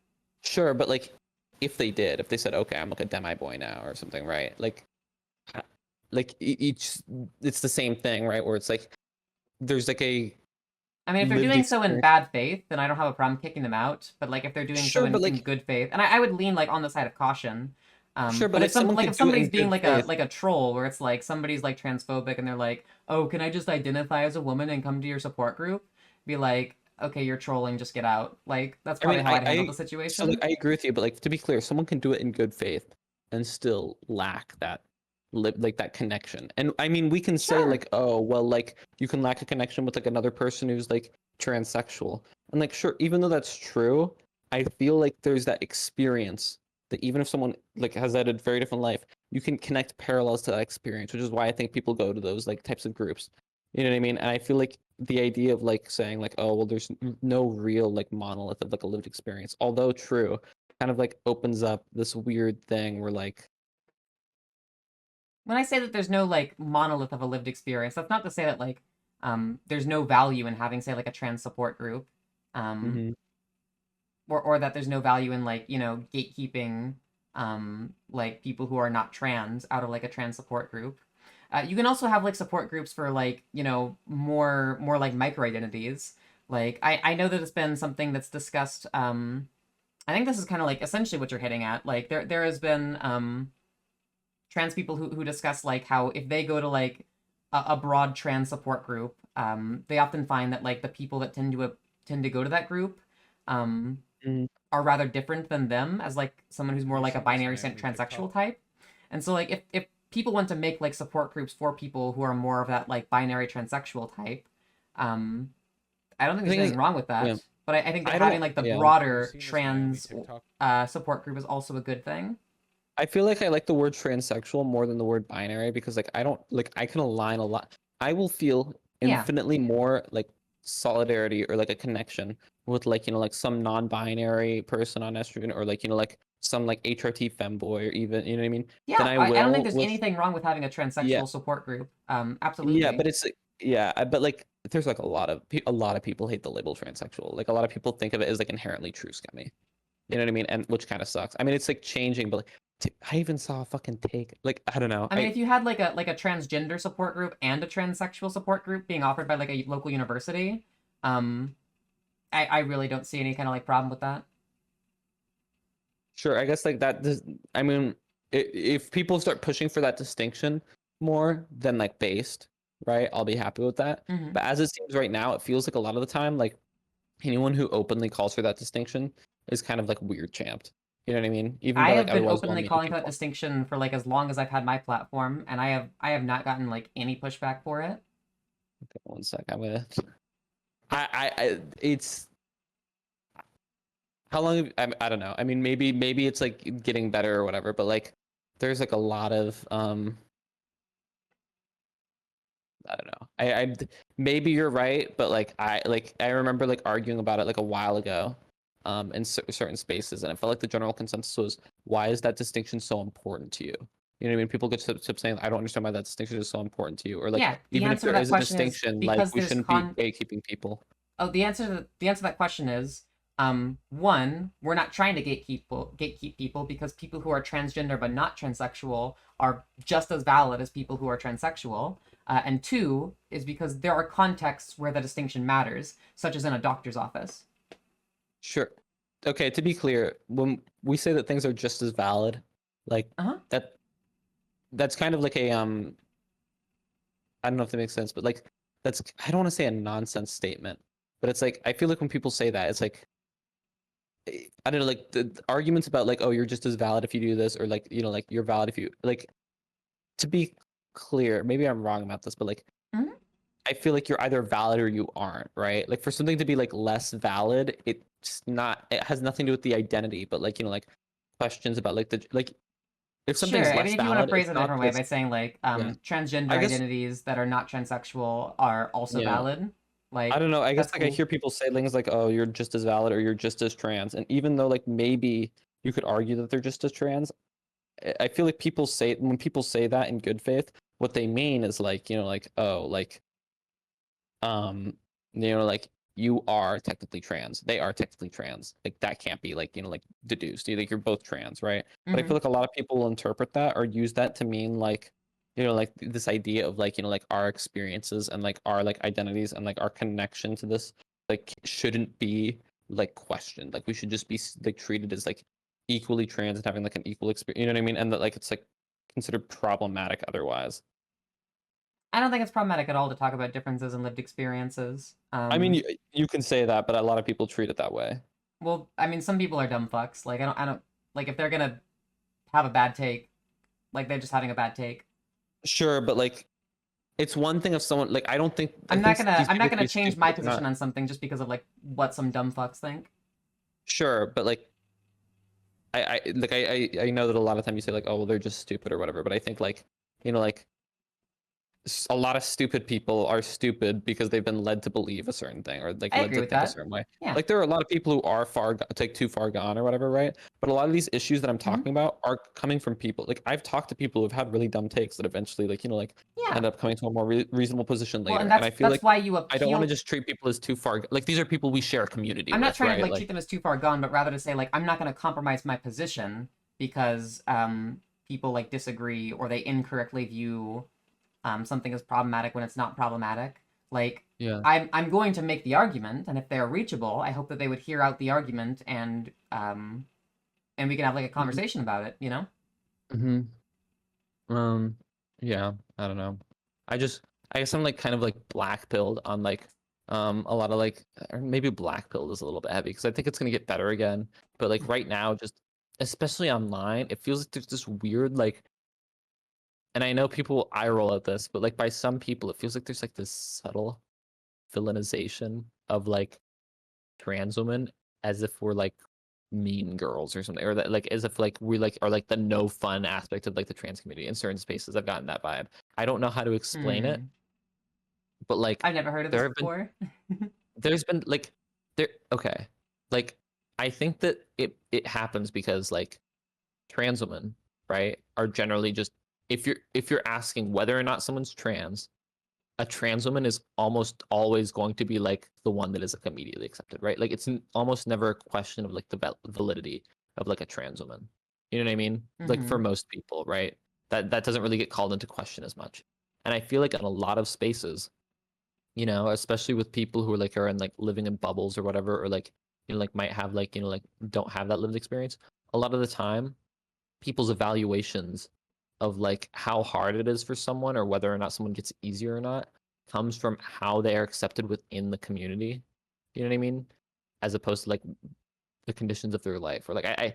[SPEAKER 2] Sure, but like if they said, okay, I'm like a demi boy now or something, right? Uh, like each it's the same thing, right? Where it's like there's like a
[SPEAKER 1] I mean, if they're
[SPEAKER 2] lived
[SPEAKER 1] doing so in
[SPEAKER 2] experience.
[SPEAKER 1] bad faith, then I don't have a problem kicking them out. But like if they're doing so
[SPEAKER 2] Sure, but
[SPEAKER 1] in good faith, and I would lean like on the side of caution. But if
[SPEAKER 2] like someone could
[SPEAKER 1] if
[SPEAKER 2] do it in
[SPEAKER 1] somebody's being
[SPEAKER 2] good faith.
[SPEAKER 1] like a troll, where it's like somebody's like transphobic and they're like, oh, can I just identify as a woman and come to your support group? Be like, okay, you're trolling, just get out. Like that's
[SPEAKER 2] I mean,
[SPEAKER 1] probably how I'd handle the
[SPEAKER 2] so like
[SPEAKER 1] situation.
[SPEAKER 2] I agree with you, but like to be clear, someone can do it in good faith and still lack that like that connection. And I mean, we can say
[SPEAKER 1] Sure.
[SPEAKER 2] like, oh, well, like you can lack a connection with like another person who's like transsexual. And like sure, even though that's true, I feel like there's that experience that even if someone like has had a very different life, you can connect parallels to that experience, which is why I think people go to those like types of groups. You know what I mean? And I feel like the idea of like saying like, oh, well, there's no real like monolith of like a lived experience, although true, kind of like opens up this weird thing where like,
[SPEAKER 1] When I say that there's no like monolith of a lived experience, that's not to say that like there's no value in having say like a trans support group. Um,
[SPEAKER 2] mm-hmm,
[SPEAKER 1] or that there's no value in like gatekeeping like people who are not trans out of like a trans support group. You can also have like support groups for like more like micro identities. Like I know that it's been something that's discussed. I think this is kind of like essentially what you're hitting at. Like there has been trans people who discuss like how if they go to like a broad trans support group, they often find that like the people that tend to go to that group um,
[SPEAKER 2] mm-hmm.
[SPEAKER 1] are rather different than them as like someone who's
[SPEAKER 3] Have
[SPEAKER 1] more
[SPEAKER 3] you
[SPEAKER 1] like a
[SPEAKER 3] seen this
[SPEAKER 1] binary
[SPEAKER 3] man on
[SPEAKER 1] transsexual
[SPEAKER 3] TikTok?
[SPEAKER 1] type. And so like if people want to make like support groups for people who are more of that like binary transsexual type, um, I don't think
[SPEAKER 2] The
[SPEAKER 1] there's
[SPEAKER 2] thing is,
[SPEAKER 1] anything wrong with
[SPEAKER 2] yeah,
[SPEAKER 1] that. But I think that
[SPEAKER 2] I
[SPEAKER 1] having
[SPEAKER 2] don't,
[SPEAKER 1] like the
[SPEAKER 2] yeah.
[SPEAKER 3] Have you
[SPEAKER 1] broader
[SPEAKER 3] seen this Miami
[SPEAKER 1] trans
[SPEAKER 3] TikTok?
[SPEAKER 1] support group is also a good thing.
[SPEAKER 2] I feel like I like the word transsexual more than the word binary because like I don't like I can align a lot. I will feel
[SPEAKER 1] Yeah.
[SPEAKER 2] infinitely more like solidarity or like a connection with like like some non-binary person on estrogen or like like some like HRT femboy or even you know what I mean than
[SPEAKER 1] Yeah,
[SPEAKER 2] I
[SPEAKER 1] I don't think
[SPEAKER 2] will
[SPEAKER 1] there's
[SPEAKER 2] with
[SPEAKER 1] anything wrong with having a
[SPEAKER 2] yeah
[SPEAKER 1] transsexual support group.
[SPEAKER 2] yeah
[SPEAKER 1] Absolutely.
[SPEAKER 2] but it's yeah but like there's like a lot of people hate the label transsexual, like a lot of people think of it as like inherently true scummy. You know what I mean? And which kind of sucks. I mean, it's like changing, but like I even saw a fucking take. Like I don't know.
[SPEAKER 1] I mean, if you had like a transgender support group and a transsexual support group being offered by like a local university, um, I really don't see any kind of like problem with that.
[SPEAKER 2] Sure, I guess like that. I mean, if people start pushing for that distinction more than like based, right? I'll be happy with that.
[SPEAKER 1] Hmm.
[SPEAKER 2] But as it seems right now, it feels like a lot of the time, like anyone who openly calls for that distinction is kind of like weird champed. You know what I mean? Even
[SPEAKER 1] I
[SPEAKER 2] by
[SPEAKER 1] have
[SPEAKER 2] like
[SPEAKER 1] been
[SPEAKER 2] otherwise
[SPEAKER 1] openly
[SPEAKER 2] well-meaning
[SPEAKER 1] calling for that
[SPEAKER 2] people.
[SPEAKER 1] distinction for like as long as I've had my platform, and I have not gotten like any pushback for it.
[SPEAKER 2] Okay, one sec. I'm gonna. It's how long? I don't know. I mean, maybe it's like getting better or whatever. But like, there's like a lot of I don't know. Maybe you're right, but like I remember like arguing about it like a while ago, in certain spaces, and I felt like the general consensus was, why is that distinction so important to you? You know what I mean? People get to saying, I don't understand why that distinction is so important to you, or like
[SPEAKER 1] Yeah, the
[SPEAKER 2] even if
[SPEAKER 1] answer to
[SPEAKER 2] there
[SPEAKER 1] that
[SPEAKER 2] is a
[SPEAKER 1] question is
[SPEAKER 2] distinction, like
[SPEAKER 1] because
[SPEAKER 2] we
[SPEAKER 1] there's
[SPEAKER 2] shouldn't be gatekeeping people.
[SPEAKER 1] Oh, the answer to that question is one, we're not trying to gatekeep people because people who are transgender but not transsexual are just as valid as people who are transsexual. And two is because there are contexts where the distinction matters, such as in a doctor's office.
[SPEAKER 2] Sure. Okay, to be clear, when we say that things are just as valid, like
[SPEAKER 1] Uh-huh.
[SPEAKER 2] that's kind of like a I don't know if that makes sense, but like that's I don't want to say a nonsense statement, but it's like I feel like when people say that, it's like I don't know, like the arguments about like, oh, you're just as valid if you do this, or like, you know, like you're valid if you like, to be clear, maybe I'm wrong about this, but like
[SPEAKER 1] Mhm.
[SPEAKER 2] I feel like you're either valid or you aren't, right? Like for something to be like less valid, it has nothing to do with the identity, but like, you know, like questions about like the like if something's
[SPEAKER 1] Sure. I
[SPEAKER 2] less
[SPEAKER 1] mean, if you want to
[SPEAKER 2] valid,
[SPEAKER 1] phrase
[SPEAKER 2] it's
[SPEAKER 1] it a
[SPEAKER 2] not
[SPEAKER 1] different way by
[SPEAKER 2] just
[SPEAKER 1] saying like
[SPEAKER 2] yeah.
[SPEAKER 1] transgender
[SPEAKER 2] I guess
[SPEAKER 1] identities that are not transsexual are also
[SPEAKER 2] yeah.
[SPEAKER 1] valid,
[SPEAKER 2] I
[SPEAKER 1] like
[SPEAKER 2] don't know. I guess
[SPEAKER 1] that's
[SPEAKER 2] like I
[SPEAKER 1] cool.
[SPEAKER 2] hear people say things like, "Oh, you're just as valid," or "You're just as trans," and even though like maybe you could argue that they're just as trans, I feel like people say when people say that in good faith, what they mean is like, you know, like, oh, like um you know, like you are technically trans, they are technically trans, like that can't be like, you know, like deduced, like you're both trans, right? But I feel
[SPEAKER 1] Hmm.
[SPEAKER 2] like a lot of people will interpret that or use that to mean like, you know, like this idea of like, you know, like our experiences and like our like identities and like our connection to this like shouldn't be like questioned, like we should just be like treated as like equally trans and having like an equal experience, you know what I mean? And that like it's like considered problematic otherwise.
[SPEAKER 1] I don't think it's problematic at all to talk about differences in lived experiences.
[SPEAKER 2] I mean, you can say that, but a lot of people treat it that way.
[SPEAKER 1] Well, I mean, some people are dumb fucks. Like, I don't, like, if they're gonna have a bad take, like, they're just having a bad take.
[SPEAKER 2] Sure, but like it's one thing if someone like I
[SPEAKER 1] I'm
[SPEAKER 2] think
[SPEAKER 1] not gonna,
[SPEAKER 2] these
[SPEAKER 1] I'm not
[SPEAKER 2] people can
[SPEAKER 1] gonna
[SPEAKER 2] be
[SPEAKER 1] change
[SPEAKER 2] stupid
[SPEAKER 1] my
[SPEAKER 2] if they're
[SPEAKER 1] position
[SPEAKER 2] not
[SPEAKER 1] on something just because of like what some dumb fucks think.
[SPEAKER 2] sure, but like I know that a lot of time you say like, oh well, they're just stupid or whatever, but I think like, you know, like a lot of stupid people are stupid because they've been led to believe a certain thing or like
[SPEAKER 1] I
[SPEAKER 2] led
[SPEAKER 1] agree
[SPEAKER 2] to
[SPEAKER 1] with
[SPEAKER 2] think a
[SPEAKER 1] that.
[SPEAKER 2] certain way.
[SPEAKER 1] Yeah.
[SPEAKER 2] Like there are a lot of people who are take too far gone or whatever, right? But a lot of these issues that I'm
[SPEAKER 1] Hmm.
[SPEAKER 2] talking about are coming from people. Like I've talked to people who've had really dumb takes that eventually like, you know, like
[SPEAKER 1] Yeah.
[SPEAKER 2] end up coming to a more reasonable position
[SPEAKER 1] Well, and
[SPEAKER 2] later. And
[SPEAKER 1] that's
[SPEAKER 2] I feel
[SPEAKER 1] that's
[SPEAKER 2] like
[SPEAKER 1] why you
[SPEAKER 2] I don't want to
[SPEAKER 1] appeal.
[SPEAKER 2] just treat people as too far. Like these are people we share a community
[SPEAKER 1] I'm not
[SPEAKER 2] with,
[SPEAKER 1] trying to
[SPEAKER 2] right?
[SPEAKER 1] like
[SPEAKER 2] Like
[SPEAKER 1] treat them as too far gone, but rather to say like I'm not gonna compromise my position because people like disagree or they incorrectly view something as problematic when it's not problematic. Like
[SPEAKER 2] yeah.
[SPEAKER 1] I'm going to make the argument, and if they're reachable, I hope that they would hear out the argument and we can have like a conversation about it. You know?
[SPEAKER 2] Mm-hmm. Um, yeah, I don't know. I just, I guess I'm like kind of like black pilled on like, a lot of like, or maybe black pilled is a little bit heavy because I think it's gonna get better again. But like right now, just especially online, it feels like there's this weird like, and I know people eye roll at this, but like by some people, it feels like there's like this subtle villainization of like trans women as if we're like mean girls or something, or that like as if like we like are like the no fun aspect of like the trans community in certain spaces. I've gotten that vibe. I don't know how to explain it,
[SPEAKER 1] Hmm.
[SPEAKER 2] but like
[SPEAKER 1] I've never heard of this
[SPEAKER 2] there have been
[SPEAKER 1] before.
[SPEAKER 2] there's been like there okay. Like I think that it happens because like trans women, right, are generally just if you're asking whether or not someone's trans, a trans woman is almost always going to be like the one that is like immediately accepted, right? Like it's almost never a question of like the validity of like a trans woman. You know what I mean? Like for
[SPEAKER 1] Hmm.
[SPEAKER 2] most people, right? That doesn't really get called into question as much. And I feel like in a lot of spaces, you know, especially with people who are like are in like living in bubbles or whatever, or like, you know, like might have like, you know, like don't have that lived experience. A lot of the time, people's evaluations of like how hard it is for someone or whether or not someone gets easier or not comes from how they are accepted within the community. You know what I mean? as opposed to like the conditions of their life. Or like I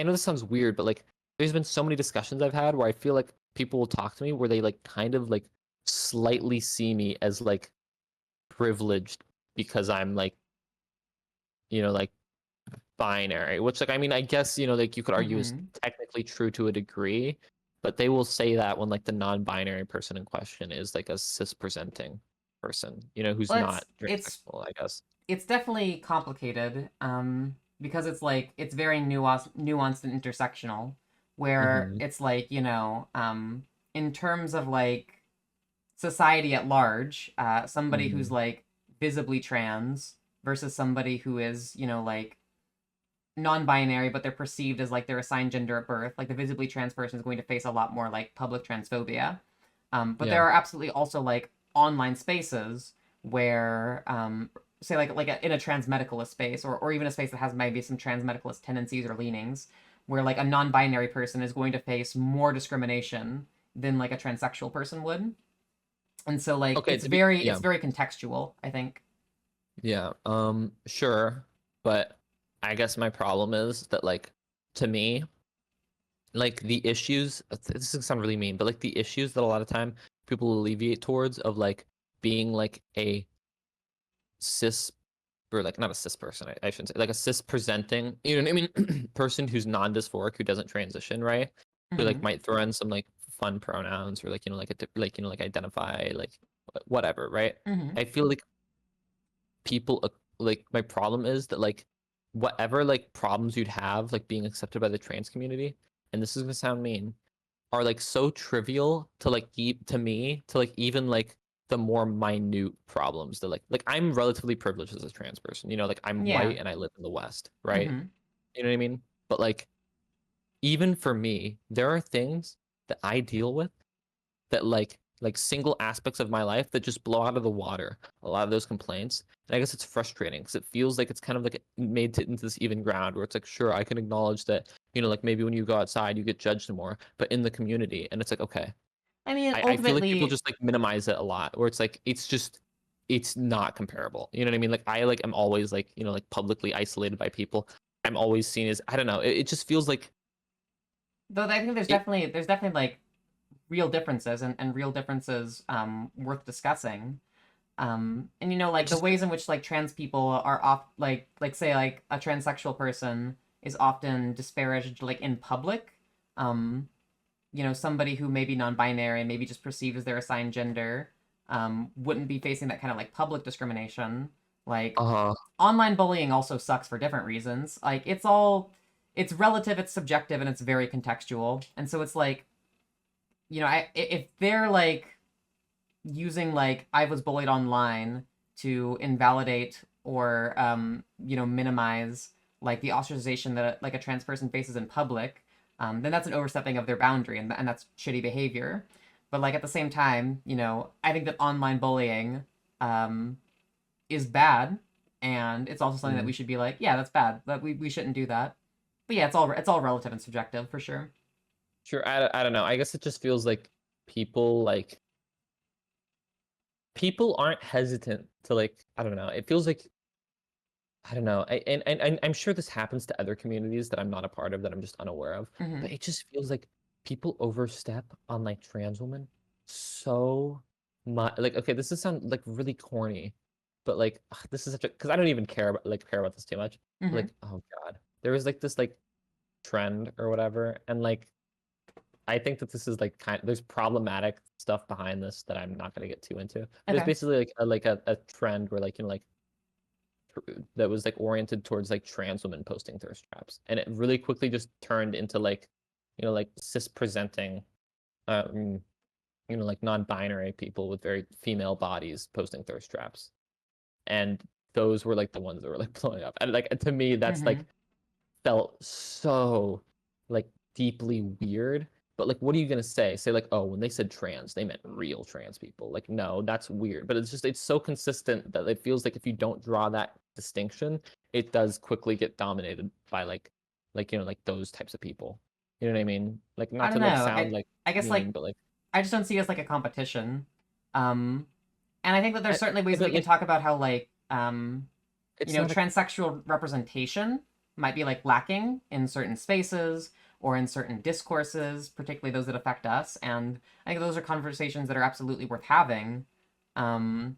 [SPEAKER 2] know this sounds weird, but like there's been so many discussions I've had where I feel like people will talk to me where they like kind of like slightly see me as like privileged because I'm like, like binary, which like I mean I guess like you could argue is technically true to a degree, but they will say that when like the non-binary person in question is like a cis-presenting person, who's
[SPEAKER 1] Well,
[SPEAKER 2] not transsexual, I guess.
[SPEAKER 1] it's definitely complicated, because it's like it's very nuanced and intersectional, where it's like, in terms of like society at large, somebody who's like visibly trans versus somebody who is, like non-binary, but they're perceived as like their assigned gender at birth. Like the visibly trans person is going to face a lot more like public transphobia. But there are absolutely also like online spaces where, say in a trans medicalist space, or even a space that has maybe some trans medicalist tendencies or leanings, where like a non-binary person is going to face more discrimination than like a transsexual person would. And so like
[SPEAKER 2] Okay,
[SPEAKER 1] it's very contextual, I think.
[SPEAKER 2] Yeah, sure, but I guess my problem is that like to me, like the issues, this is gonna sound really mean, but like the issues that a lot of time people alleviate towards of like being like a cis or like not a cis person, I shouldn't say like a cis presenting, you know what I mean, person who's non-dysphoric who doesn't transition, right? Who like might throw in some like fun pronouns or like like like identify like whatever, right? I feel like people like my problem is that like whatever like problems you'd have like being accepted by the trans community, and this is gonna sound mean, are like so trivial to like to me to like even like the more minute problems that like I'm relatively privileged as a trans person, like I'm
[SPEAKER 1] Yeah.
[SPEAKER 2] white and I live in the West, right? You know what I mean? But like even for me, there are things that I deal with that like single aspects of my life that just blow out of the water a lot of those complaints. And I guess it's frustrating because it feels like it's kind of like made it into this even ground where it's like, sure, I can acknowledge that, like maybe when you go outside you get judged more, but in the community, and it's like, okay,
[SPEAKER 1] I mean,
[SPEAKER 2] I feel like people
[SPEAKER 1] ultimately,
[SPEAKER 2] just like minimize it a lot where it's like it's not comparable. You know what I mean? Like I like I'm always like, like publicly isolated by people. I'm always seen as, I don't know, it just feels like
[SPEAKER 1] though I think there's definitely like real differences, and real differences worth discussing. And like the ways in which like trans people are off, like say like a transsexual person is often disparaged like in public. Um, somebody who may be non-binary, maybe just perceived as their assigned gender, wouldn't be facing that kind of like public discrimination. Like online bullying also sucks for different reasons. Like it's relative, it's subjective, and it's very contextual. And so it's like, if they're like using like I was bullied online to invalidate or minimize like the ostracization that like a trans person faces in public, then that's an overstepping of their boundary, and that's shitty behavior. But like at the same time, I think that online bullying is bad, and it's also something that we should be like, yeah, that's bad, that we shouldn't do that. But yeah, it's all relative and subjective for sure.
[SPEAKER 2] Sure, I don't know. I guess it just feels like people like people aren't hesitant to like, I don't know. It feels like, I don't know. And I'm sure this happens to other communities that I'm not a part of, that I'm just unaware of. But it just feels like people overstep on like trans women so much. Like, okay, this is sound like really corny, but like this is such a, because I don't even care about this too much. Like, oh God, there was like this like trend or whatever, and like I think that this is like there's problematic stuff behind this that I'm not gonna get too into. But it's
[SPEAKER 1] Okay.
[SPEAKER 2] basically like a trend where like like that was like oriented towards like trans women posting thirst traps, and it really quickly just turned into like like cis presenting like non-binary people with very female bodies posting thirst traps, and those were like the ones that were like blowing up, and like to me that's like felt so like deeply weird. But like, what are you gonna say like, oh, when they said trans they meant real trans people? Like, no, that's weird. But it's so consistent that it feels like if you don't draw that distinction, it does quickly get dominated by like like those types of people. You know what I mean? Like,
[SPEAKER 1] I
[SPEAKER 2] not
[SPEAKER 1] don't
[SPEAKER 2] to like
[SPEAKER 1] know.
[SPEAKER 2] sound like
[SPEAKER 1] I guess
[SPEAKER 2] mean,
[SPEAKER 1] like
[SPEAKER 2] but like
[SPEAKER 1] I just don't see it as like a competition. And I think that there's certainly ways that we
[SPEAKER 2] but
[SPEAKER 1] can
[SPEAKER 2] like
[SPEAKER 1] talk about how like
[SPEAKER 2] It's
[SPEAKER 1] you know,
[SPEAKER 2] not a
[SPEAKER 1] transsexual representation might be like lacking in certain spaces or in certain discourses, particularly those that affect us. And I think those are conversations that are absolutely worth having. Um,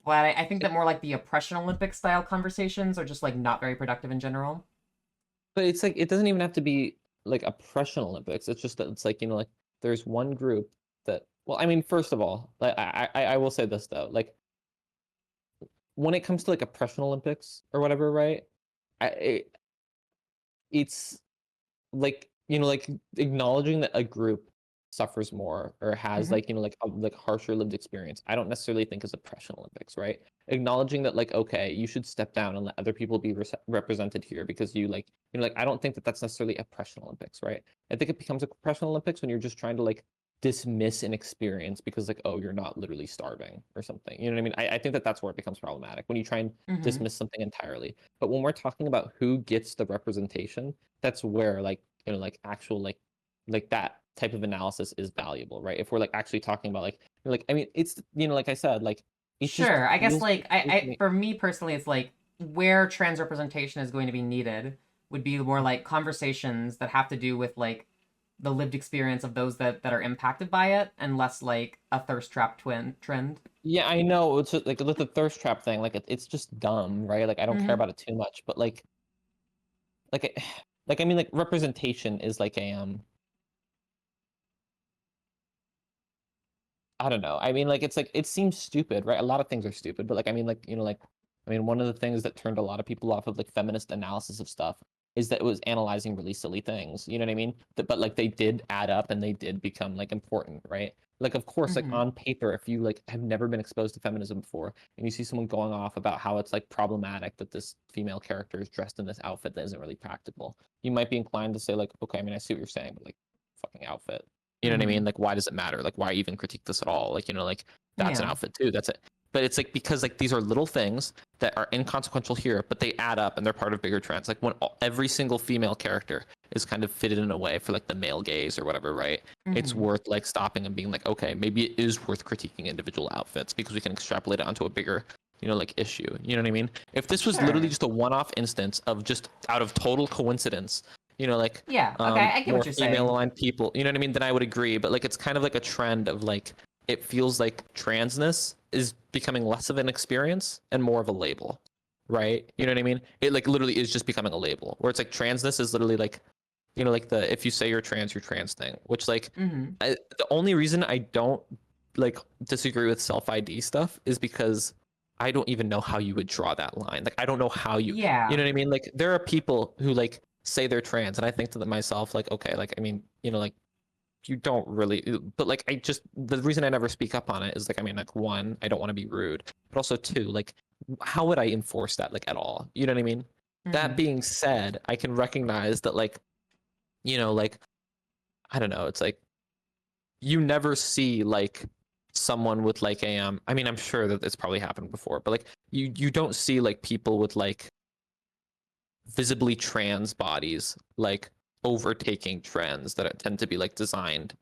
[SPEAKER 1] but I think that more like the oppression Olympic style conversations are just like not very productive in general.
[SPEAKER 2] But it's like it doesn't even have to be like oppression Olympics. It's just that it's like, like there's one group that, well, I mean, first of all, like I will say this though, like when it comes to like oppression Olympics or whatever, right? It's like, like acknowledging that a group suffers more or has
[SPEAKER 1] Mm-hmm.
[SPEAKER 2] like, like a like harsher lived experience. I don't necessarily think is oppression Olympics, right? Acknowledging that like, okay, you should step down and let other people be represented here because you like, like I don't think that that's necessarily oppression Olympics, right? I think it becomes oppression Olympics when you're just trying to like dismiss an experience because like, oh, you're not literally starving or something. You know what I mean? I think that that's where it becomes problematic when you try and
[SPEAKER 1] Mm-hmm.
[SPEAKER 2] dismiss something entirely. But when we're talking about who gets the representation, that's where like, like actual like that type of analysis is valuable, right? If we're like actually talking about like I mean, it's like I said, like it just
[SPEAKER 1] Sure. I guess
[SPEAKER 2] feels
[SPEAKER 1] like
[SPEAKER 2] it feels to
[SPEAKER 1] I
[SPEAKER 2] me.
[SPEAKER 1] for me personally, it's like where trans representation is going to be needed would be more like conversations that have to do with like the lived experience of those that are impacted by it, and less like a thirst trap twin trend.
[SPEAKER 2] Yeah, I know. It's just like with the thirst trap thing, like it's just dumb, right? Like I don't care
[SPEAKER 1] Mm-hmm.
[SPEAKER 2] about it too much, but like like I mean, like representation is like a I don't know. I mean, like it's like it seems stupid, right? A lot of things are stupid, but like I mean, like like I mean, one of the things that turned a lot of people off of like feminist analysis of stuff is that it was analyzing really silly things. You know what I mean? But like they did add up and they did become like important, right? Like of course, like
[SPEAKER 1] Mm-hmm.
[SPEAKER 2] on paper, if you like have never been exposed to feminism before and you see someone going off about how it's like problematic that this female character is dressed in this outfit that isn't really practical, you might be inclined to say like, okay, I mean, I see what you're saying, but like fucking outfit. You know what I
[SPEAKER 1] Mm-hmm.
[SPEAKER 2] mean? Like, why does it matter? Like, why even critique this at all? Like, like that's an
[SPEAKER 1] Yeah.
[SPEAKER 2] outfit too. That's it. But it's like because like these are little things that are inconsequential here, but they add up and they're part of bigger trends. Like when every single female character is kind of fitted in a way for like the male gaze or whatever, right? It's
[SPEAKER 1] Mm-hmm.
[SPEAKER 2] worth like stopping and being like, okay, maybe it is worth critiquing individual outfits because we can extrapolate it onto a bigger, like issue. You know what I mean? If this was literally
[SPEAKER 1] Sure.
[SPEAKER 2] just a one-off instance of just out of total coincidence, like
[SPEAKER 1] Yeah. Okay. I get
[SPEAKER 2] more
[SPEAKER 1] what you're
[SPEAKER 2] female
[SPEAKER 1] saying.
[SPEAKER 2] aligned people, you know what I mean, then I would agree. But like it's kind of like a trend of like it feels like transness is becoming less of an experience and more of a label, right? You know what I mean? It like literally is just becoming a label where it's like transness is literally like, like the if you say you're trans thing, which like
[SPEAKER 1] Mm-hmm.
[SPEAKER 2] the only reason I don't like disagree with self ID stuff is because I don't even know how you would draw that line. Like I don't know how you
[SPEAKER 1] Yeah.
[SPEAKER 2] know what I mean? Like there are people who like say they're trans and I think to myself like okay, like I mean, like you don't really but like I just the reason I never speak up on it is like I mean like one, I don't want to be rude, but also two, like how would I enforce that like at all? You know what I mean? That
[SPEAKER 1] Mm-hmm.
[SPEAKER 2] being said, I can recognize that like like I don't know, it's like you never see like someone with like a I mean I'm sure that it's probably happened before, but like you don't see like people with like visibly trans bodies like overtaking trends that tend to be like designed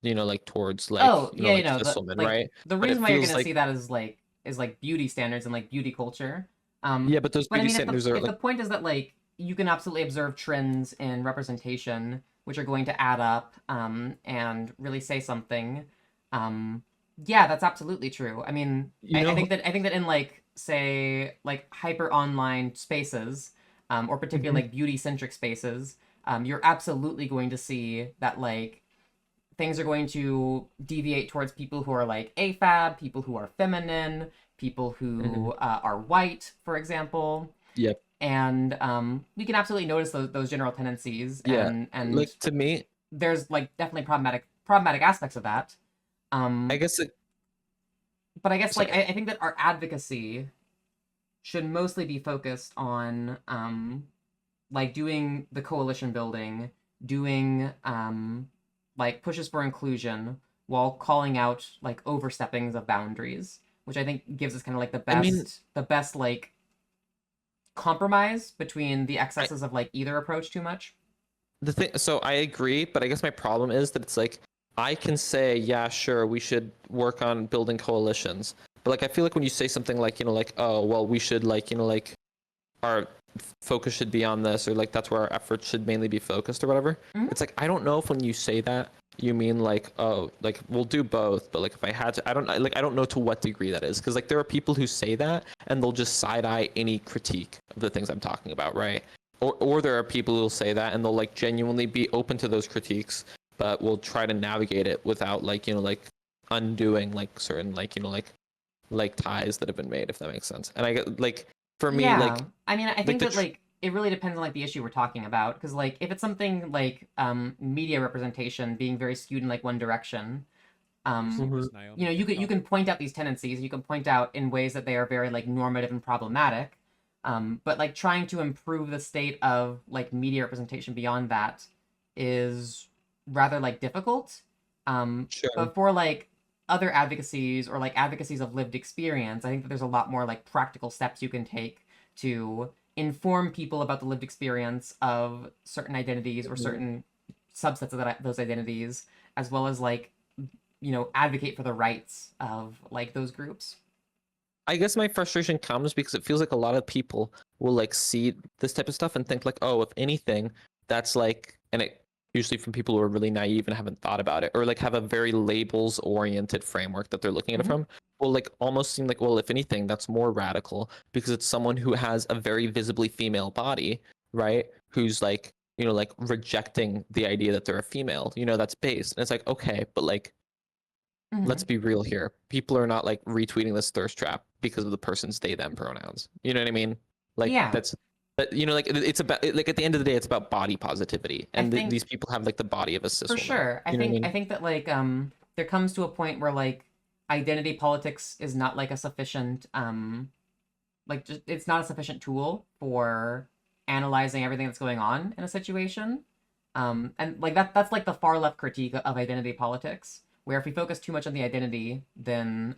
[SPEAKER 2] like towards like
[SPEAKER 1] Oh, yeah,
[SPEAKER 2] like cis
[SPEAKER 1] the
[SPEAKER 2] women,
[SPEAKER 1] like
[SPEAKER 2] right?
[SPEAKER 1] the
[SPEAKER 2] But it
[SPEAKER 1] reason why you're
[SPEAKER 2] feels
[SPEAKER 1] gonna
[SPEAKER 2] like
[SPEAKER 1] see that is like beauty standards and like beauty culture.
[SPEAKER 2] yeah, but those
[SPEAKER 1] But I
[SPEAKER 2] beauty
[SPEAKER 1] mean,
[SPEAKER 2] standards are
[SPEAKER 1] if the
[SPEAKER 2] like
[SPEAKER 1] point is that like you can absolutely observe trends in representation, which are going to add up, and really say something, um, yeah, that's absolutely true. I mean,
[SPEAKER 2] you know
[SPEAKER 1] I think that in like say like hyper online spaces, or particularly
[SPEAKER 2] mhm,
[SPEAKER 1] like beauty centric spaces, you're absolutely going to see that like things are going to deviate towards people who are like AFAB, people who are feminine, people
[SPEAKER 2] mhm,
[SPEAKER 1] who are white, for example.
[SPEAKER 2] yep,
[SPEAKER 1] And we can absolutely notice those general tendencies,
[SPEAKER 2] yeah,
[SPEAKER 1] and
[SPEAKER 2] like to me
[SPEAKER 1] there's like definitely problematic aspects of that.
[SPEAKER 2] I
[SPEAKER 1] Um,
[SPEAKER 2] guess it,
[SPEAKER 1] but I guess like
[SPEAKER 2] sorry.
[SPEAKER 1] I think that our advocacy should mostly be focused on like doing the coalition building, doing like pushes for inclusion while calling out like oversteppings of boundaries, which I think gives us kind of like
[SPEAKER 2] I mean
[SPEAKER 1] the best like compromise between the
[SPEAKER 2] I
[SPEAKER 1] excesses of like either approach too much.
[SPEAKER 2] the thing so I agree, but I guess my problem is that it's like I can say yeah sure we should work on building coalitions, But like I feel like when you say something like, like, oh well, we should like, like our focus should be on this, or like that's where our efforts should mainly be focused or whatever.
[SPEAKER 1] Mhm.
[SPEAKER 2] It's like I don't know if when you say that you mean like, oh, like we'll do both, but like if I had to, I don't know to what degree that is, because like there are people who say that and they'll just side eye any critique of the things I'm talking about, right? Or there are people who'll say that and they'll like genuinely be open to those critiques, but will try to navigate it without like, like undoing like certain like, like ties that have been made, if that makes sense. And I get like, for me, like,
[SPEAKER 1] I mean, I think
[SPEAKER 2] the
[SPEAKER 1] that like it really depends on like the issue we're talking about, because like if it's something like media representation being very skewed in like one direction,
[SPEAKER 2] Mhm.
[SPEAKER 1] you know, you can point out these tendencies, you can point out in ways that they are very like normative and problematic, but like trying to improve the state of like media representation beyond that is rather like difficult.
[SPEAKER 2] Sure.
[SPEAKER 1] But for like other advocacies or like advocacies of lived experience, I think that there's a lot more like practical steps you can take to inform people about the lived experience of certain identities or certain subsets of those identities, as well as like, you know, advocate for the rights of like those groups.
[SPEAKER 2] I guess my frustration comes because it feels like a lot of people will like see this type of stuff and think like, oh, if anything, that's like, and it usually from people who are really naive and haven't thought about it, or like have a very labels oriented framework that they're looking at it from, will like almost seem like, well, if anything, that's more radical because it's someone who has a very visibly female body, right? Who's like, like rejecting the idea that they're a female, that's based. And it's like, okay, but like, let's be real here. People are not like retweeting this thirst trap because of the person's they them pronouns. You know what I mean? Like
[SPEAKER 1] Yeah.
[SPEAKER 2] that's but like it's about like at the end of the day it's about body positivity, and
[SPEAKER 1] think-
[SPEAKER 2] these people have like the body of a cis
[SPEAKER 1] For
[SPEAKER 2] woman.
[SPEAKER 1] sure.
[SPEAKER 2] You know what I mean?
[SPEAKER 1] I think that like there comes to a point where like identity politics is not like a sufficient like just it's not a sufficient tool for analyzing everything that's going on in a situation. And like that's like the far left critique of identity politics, where if we focus too much on the identity, then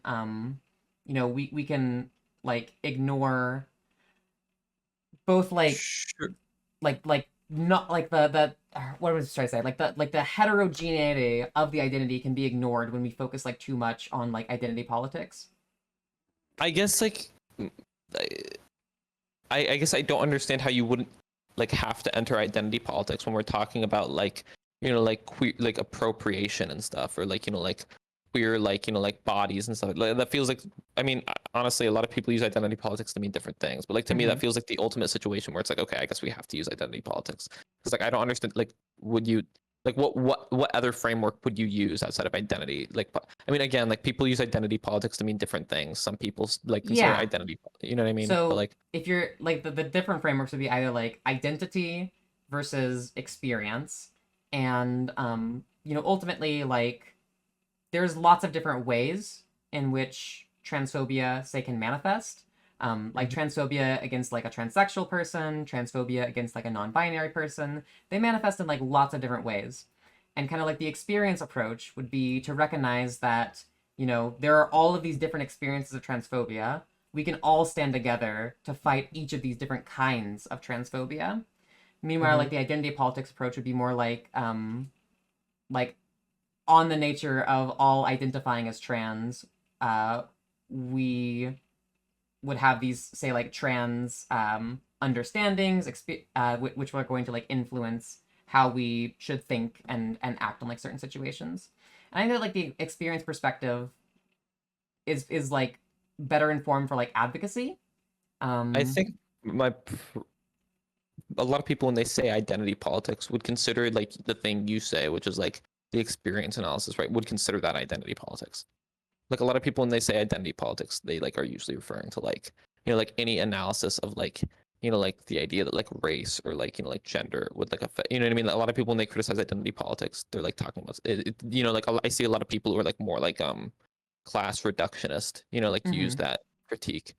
[SPEAKER 1] you know, we can like ignore both like
[SPEAKER 2] Sure.
[SPEAKER 1] like not like the what was I trying to say, like the heterogeneity of the identity can be ignored when we focus like too much on like identity politics.
[SPEAKER 2] I guess like I guess I don't understand how you wouldn't like have to enter identity politics when we're talking about like like queer like appropriation and stuff, or like like queer like like bodies and stuff. Like, that feels like, I mean, honestly a lot of people use identity politics to mean different things, but like to me that feels like the ultimate situation where it's like, okay, I guess we have to use identity politics, because like I don't understand, like would you like what other framework would you use outside of identity? Like I mean, again, like people use identity politics to mean different things. Some people like consider
[SPEAKER 1] Yeah.
[SPEAKER 2] identity, you know what I mean?
[SPEAKER 1] So
[SPEAKER 2] But like
[SPEAKER 1] if you're like the different frameworks would be either like identity versus experience, and you know, ultimately like there's lots of different ways in which transphobia say can manifest. Like transphobia against like a transsexual person, transphobia against like a non-binary person, they manifest in like lots of different ways. And kind of like the experience approach would be to recognize that, you know, there are all of these different experiences of transphobia. We can all stand together to fight each of these different kinds of transphobia. Meanwhile, like the identity politics approach would be more like on the nature of all identifying as trans, we would have these say like trans understandings, which are going to like influence how we should think and act in like certain situations. And I think that like the experience perspective is like better informed for like advocacy.
[SPEAKER 2] I think a lot of people when they say identity politics would consider like the thing you say, which is like the experience analysis, right? Would consider that identity politics. Like a lot of people when they say identity politics, they like are usually referring to like like any analysis of like like the idea that like race or like like gender would like affect, what I mean? A lot of people when they criticize identity politics, they're like talking about like I see a lot of people who are like more like class reductionist, like use that critique,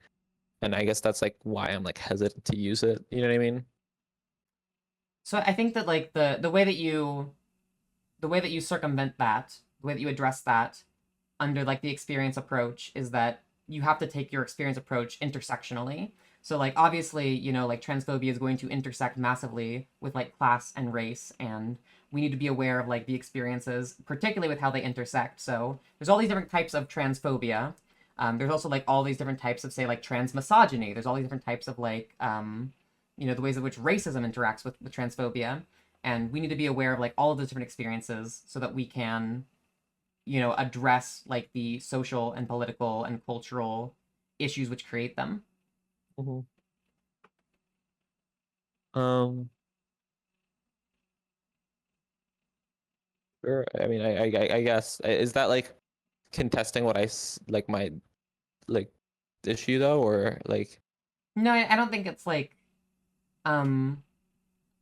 [SPEAKER 2] and I guess that's like why I'm like hesitant to use it. You know what I mean?
[SPEAKER 1] So I think that like the way that you circumvent that, the way that you address that under like the experience approach is that you have to take your experience approach intersectionally. So like obviously, you know, like transphobia is going to intersect massively with like class and race, and we need to be aware of like the experiences, particularly with how they intersect. So there's all these different types of transphobia. There's also like all these different types of, say, like trans misogyny. There's all these different types of like the ways in which racism interacts with transphobia, and we need to be aware of like all of those different experiences so that we can address like the social and political and cultural issues which create them.
[SPEAKER 2] Mm-hmm. Sure. I mean, I guess is that like contesting what like my like issue though, or like?
[SPEAKER 1] No, I don't think it's like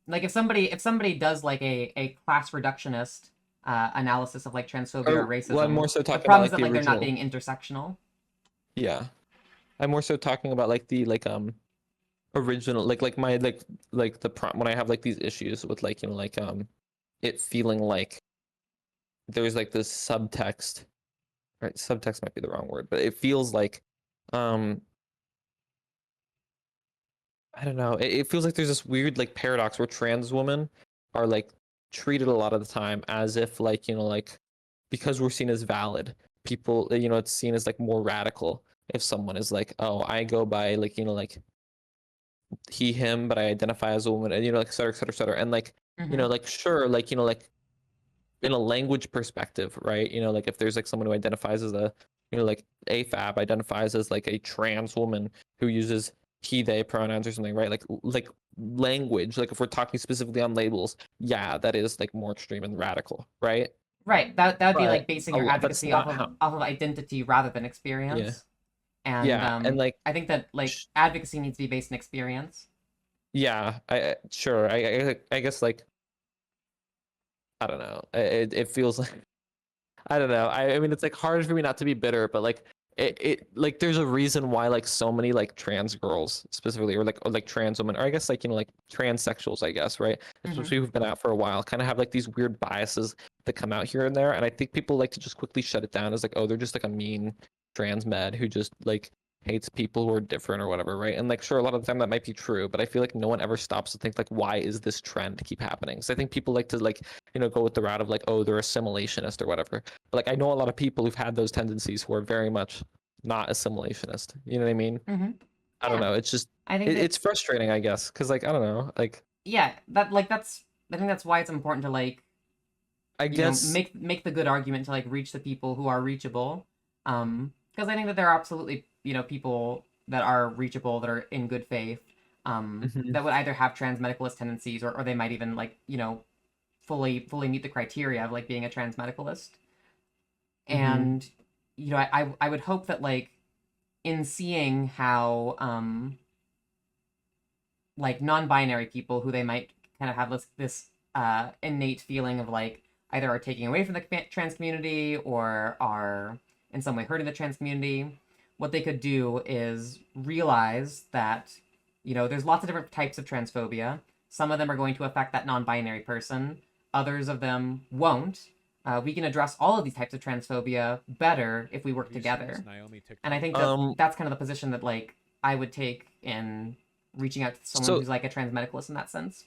[SPEAKER 1] if somebody does like a class reductionist analysis of like transphobia or
[SPEAKER 2] Well, I'm
[SPEAKER 1] racism,
[SPEAKER 2] more so
[SPEAKER 1] the
[SPEAKER 2] talking about
[SPEAKER 1] problem is
[SPEAKER 2] like
[SPEAKER 1] that
[SPEAKER 2] the
[SPEAKER 1] like they're not
[SPEAKER 2] original.
[SPEAKER 1] being intersectional.
[SPEAKER 2] Yeah, I'm more so talking about like the original like my like the prompt when I have like these issues with like like it feeling like there's like this subtext, right? Subtext might be the wrong word, but it feels like um I don't know. It feels like there's this weird like paradox where trans women are like treated a lot of the time as if like like because we're seen as valid, people it's seen as like more radical if someone is like, oh, I go by like like he him, but I identify as a woman, and like et cetera, et cetera, et cetera. And like
[SPEAKER 1] Mm-hmm.
[SPEAKER 2] like sure, like like in a language perspective, right? Like if there's like someone who identifies as a like AFAB identifies as like a trans woman who uses he they pronouns or something, right? Like language, like if we're talking specifically on labels, yeah, that is like more extreme and radical, right?
[SPEAKER 1] Right. That would be like
[SPEAKER 2] But
[SPEAKER 1] basing your
[SPEAKER 2] but it's
[SPEAKER 1] advocacy
[SPEAKER 2] not how.
[SPEAKER 1] off of identity rather than
[SPEAKER 2] Yeah,
[SPEAKER 1] experience. And
[SPEAKER 2] yeah, and like
[SPEAKER 1] I think that like advocacy needs to be based in experience.
[SPEAKER 2] yeah, sure, I guess like I don't know, it feels like I don't know. I mean, it's like hard for me not to be bitter, but like it like there's a reason why like so many like trans girls specifically, or like trans women, or I guess like like transsexuals, I guess, right?
[SPEAKER 1] Mm-hmm.
[SPEAKER 2] Especially who've been out for a while, kind of have like these weird biases that come out here and there, and I think people like to just quickly shut it down as like, oh, they're just like a mean trans med who just like hates people who are different or whatever, right? And like sure, a lot of the time that might be true, but I feel like no one ever stops to think like, why is this trend keep happening? So I think people like to like go with the route of like, oh, they're assimilationist or whatever. But like I know a lot of people who've had those tendencies who are very much not assimilationist. You know what I mean?
[SPEAKER 1] Mm-hmm.
[SPEAKER 2] I don't
[SPEAKER 1] Yeah.
[SPEAKER 2] know. It's just
[SPEAKER 1] I think that
[SPEAKER 2] it's frustrating, I guess, because like I don't know, like
[SPEAKER 1] yeah, that like that's I think that's why it's important to like
[SPEAKER 2] I guess.
[SPEAKER 1] make the good argument to like reach the people who are reachable. Because I think that there are absolutely people that are reachable that are in good faith.
[SPEAKER 2] Mhm,
[SPEAKER 1] That would either have trans medicalist tendencies, or they might even like fully meet the criteria of like being a trans medicalist.
[SPEAKER 2] mhm,
[SPEAKER 1] And I would hope that like in seeing how like non-binary people who they might kind of have this innate feeling of like either are taking away from the trans community or are in some way hurting the trans community, what they could do is realize that there's lots of different types of transphobia. Some of them are going to affect that non-binary person, others of them won't. We can address all of these types of transphobia better if we work together. And I think that
[SPEAKER 2] um
[SPEAKER 1] that's kind of the position that like I would take in reaching out to someone
[SPEAKER 2] so
[SPEAKER 1] who's like a trans medicalist in that sense.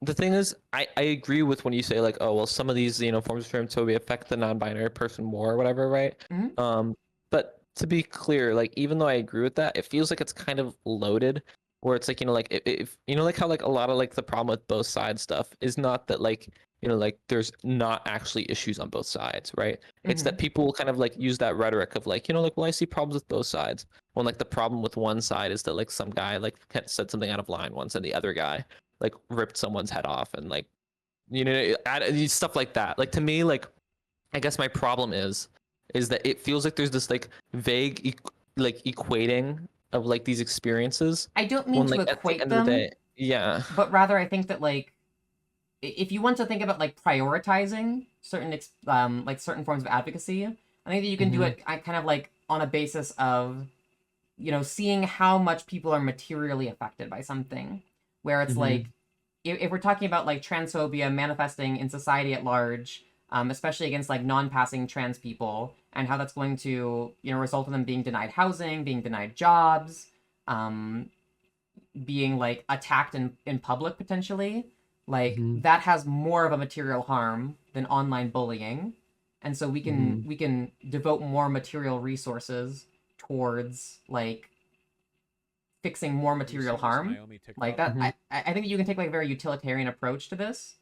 [SPEAKER 2] the thing is, I agree with when you say like, oh well, some of these forms of transphobia affect the non-binary person more or whatever, right?
[SPEAKER 1] Mm-hmm.
[SPEAKER 2] But to be clear, like even though I agree with that, it feels like it's kind of loaded, where it's like like if like how like a lot of like the problem with both sides stuff is not that like like there's not actually issues on both sides, right? It's
[SPEAKER 1] Mm-hmm.
[SPEAKER 2] that people will kind of like use that rhetoric of like like, well, I see problems with both sides, when like the problem with one side is that like some guy like said something out of line once, and the other guy like ripped someone's head off, and like stuff like that. Like to me, like I guess my problem is that it feels like there's this like vague like equating of like these experiences,
[SPEAKER 1] I don't mean
[SPEAKER 2] when
[SPEAKER 1] to
[SPEAKER 2] like at the
[SPEAKER 1] equate
[SPEAKER 2] end of the
[SPEAKER 1] them,
[SPEAKER 2] day, yeah.
[SPEAKER 1] but rather I think that like if you want to think about like prioritizing certain like certain forms of advocacy, I think that you can do
[SPEAKER 2] Mm-hmm.
[SPEAKER 1] it kind of like on a basis of seeing how much people are materially affected by something, where it's
[SPEAKER 2] Mm-hmm.
[SPEAKER 1] like if we're talking about like transphobia manifesting in society at large, especially against like non-passing trans people, and how that's going to result in them being denied housing, being denied jobs, um, being like attacked in public potentially, like
[SPEAKER 2] Mm-hmm.
[SPEAKER 1] that has more of a material harm than online bullying, and so we can
[SPEAKER 2] Mm-hmm.
[SPEAKER 1] we can devote more material resources towards like fixing more material harm. Like that, I think you can take like a very utilitarian approach to this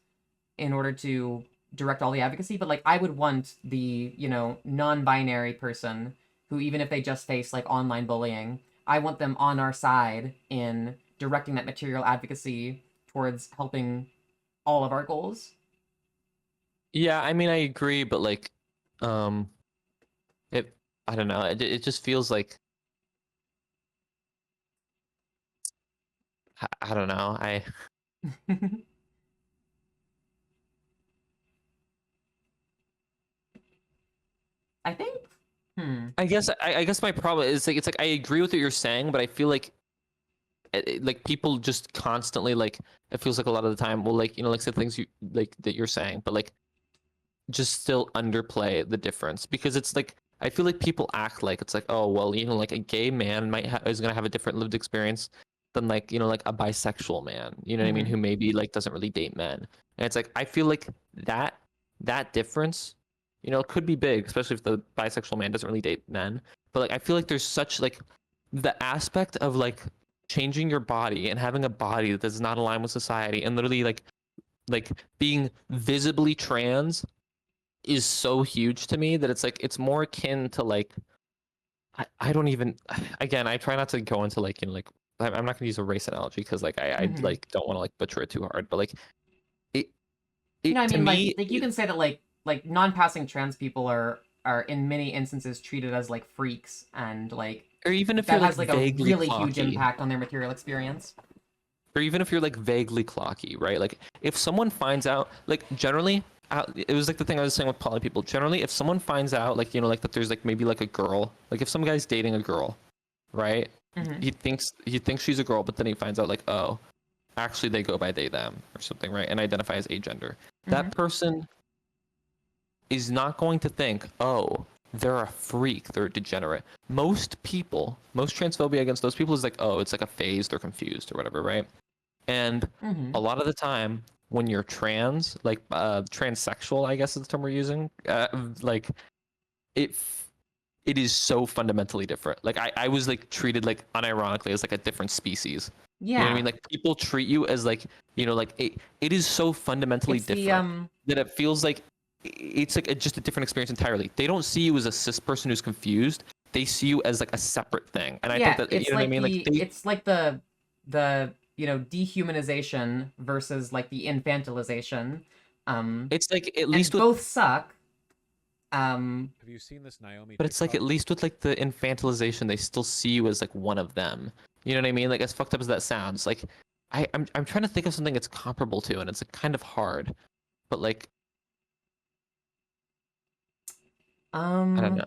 [SPEAKER 1] in order to direct all the advocacy. But like I would want the, you know, non-binary person who, even if they just face like online bullying, I want them on our side in directing that material advocacy towards helping all of our goals.
[SPEAKER 2] Yeah, I mean, I agree, but like, it, I don't know. It just feels like, I don't know.
[SPEAKER 1] I think.
[SPEAKER 2] I guess my problem is like, it's like I agree with what you're saying, but I feel like like people just constantly like, it feels like a lot of the time will like, you know, like say things you like that you're saying, but like just still underplay the difference, because it's like I feel like people act like it's like, oh well, you know, like a gay man is gonna have a different lived experience than like, you know, like a bisexual man, you know what I mean, who maybe like doesn't really date men. And it's like I feel like that difference, you know, could be big, especially if the bisexual man doesn't really date men. But like I feel like there's such like the aspect of like changing your body and having a body that does not align with society and literally like being visibly trans is so huge to me that it's like it's more akin to like I don't even, again, I try not to go into like, you know, like I'm not gonna use a race analogy because like I like don't want to like butcher it too hard, but like it
[SPEAKER 1] You know, I
[SPEAKER 2] to
[SPEAKER 1] mean,
[SPEAKER 2] me
[SPEAKER 1] like you can say that like non-passing trans people are in many instances treated as like freaks, and like
[SPEAKER 2] or even if
[SPEAKER 1] that
[SPEAKER 2] you're like
[SPEAKER 1] has like a
[SPEAKER 2] vaguely
[SPEAKER 1] really huge
[SPEAKER 2] clocky,
[SPEAKER 1] impact on their material experience.
[SPEAKER 2] or even if you're like vaguely clocky, right? Like if someone finds out, like generally, it was like the thing I was saying with poly people. Generally, if someone finds out, like, you know, like that there's like maybe like a girl, like if some guy's dating a girl, right? He thinks she's a girl, but then he finds out like, oh, actually they go by they them or something, right? And identify as agender. That person is not going to think, oh, they're a freak, they're a degenerate. Most people, most transphobia against those people is like, oh, it's like a phase, they're confused or whatever, right? And a lot of the time when you're trans, like transsexual, I guess is the term we're using, like it it is so fundamentally different. Like I was like treated like unironically as like a different species. You know what I mean?
[SPEAKER 1] Yeah,
[SPEAKER 2] Like people treat you as like, you know, like it is so fundamentally
[SPEAKER 1] it's the
[SPEAKER 2] different that it feels like it's like just a different experience entirely. They don't see you as a cis person who's confused. They see you as like a separate thing. And I think
[SPEAKER 1] yeah,
[SPEAKER 2] that,
[SPEAKER 1] it's
[SPEAKER 2] you know what I
[SPEAKER 1] like
[SPEAKER 2] mean? Like
[SPEAKER 1] it's like the you know, dehumanization versus like the infantilization.
[SPEAKER 2] it's like at
[SPEAKER 1] And
[SPEAKER 2] least with,
[SPEAKER 1] both suck.
[SPEAKER 3] Have you seen this Naomi
[SPEAKER 2] but it's like at
[SPEAKER 3] TikTok?
[SPEAKER 2] least with like the infantilization, they still see you as like one of them. You know what I mean? Like as fucked up as that sounds, like I'm trying to think of something it's comparable to, and it's like kind of hard. But like I don't know.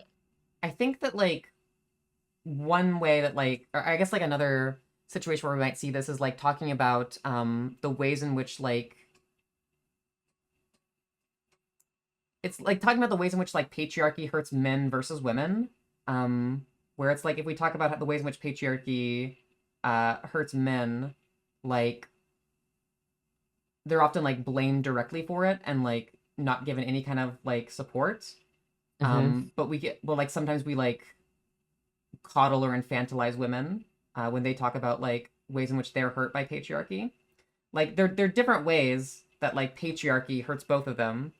[SPEAKER 1] I think that like one way that like, or I guess like another situation where we might see this is like talking about the ways in which like it's like talking about the ways in which like patriarchy hurts men versus women. Where it's like if we talk about the ways in which patriarchy hurts men, like they're often like blamed directly for it and like not given any kind of like support. But we get, well, like sometimes we like coddle or infantilize women when they talk about like ways in which they're hurt by patriarchy. Like they're different ways that like patriarchy hurts both of them,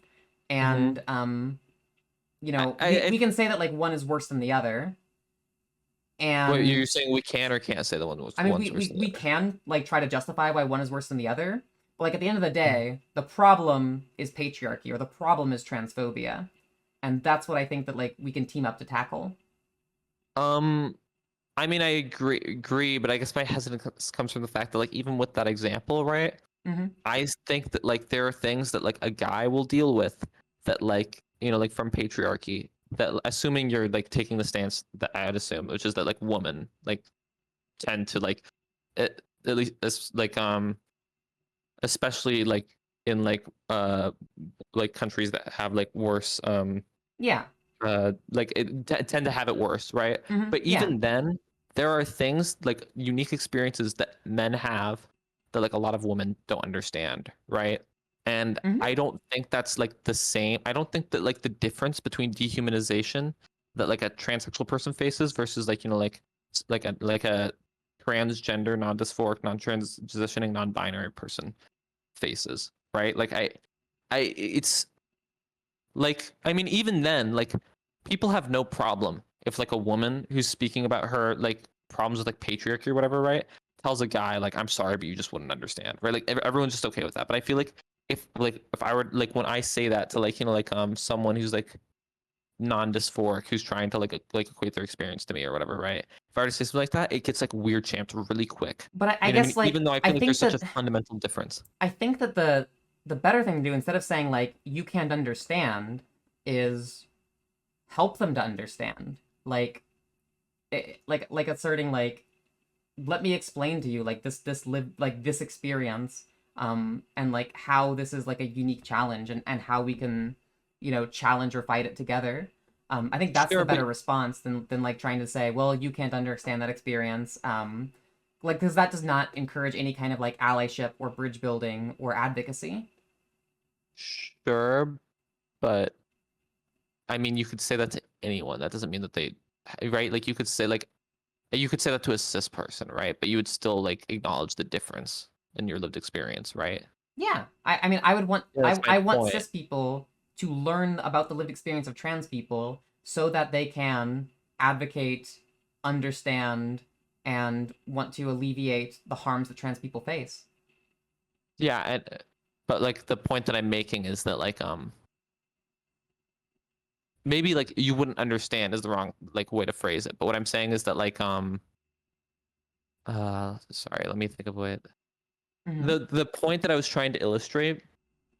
[SPEAKER 1] and you know, we can say that like one is worse than the other.
[SPEAKER 2] What
[SPEAKER 1] And
[SPEAKER 2] you're saying, we can or can't say the
[SPEAKER 1] I mean,
[SPEAKER 2] one's worse than the
[SPEAKER 1] we
[SPEAKER 2] other.
[SPEAKER 1] can like try to justify why one is worse than the other, but like at the end of the day, the problem is patriarchy or the problem is transphobia, and that's what I think that like we can team up to tackle.
[SPEAKER 2] I mean, I agree, but I guess my hesitance comes from the fact that like even with that example, right? I think that like there are things that like a guy will deal with that like, you know, like from patriarchy, that assuming you're like taking the stance that I'd assume, which is that like women like tend to like at least as like especially like countries that have like worse
[SPEAKER 1] Yeah.
[SPEAKER 2] like tend to have it worse, right? But
[SPEAKER 1] Yeah.
[SPEAKER 2] even then, there are things like unique experiences that men have that like a lot of women don't understand, right? And I don't think that's like the same. I don't think that like the difference between dehumanization that like a transsexual person faces versus like like a transgender, non-dysphoric, non-transitioning, non-binary person faces, right? Like it's like, I mean, even then, like, people have no problem if like a woman who's speaking about her like problems with like patriarchy or whatever, right, tells a guy like, I'm sorry, but you just wouldn't understand, right? Like everyone's just okay with that. But I feel like if I were like, when I say that to like, like someone who's like non-dysphoric, who's trying to like equate their experience to me or whatever, right? If I were to say something like that, it gets like weird champed really quick.
[SPEAKER 1] But I
[SPEAKER 2] You know what I
[SPEAKER 1] guess
[SPEAKER 2] mean? Even
[SPEAKER 1] like
[SPEAKER 2] though I
[SPEAKER 1] I
[SPEAKER 2] feel like there's
[SPEAKER 1] think
[SPEAKER 2] such a
[SPEAKER 1] that
[SPEAKER 2] fundamental difference.
[SPEAKER 1] I think that the better thing to do, instead of saying like you can't understand, is help them to understand. Like like asserting like, let me explain to you like this live like this experience, and like how this is like a unique challenge, and how we can, challenge or fight it together. I think that's the
[SPEAKER 2] Sure,
[SPEAKER 1] better
[SPEAKER 2] but
[SPEAKER 1] response than like trying to say, well, you can't understand that experience. Like, because that does not encourage any kind of like allyship or bridge building or advocacy.
[SPEAKER 2] sure, but I mean, you could say that to anyone. That doesn't mean that they, right? Like you could say that to a cis person, right? But you would still like acknowledge the difference in your lived experience, right?
[SPEAKER 1] Yeah, I mean, I would want
[SPEAKER 2] Yeah, that's my
[SPEAKER 1] I want
[SPEAKER 2] point.
[SPEAKER 1] cis people to learn about the lived experience of trans people so that they can advocate, understand, and want to alleviate the harms that trans people face.
[SPEAKER 2] Yeah, but like the point that I'm making is that like maybe like you wouldn't understand is the wrong like way to phrase it. But what I'm saying is that like sorry, let me think of it.
[SPEAKER 1] Mm-hmm.
[SPEAKER 2] The point that I was trying to illustrate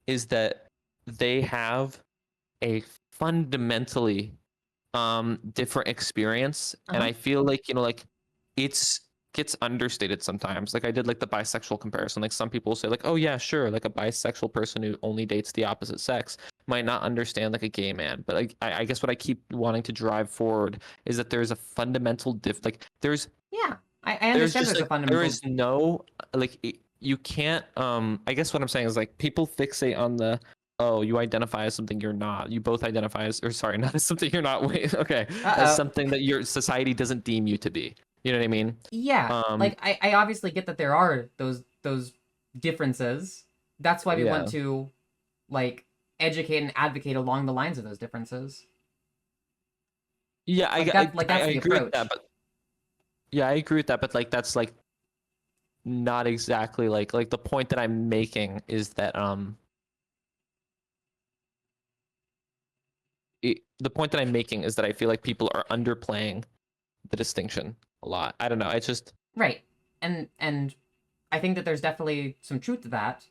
[SPEAKER 2] is that they have a fundamentally different experience, and
[SPEAKER 1] Uh-huh.
[SPEAKER 2] I feel like like it's gets understated sometimes. Like I did like the bisexual comparison. Like some people say like, oh yeah, sure, like a bisexual person who only dates the opposite sex might not understand like a gay man. But like I guess what I keep wanting to drive forward is that there's a fundamental like
[SPEAKER 1] Yeah, I
[SPEAKER 2] there's
[SPEAKER 1] understand
[SPEAKER 2] just
[SPEAKER 1] there's a
[SPEAKER 2] like there
[SPEAKER 1] fundamental.
[SPEAKER 2] is no like you can't I guess what I'm saying is like people fixate on the, oh, you identify as something you're not, you both identify as, or sorry, not as something you're not, wait, okay, as
[SPEAKER 1] Uh-oh.
[SPEAKER 2] something that your society doesn't deem you to be, you know what I mean?
[SPEAKER 1] Yeah,
[SPEAKER 2] um
[SPEAKER 1] like I obviously get that there are those differences. That's why we want
[SPEAKER 2] yeah,
[SPEAKER 1] to like educate and advocate along the lines of those differences.
[SPEAKER 2] yeah,
[SPEAKER 1] Like
[SPEAKER 2] I
[SPEAKER 1] that's the
[SPEAKER 2] agree with that,
[SPEAKER 1] approach.
[SPEAKER 2] but yeah, I agree with that, but like that's like not exactly like the point that I'm making is that the point that I'm making is that I feel like people are underplaying the distinction a lot. I don't know. It's just
[SPEAKER 1] Right. And I think that there's definitely some truth to that.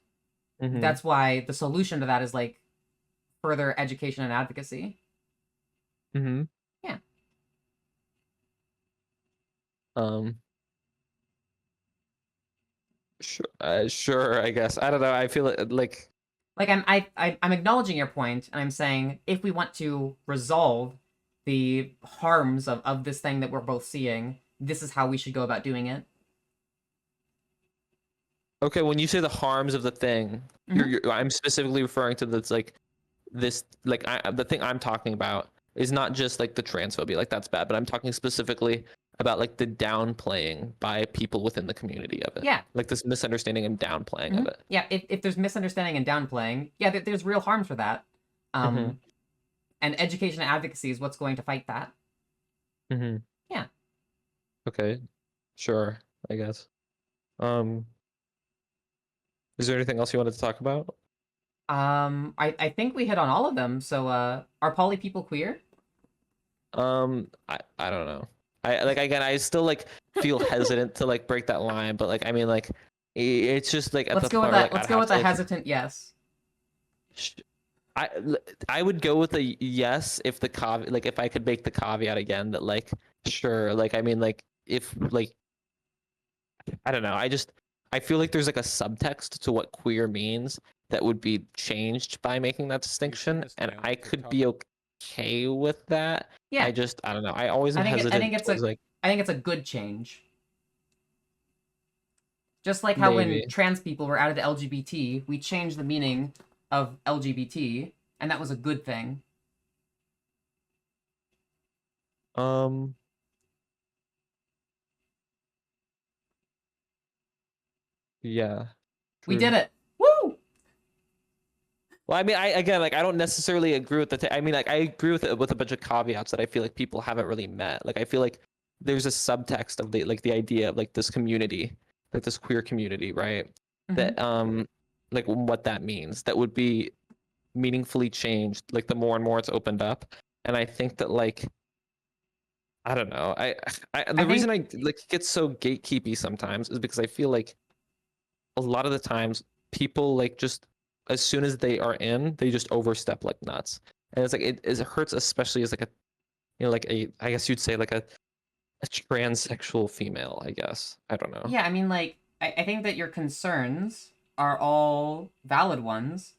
[SPEAKER 2] mm-hmm,
[SPEAKER 1] That's why the solution to that is like further education and advocacy.
[SPEAKER 2] mm-hmm.
[SPEAKER 1] Yeah.
[SPEAKER 2] Um, sure, sure. I guess I don't know. I feel like
[SPEAKER 1] Like I'm acknowledging your point, and I'm saying if we want to resolve the harms of this thing that we're both seeing, this is how we should go about doing it.
[SPEAKER 2] okay. When you say the harms of the thing,
[SPEAKER 1] Hmm.
[SPEAKER 2] I'm specifically referring to this like the thing I'm talking about is not just like the transphobia, like that's bad, but I'm talking specifically about like the downplaying by people within the community of it,
[SPEAKER 1] Yeah.
[SPEAKER 2] like this misunderstanding and downplaying
[SPEAKER 1] Hmm.
[SPEAKER 2] of it.
[SPEAKER 1] Yeah. If there's misunderstanding and downplaying, yeah, there's real harm for that.
[SPEAKER 2] Mm-hmm.
[SPEAKER 1] Um, and education and advocacy is what's going to fight that.
[SPEAKER 2] Mm-hmm.
[SPEAKER 1] Yeah.
[SPEAKER 2] Okay, sure. I guess. Um, is there anything else you wanted to talk about?
[SPEAKER 1] I think we hit on all of them. So, are poly people queer?
[SPEAKER 2] I don't know. I like again. I still like feel hesitant to like break that line, but like I mean like it's just like at
[SPEAKER 1] Let's
[SPEAKER 2] the
[SPEAKER 1] go with
[SPEAKER 2] point where
[SPEAKER 1] that.
[SPEAKER 2] like
[SPEAKER 1] Let's
[SPEAKER 2] I'd
[SPEAKER 1] go
[SPEAKER 2] have
[SPEAKER 1] with
[SPEAKER 2] to
[SPEAKER 1] a
[SPEAKER 2] like
[SPEAKER 1] hesitant yes.
[SPEAKER 2] I I would go with a yes if the caveat, like if I could make the caveat again that like sure, like I mean like if like I don't know, I feel like there's like a subtext to what queer means that would be changed by making that
[SPEAKER 3] Have you seen
[SPEAKER 2] distinction,
[SPEAKER 3] this
[SPEAKER 2] and
[SPEAKER 3] Naomi
[SPEAKER 2] I could
[SPEAKER 3] TikTok?
[SPEAKER 2] be okay with that.
[SPEAKER 1] Yeah,
[SPEAKER 2] I don't know. I always am
[SPEAKER 1] I
[SPEAKER 2] hesitant
[SPEAKER 1] think it's
[SPEAKER 2] towards
[SPEAKER 1] a
[SPEAKER 2] like
[SPEAKER 1] I think it's a good change. Just like how when
[SPEAKER 2] maybe.
[SPEAKER 1] trans people were added to LGBT, we changed the meaning of LGBT, and that was a good thing.
[SPEAKER 2] Um, yeah.
[SPEAKER 1] We
[SPEAKER 2] True.
[SPEAKER 1] did it. Woo!
[SPEAKER 2] Well, I mean, I again, like, I don't necessarily agree with I mean, like, I agree with it with a bunch of caveats that I feel like people haven't really met. Like, I feel like there's a subtext of the idea of like this community, like this queer community, right?
[SPEAKER 1] Mhm.
[SPEAKER 2] That like what that means, that would be meaningfully changed, like the more and more it's opened up. And I think that like I don't know,
[SPEAKER 1] I
[SPEAKER 2] the reason
[SPEAKER 1] think
[SPEAKER 2] I like get so gatekeepy sometimes is because I feel like a lot of the times people like just as soon as they are in, they just overstep like nuts. And it's like it hurts, especially as like a like a I guess you'd say like a transsexual female, I guess. I don't know.
[SPEAKER 1] yeah, I mean, like, I think that your concerns are all valid ones.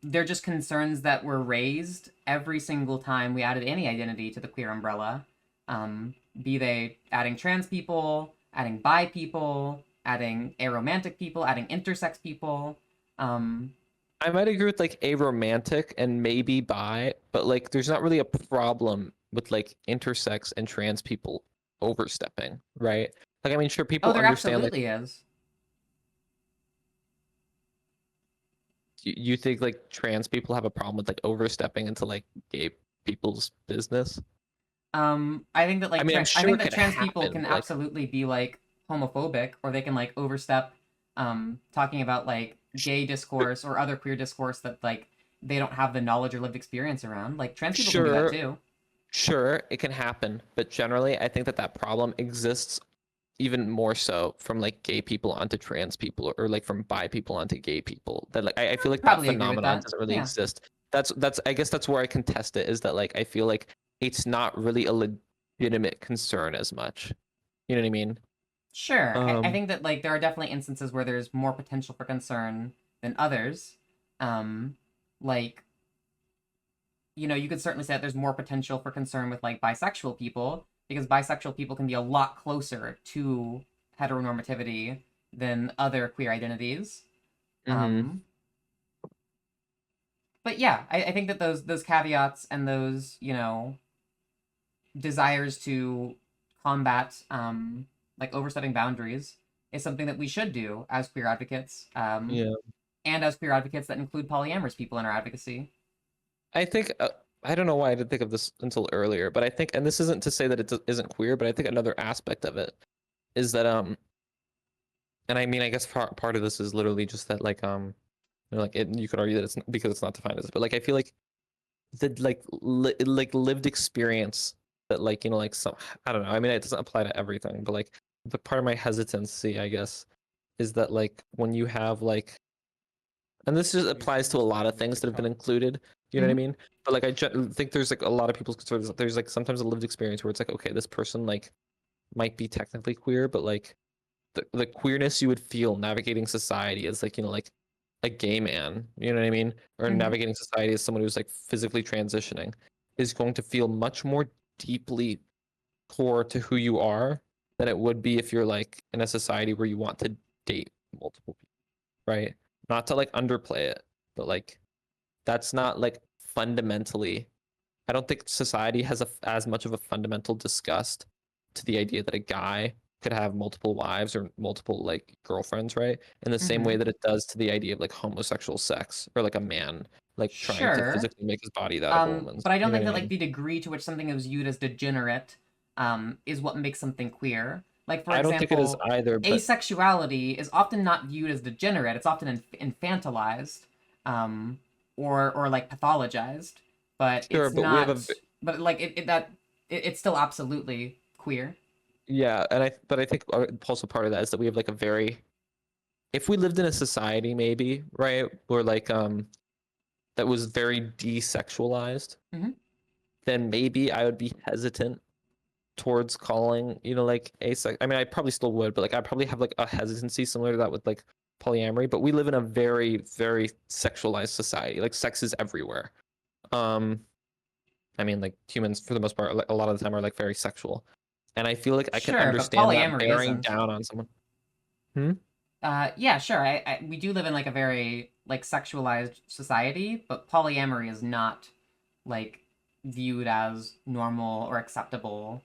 [SPEAKER 1] They're just concerns that were raised every single time we added any identity to the queer umbrella. Be they adding trans people, adding bi people, adding aromantic people, adding intersex people. Um,
[SPEAKER 2] I might agree with like a romantic and maybe bi, but like there's not really a problem with like intersex and trans people overstepping, right? Like I mean, sure,
[SPEAKER 1] oh,
[SPEAKER 2] people
[SPEAKER 1] there
[SPEAKER 2] understand like
[SPEAKER 1] absolutely is.
[SPEAKER 2] you think like trans people have a problem with like overstepping into like gay people's business.
[SPEAKER 1] I think that
[SPEAKER 2] I
[SPEAKER 1] like
[SPEAKER 2] mean, I'm
[SPEAKER 1] I
[SPEAKER 2] sure
[SPEAKER 1] think
[SPEAKER 2] it
[SPEAKER 1] that
[SPEAKER 2] could
[SPEAKER 1] trans people
[SPEAKER 2] happen,
[SPEAKER 1] can
[SPEAKER 2] but like
[SPEAKER 1] absolutely be like homophobic, or they can like overstep talking about like gay discourse or other queer discourse that like they don't have the knowledge or lived experience around. Like trans people can do that
[SPEAKER 2] sure,
[SPEAKER 1] too.
[SPEAKER 2] sure, it can happen, but generally, I think that that problem exists even more so from like gay people onto trans people or like from bi people onto gay people. That like I feel like that
[SPEAKER 1] Probably agree with
[SPEAKER 2] phenomenon
[SPEAKER 1] that.
[SPEAKER 2] doesn't really
[SPEAKER 1] Yeah.
[SPEAKER 2] exist. That's I guess that's where I contest it, is that like I feel like it's not really a legitimate concern as much. You know what I mean?
[SPEAKER 1] Sure. I
[SPEAKER 2] Um,
[SPEAKER 1] think that like there are definitely instances where there's more potential for concern than others. Um like you could certainly say that there's more potential for concern with like bisexual people because bisexual people can be a lot closer to heteronormativity than other queer identities.
[SPEAKER 2] mhm.
[SPEAKER 1] Um, but yeah, I think that those caveats and those desires to combat like overstepping boundaries is something that we should do as queer advocates,
[SPEAKER 2] Yeah.
[SPEAKER 1] and as queer advocates that include polyamorous people in our advocacy.
[SPEAKER 2] I think I don't know why I didn't think of this until earlier, but I think, and this isn't to say that it isn't queer, but I think another aspect of it is that and I mean I guess part of this is literally just that like like you could argue that it's because it's not defined as, but like I feel like the like lived experience that like like some, I don't know, I mean it doesn't apply to everything, but like the part of my hesitancy I guess is that like when you have like, and this just applies to a lot of things that have been included, you know what I
[SPEAKER 1] Mm-hmm.
[SPEAKER 2] mean, but like I think there's like a lot of people's concerns that there's like sometimes a lived experience where it's like, okay, this person like might be technically queer, but like the queerness you would feel navigating society as like like a gay man, you know what I mean, or
[SPEAKER 1] Mm-hmm.
[SPEAKER 2] navigating society as someone who's like physically transitioning is going to feel much more deeply core to who you are than it would be if you're like in a society where you want to date multiple people, right? Not to like underplay it, but like that's not like fundamentally, I don't think society has as much of a fundamental disgust to the idea that a guy could have multiple wives or multiple like girlfriends, right? In the same way
[SPEAKER 1] Mm-hmm.
[SPEAKER 2] that it does to the idea of like homosexual sex or like a man like trying to
[SPEAKER 1] Sure.
[SPEAKER 2] physically make his body that of a woman's.
[SPEAKER 1] But I
[SPEAKER 2] You
[SPEAKER 1] don't
[SPEAKER 2] know
[SPEAKER 1] think
[SPEAKER 2] what I
[SPEAKER 1] that like
[SPEAKER 2] mean?
[SPEAKER 1] the degree to which something is viewed as degenerate is what makes something queer. Like for
[SPEAKER 2] I don't think it is
[SPEAKER 1] example,
[SPEAKER 2] either, but
[SPEAKER 1] asexuality is often not viewed as degenerate. It's often infantilized, um, or like pathologized. But
[SPEAKER 2] sure,
[SPEAKER 1] it's
[SPEAKER 2] but we have a
[SPEAKER 1] not. But like it's still absolutely queer.
[SPEAKER 2] yeah, and I think also part of that is that we have like a very, if we lived in a society maybe, right, where like that was very desexualized,
[SPEAKER 1] Hmm.
[SPEAKER 2] then maybe I would be hesitant towards calling, like asex. I mean, I probably still would, but like I probably have like a hesitancy similar to that with like polyamory. But we live in a very, very sexualized society. Like sex is everywhere. Um, I mean, like humans for the most part, like a lot of the time, are like very sexual, and I feel like I can
[SPEAKER 1] Sure, but
[SPEAKER 2] understand that
[SPEAKER 1] polyamory
[SPEAKER 2] bearing
[SPEAKER 1] isn't.
[SPEAKER 2] down on someone. Hmm?
[SPEAKER 1] Yeah, sure. We do live in like a very like sexualized society, but polyamory is not like viewed as normal or acceptable.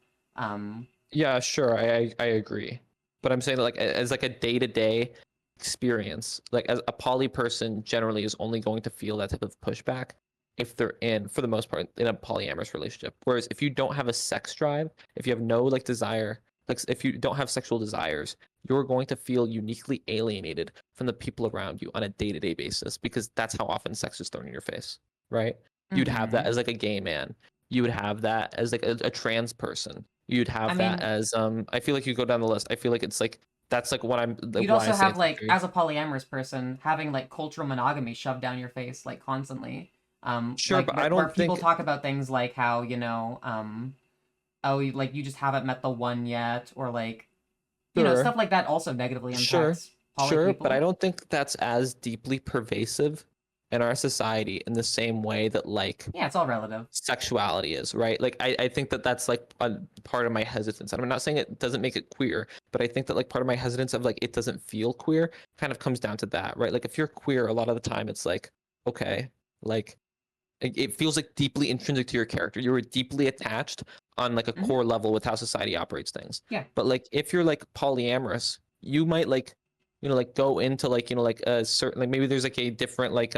[SPEAKER 2] Yeah, sure, I agree. But I'm saying that like as like a day-to-day experience, like as a poly person generally is only going to feel that type of pushback if they're in, for the most part, in a polyamorous relationship. Whereas if you don't have a sex drive, if you have no like desire, like if you don't have sexual desires, you're going to feel uniquely alienated from the people around you on a day-to-day basis because that's how often sex is thrown in your face, right? You'd have that
[SPEAKER 1] Mhm.
[SPEAKER 2] as like a gay man. You would have that as like a trans person. You'd
[SPEAKER 1] I
[SPEAKER 2] have that
[SPEAKER 1] mean,
[SPEAKER 2] as I feel like you go down the list. I feel like it's like that's like what I'm like
[SPEAKER 1] you'd
[SPEAKER 2] why I
[SPEAKER 1] also
[SPEAKER 2] say
[SPEAKER 1] have
[SPEAKER 2] it's like
[SPEAKER 1] like,
[SPEAKER 2] very
[SPEAKER 1] as a polyamorous person, having like cultural monogamy shoved down your face like constantly.
[SPEAKER 2] sure,
[SPEAKER 1] Like
[SPEAKER 2] but I
[SPEAKER 1] where
[SPEAKER 2] don't
[SPEAKER 1] people
[SPEAKER 2] think
[SPEAKER 1] talk about things like how, oh, like you just haven't met the one yet, or like,
[SPEAKER 2] sure,
[SPEAKER 1] stuff like that also negatively
[SPEAKER 2] sure,
[SPEAKER 1] impacts poly
[SPEAKER 2] sure, but I
[SPEAKER 1] people.
[SPEAKER 2] don't think that's as deeply pervasive in our society in the same way that like
[SPEAKER 1] Yeah, it's all relative.
[SPEAKER 2] sexuality is, right? Like I think that that's like a part of my hesitance. And I'm not saying it doesn't make it queer, but I think that like part of my hesitance of like it doesn't feel queer kind of comes down to that, right? Like if you're queer, a lot of the time it's like, okay, like it feels like deeply intrinsic to your character. You're deeply attached on like a
[SPEAKER 1] Hmm.
[SPEAKER 2] core level with how society operates things.
[SPEAKER 1] Yeah.
[SPEAKER 2] But like if you're like polyamorous, you might like, like go into like, like a certain like maybe there's like a different like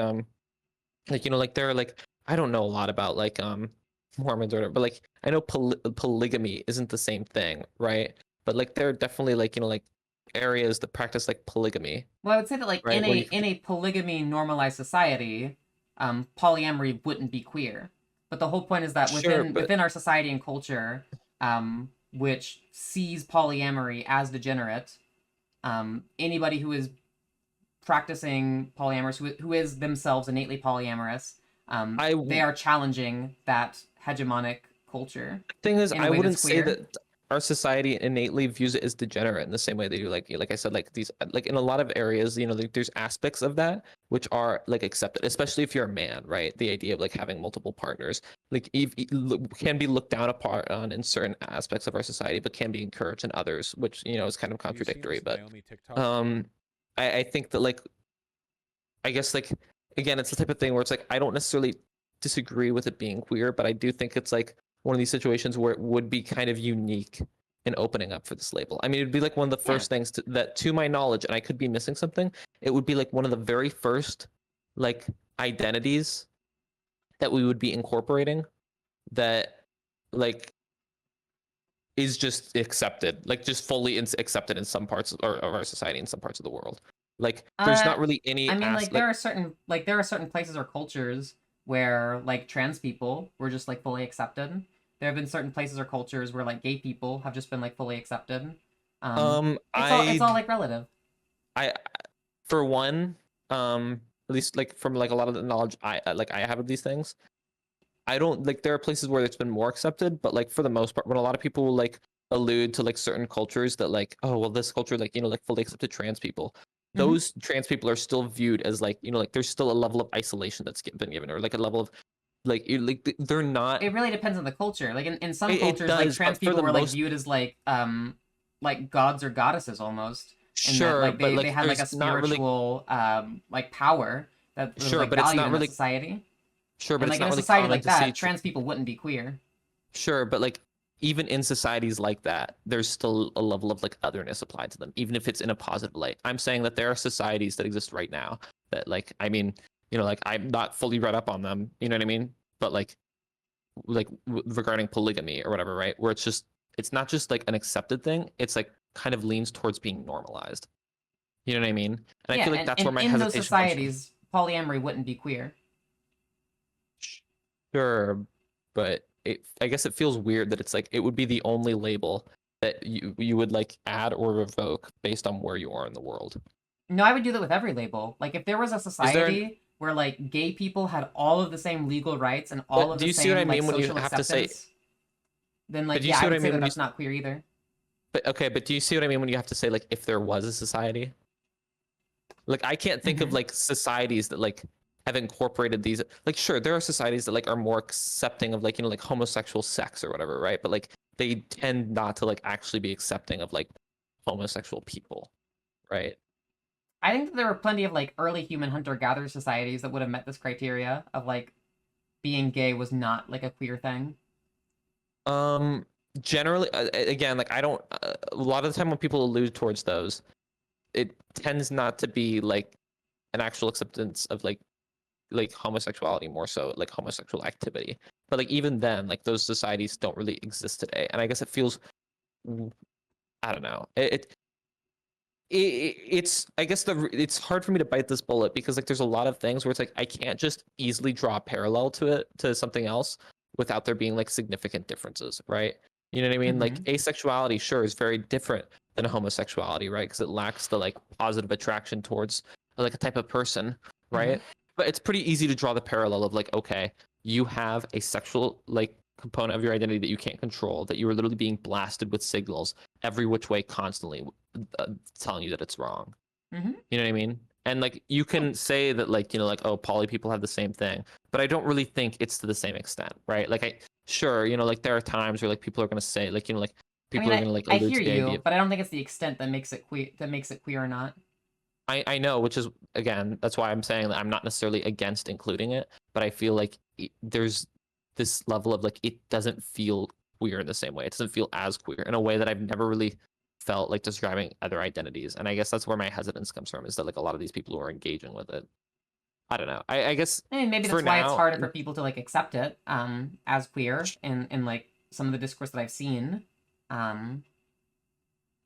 [SPEAKER 2] like there are like I don't know a lot about like Mormons or whatever, but like I know polygamy isn't the same thing, right? But like there are definitely like like areas that practice like polygamy,
[SPEAKER 1] Well, I would say that like
[SPEAKER 2] right? Where you
[SPEAKER 1] in a polygamy normalized society, polyamory wouldn't be queer. But the whole point is that
[SPEAKER 2] sure, but
[SPEAKER 1] within our society and culture, which sees polyamory as degenerate, anybody who is practicing polyamorous, who is themselves innately polyamorous,
[SPEAKER 2] I
[SPEAKER 1] they are challenging that hegemonic culture
[SPEAKER 2] thing is
[SPEAKER 1] in a
[SPEAKER 2] I
[SPEAKER 1] way that's
[SPEAKER 2] wouldn't say
[SPEAKER 1] queer.
[SPEAKER 2] that our society innately views it as degenerate in the same way they do like I said like these like in a lot of areas like, there's aspects of that which are like accepted, especially if you're a man, right? The idea of like having multiple partners like can be looked down upon on in certain aspects of our society but can be encouraged in others, which is kind of
[SPEAKER 3] Have you seen
[SPEAKER 2] contradictory.
[SPEAKER 3] this
[SPEAKER 2] But
[SPEAKER 3] Naomi TikTok?
[SPEAKER 2] um I think that like I guess like again, it's the type of thing where it's like I don't necessarily disagree with it being queer, but I do think it's like one of these situations where it would be kind of unique in opening up for this label. I mean, it'd be like one of the
[SPEAKER 1] Yeah.
[SPEAKER 2] first things that, to my knowledge, and I could be missing something, it would be like one of the very first like identities that we would be incorporating that like is just accepted, like just fully accepted in some parts of our society, in some parts of the world. Like, there's
[SPEAKER 1] Uh,
[SPEAKER 2] not really
[SPEAKER 1] I
[SPEAKER 2] any
[SPEAKER 1] mean,
[SPEAKER 2] like
[SPEAKER 1] there are certain places or cultures where like trans people were just like fully accepted. There have been certain places or cultures where like gay people have just been like fully accepted. It's all like relative.
[SPEAKER 2] I for one, at least like from like a lot of the knowledge I have of these things, I don't like there are places where it's been more accepted, but like for the most part, when a lot of people like allude to like certain cultures that like, oh well, this culture like like fully accepted trans people,
[SPEAKER 1] Hmm.
[SPEAKER 2] those trans people are still viewed as like like there's still a level of isolation that's been given, or like a level of like they're not.
[SPEAKER 1] It really depends on the culture. Like in some
[SPEAKER 2] It
[SPEAKER 1] cultures, like
[SPEAKER 2] does,
[SPEAKER 1] trans
[SPEAKER 2] but for
[SPEAKER 1] people
[SPEAKER 2] the
[SPEAKER 1] were like
[SPEAKER 2] most
[SPEAKER 1] viewed as like gods or goddesses almost, and that
[SPEAKER 2] sure,
[SPEAKER 1] like
[SPEAKER 2] but
[SPEAKER 1] they
[SPEAKER 2] like
[SPEAKER 1] had like a
[SPEAKER 2] there's not really
[SPEAKER 1] spiritual like power that was
[SPEAKER 2] sure,
[SPEAKER 1] like
[SPEAKER 2] but it's
[SPEAKER 1] valued
[SPEAKER 2] not
[SPEAKER 1] in that
[SPEAKER 2] really
[SPEAKER 1] society.
[SPEAKER 2] sure, but
[SPEAKER 1] And
[SPEAKER 2] it's
[SPEAKER 1] like in
[SPEAKER 2] not
[SPEAKER 1] a
[SPEAKER 2] really
[SPEAKER 1] society
[SPEAKER 2] common
[SPEAKER 1] like
[SPEAKER 2] to see.
[SPEAKER 1] that, trans people wouldn't be queer.
[SPEAKER 2] Sure, but like even in societies like that, there's still a level of like otherness applied to them, even if it's in a positive light. I'm saying that there are societies that exist right now that like I mean, like I'm not fully read up on them, you know what I mean? But regarding polygamy or whatever, right? Where it's not just like an accepted thing, it's like kind of leans towards being normalized. You know what I mean? And I
[SPEAKER 1] Yeah,
[SPEAKER 2] feel like that's
[SPEAKER 1] and
[SPEAKER 2] where my
[SPEAKER 1] in those
[SPEAKER 2] hesitation comes from.
[SPEAKER 1] societies, polyamory wouldn't be queer.
[SPEAKER 2] Sure, but I guess it feels weird that it's like it would be the only label that you would like add or revoke based on where you are in the world.
[SPEAKER 1] No, I would do that with every label. Like if there was a
[SPEAKER 2] Is there an
[SPEAKER 1] society where like gay people had all of the same legal rights and all
[SPEAKER 2] but
[SPEAKER 1] of
[SPEAKER 2] do
[SPEAKER 1] the
[SPEAKER 2] you see what I
[SPEAKER 1] same like
[SPEAKER 2] mean when you
[SPEAKER 1] social
[SPEAKER 2] have to say
[SPEAKER 1] acceptance, then
[SPEAKER 2] but
[SPEAKER 1] like
[SPEAKER 2] do you
[SPEAKER 1] yeah,
[SPEAKER 2] see
[SPEAKER 1] I
[SPEAKER 2] what I
[SPEAKER 1] would say
[SPEAKER 2] mean
[SPEAKER 1] that
[SPEAKER 2] when you
[SPEAKER 1] that's not queer either.
[SPEAKER 2] but okay, but do you see what I mean when you have to say like if there was a society? Like I can't think of
[SPEAKER 1] Hmm.
[SPEAKER 2] like societies that like have incorporated these like sure there are societies that like are more accepting of like like homosexual sex or whatever, right? But like they tend not to like actually be accepting of like homosexual people, right?
[SPEAKER 1] I think that there were plenty of like early human hunter gatherer societies that would have met this criteria of like being gay was not like a queer thing?
[SPEAKER 2] Generally, again, like I don't. A lot of the time when people allude towards those, it tends not to be like an actual acceptance of like homosexuality, more so like homosexual activity. But like even then, like those societies don't really exist today, and I guess it feels, I don't know, it's I guess it's hard for me to bite this bullet because like there's a lot of things where it's like I can't just easily draw a parallel to it to something else without there being like significant differences, right? You know what I mean? Like asexuality, sure, is very different than homosexuality, right? Because it lacks the like positive attraction towards like a type of person, right? But it's pretty easy to draw the parallel of like, okay, you have a sexual like component of your identity that you can't control, that you are literally being blasted with signals every which way constantly, telling you that it's wrong. You know what I mean? And like you can say that like, you know, like, oh, poly people have the same thing, but I don't really think it's to the same extent, right? Like sure, you know, like there are times where like people are gonna say like, you know, like people are gonna like
[SPEAKER 1] I
[SPEAKER 2] allude
[SPEAKER 1] hear
[SPEAKER 2] to the idea.
[SPEAKER 1] you, but I don't think it's the extent that makes it queer or not.
[SPEAKER 2] I know, which is again, that's why I'm saying that I'm not necessarily against including it, but I feel like there's this level of like it doesn't feel queer in the same way. It doesn't feel as queer in a way that I've never really felt like describing other identities. And I guess that's where my hesitance comes from, is that like a lot of these people who are engaging with it. I don't know. I guess
[SPEAKER 1] I mean, maybe
[SPEAKER 2] for
[SPEAKER 1] that's why it's
[SPEAKER 2] now,
[SPEAKER 1] harder for people to like accept it as queer in like some of the discourse that I've seen. Um,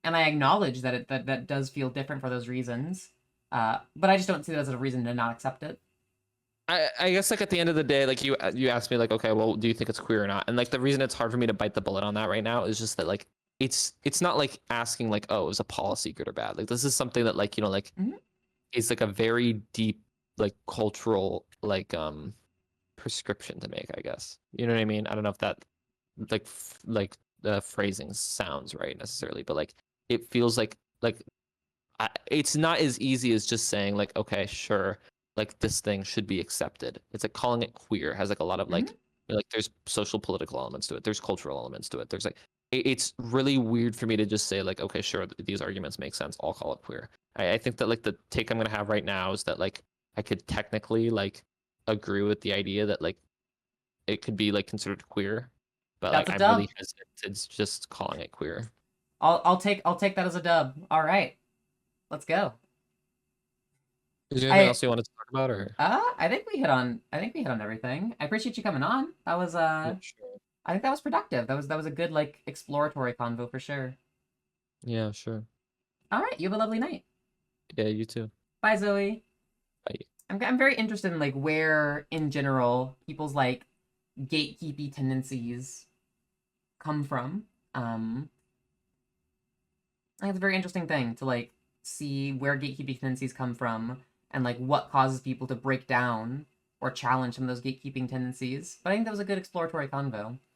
[SPEAKER 1] and I acknowledge that that does feel different for those reasons. But I just don't see that as a reason to not accept it.
[SPEAKER 2] I guess like at the end of the day, like you asked me like, okay, well, do you think it's queer or not? And like the reason it's hard for me to bite the bullet on that right now is just that like it's not like asking like, oh, is a policy good or bad? Like this is something that like, you know, like is like a very deep like cultural like prescription to make, I guess. You know what I mean? I don't know if that like the phrasing sounds right necessarily, but like it feels like it's not as easy as just saying like, okay, sure, like this thing should be accepted. It's like calling it queer has like a lot of like, you know, like there's social political elements to it, there's cultural elements to it, there's like it's really weird for me to just say like, okay, sure, these arguments make sense, I'll call it queer. I think that like the take I'm gonna have right now is that like I could technically like agree with the idea that like it could be like considered queer, but
[SPEAKER 1] That's
[SPEAKER 2] like
[SPEAKER 1] a
[SPEAKER 2] I'm really
[SPEAKER 1] dub.
[SPEAKER 2] hesitant to just calling it queer.
[SPEAKER 1] I'll take that as a dub. All right, let's go.
[SPEAKER 2] Is there anything else you wanted to talk about, or?
[SPEAKER 1] I think we hit on everything. I appreciate you coming on. That was
[SPEAKER 2] Yeah, sure.
[SPEAKER 1] I think that was productive. That was a good like exploratory convo for sure.
[SPEAKER 2] Yeah, sure.
[SPEAKER 1] All right, you have a lovely night.
[SPEAKER 2] Yeah, you too.
[SPEAKER 1] Bye, Zoe.
[SPEAKER 2] Bye.
[SPEAKER 1] I'm very interested in like where in general people's like gatekeepy tendencies come from. I think it's a very interesting thing to like see where gatekeeping tendencies come from and like what causes people to break down or challenge some of those gatekeeping tendencies. But I think that was a good exploratory convo.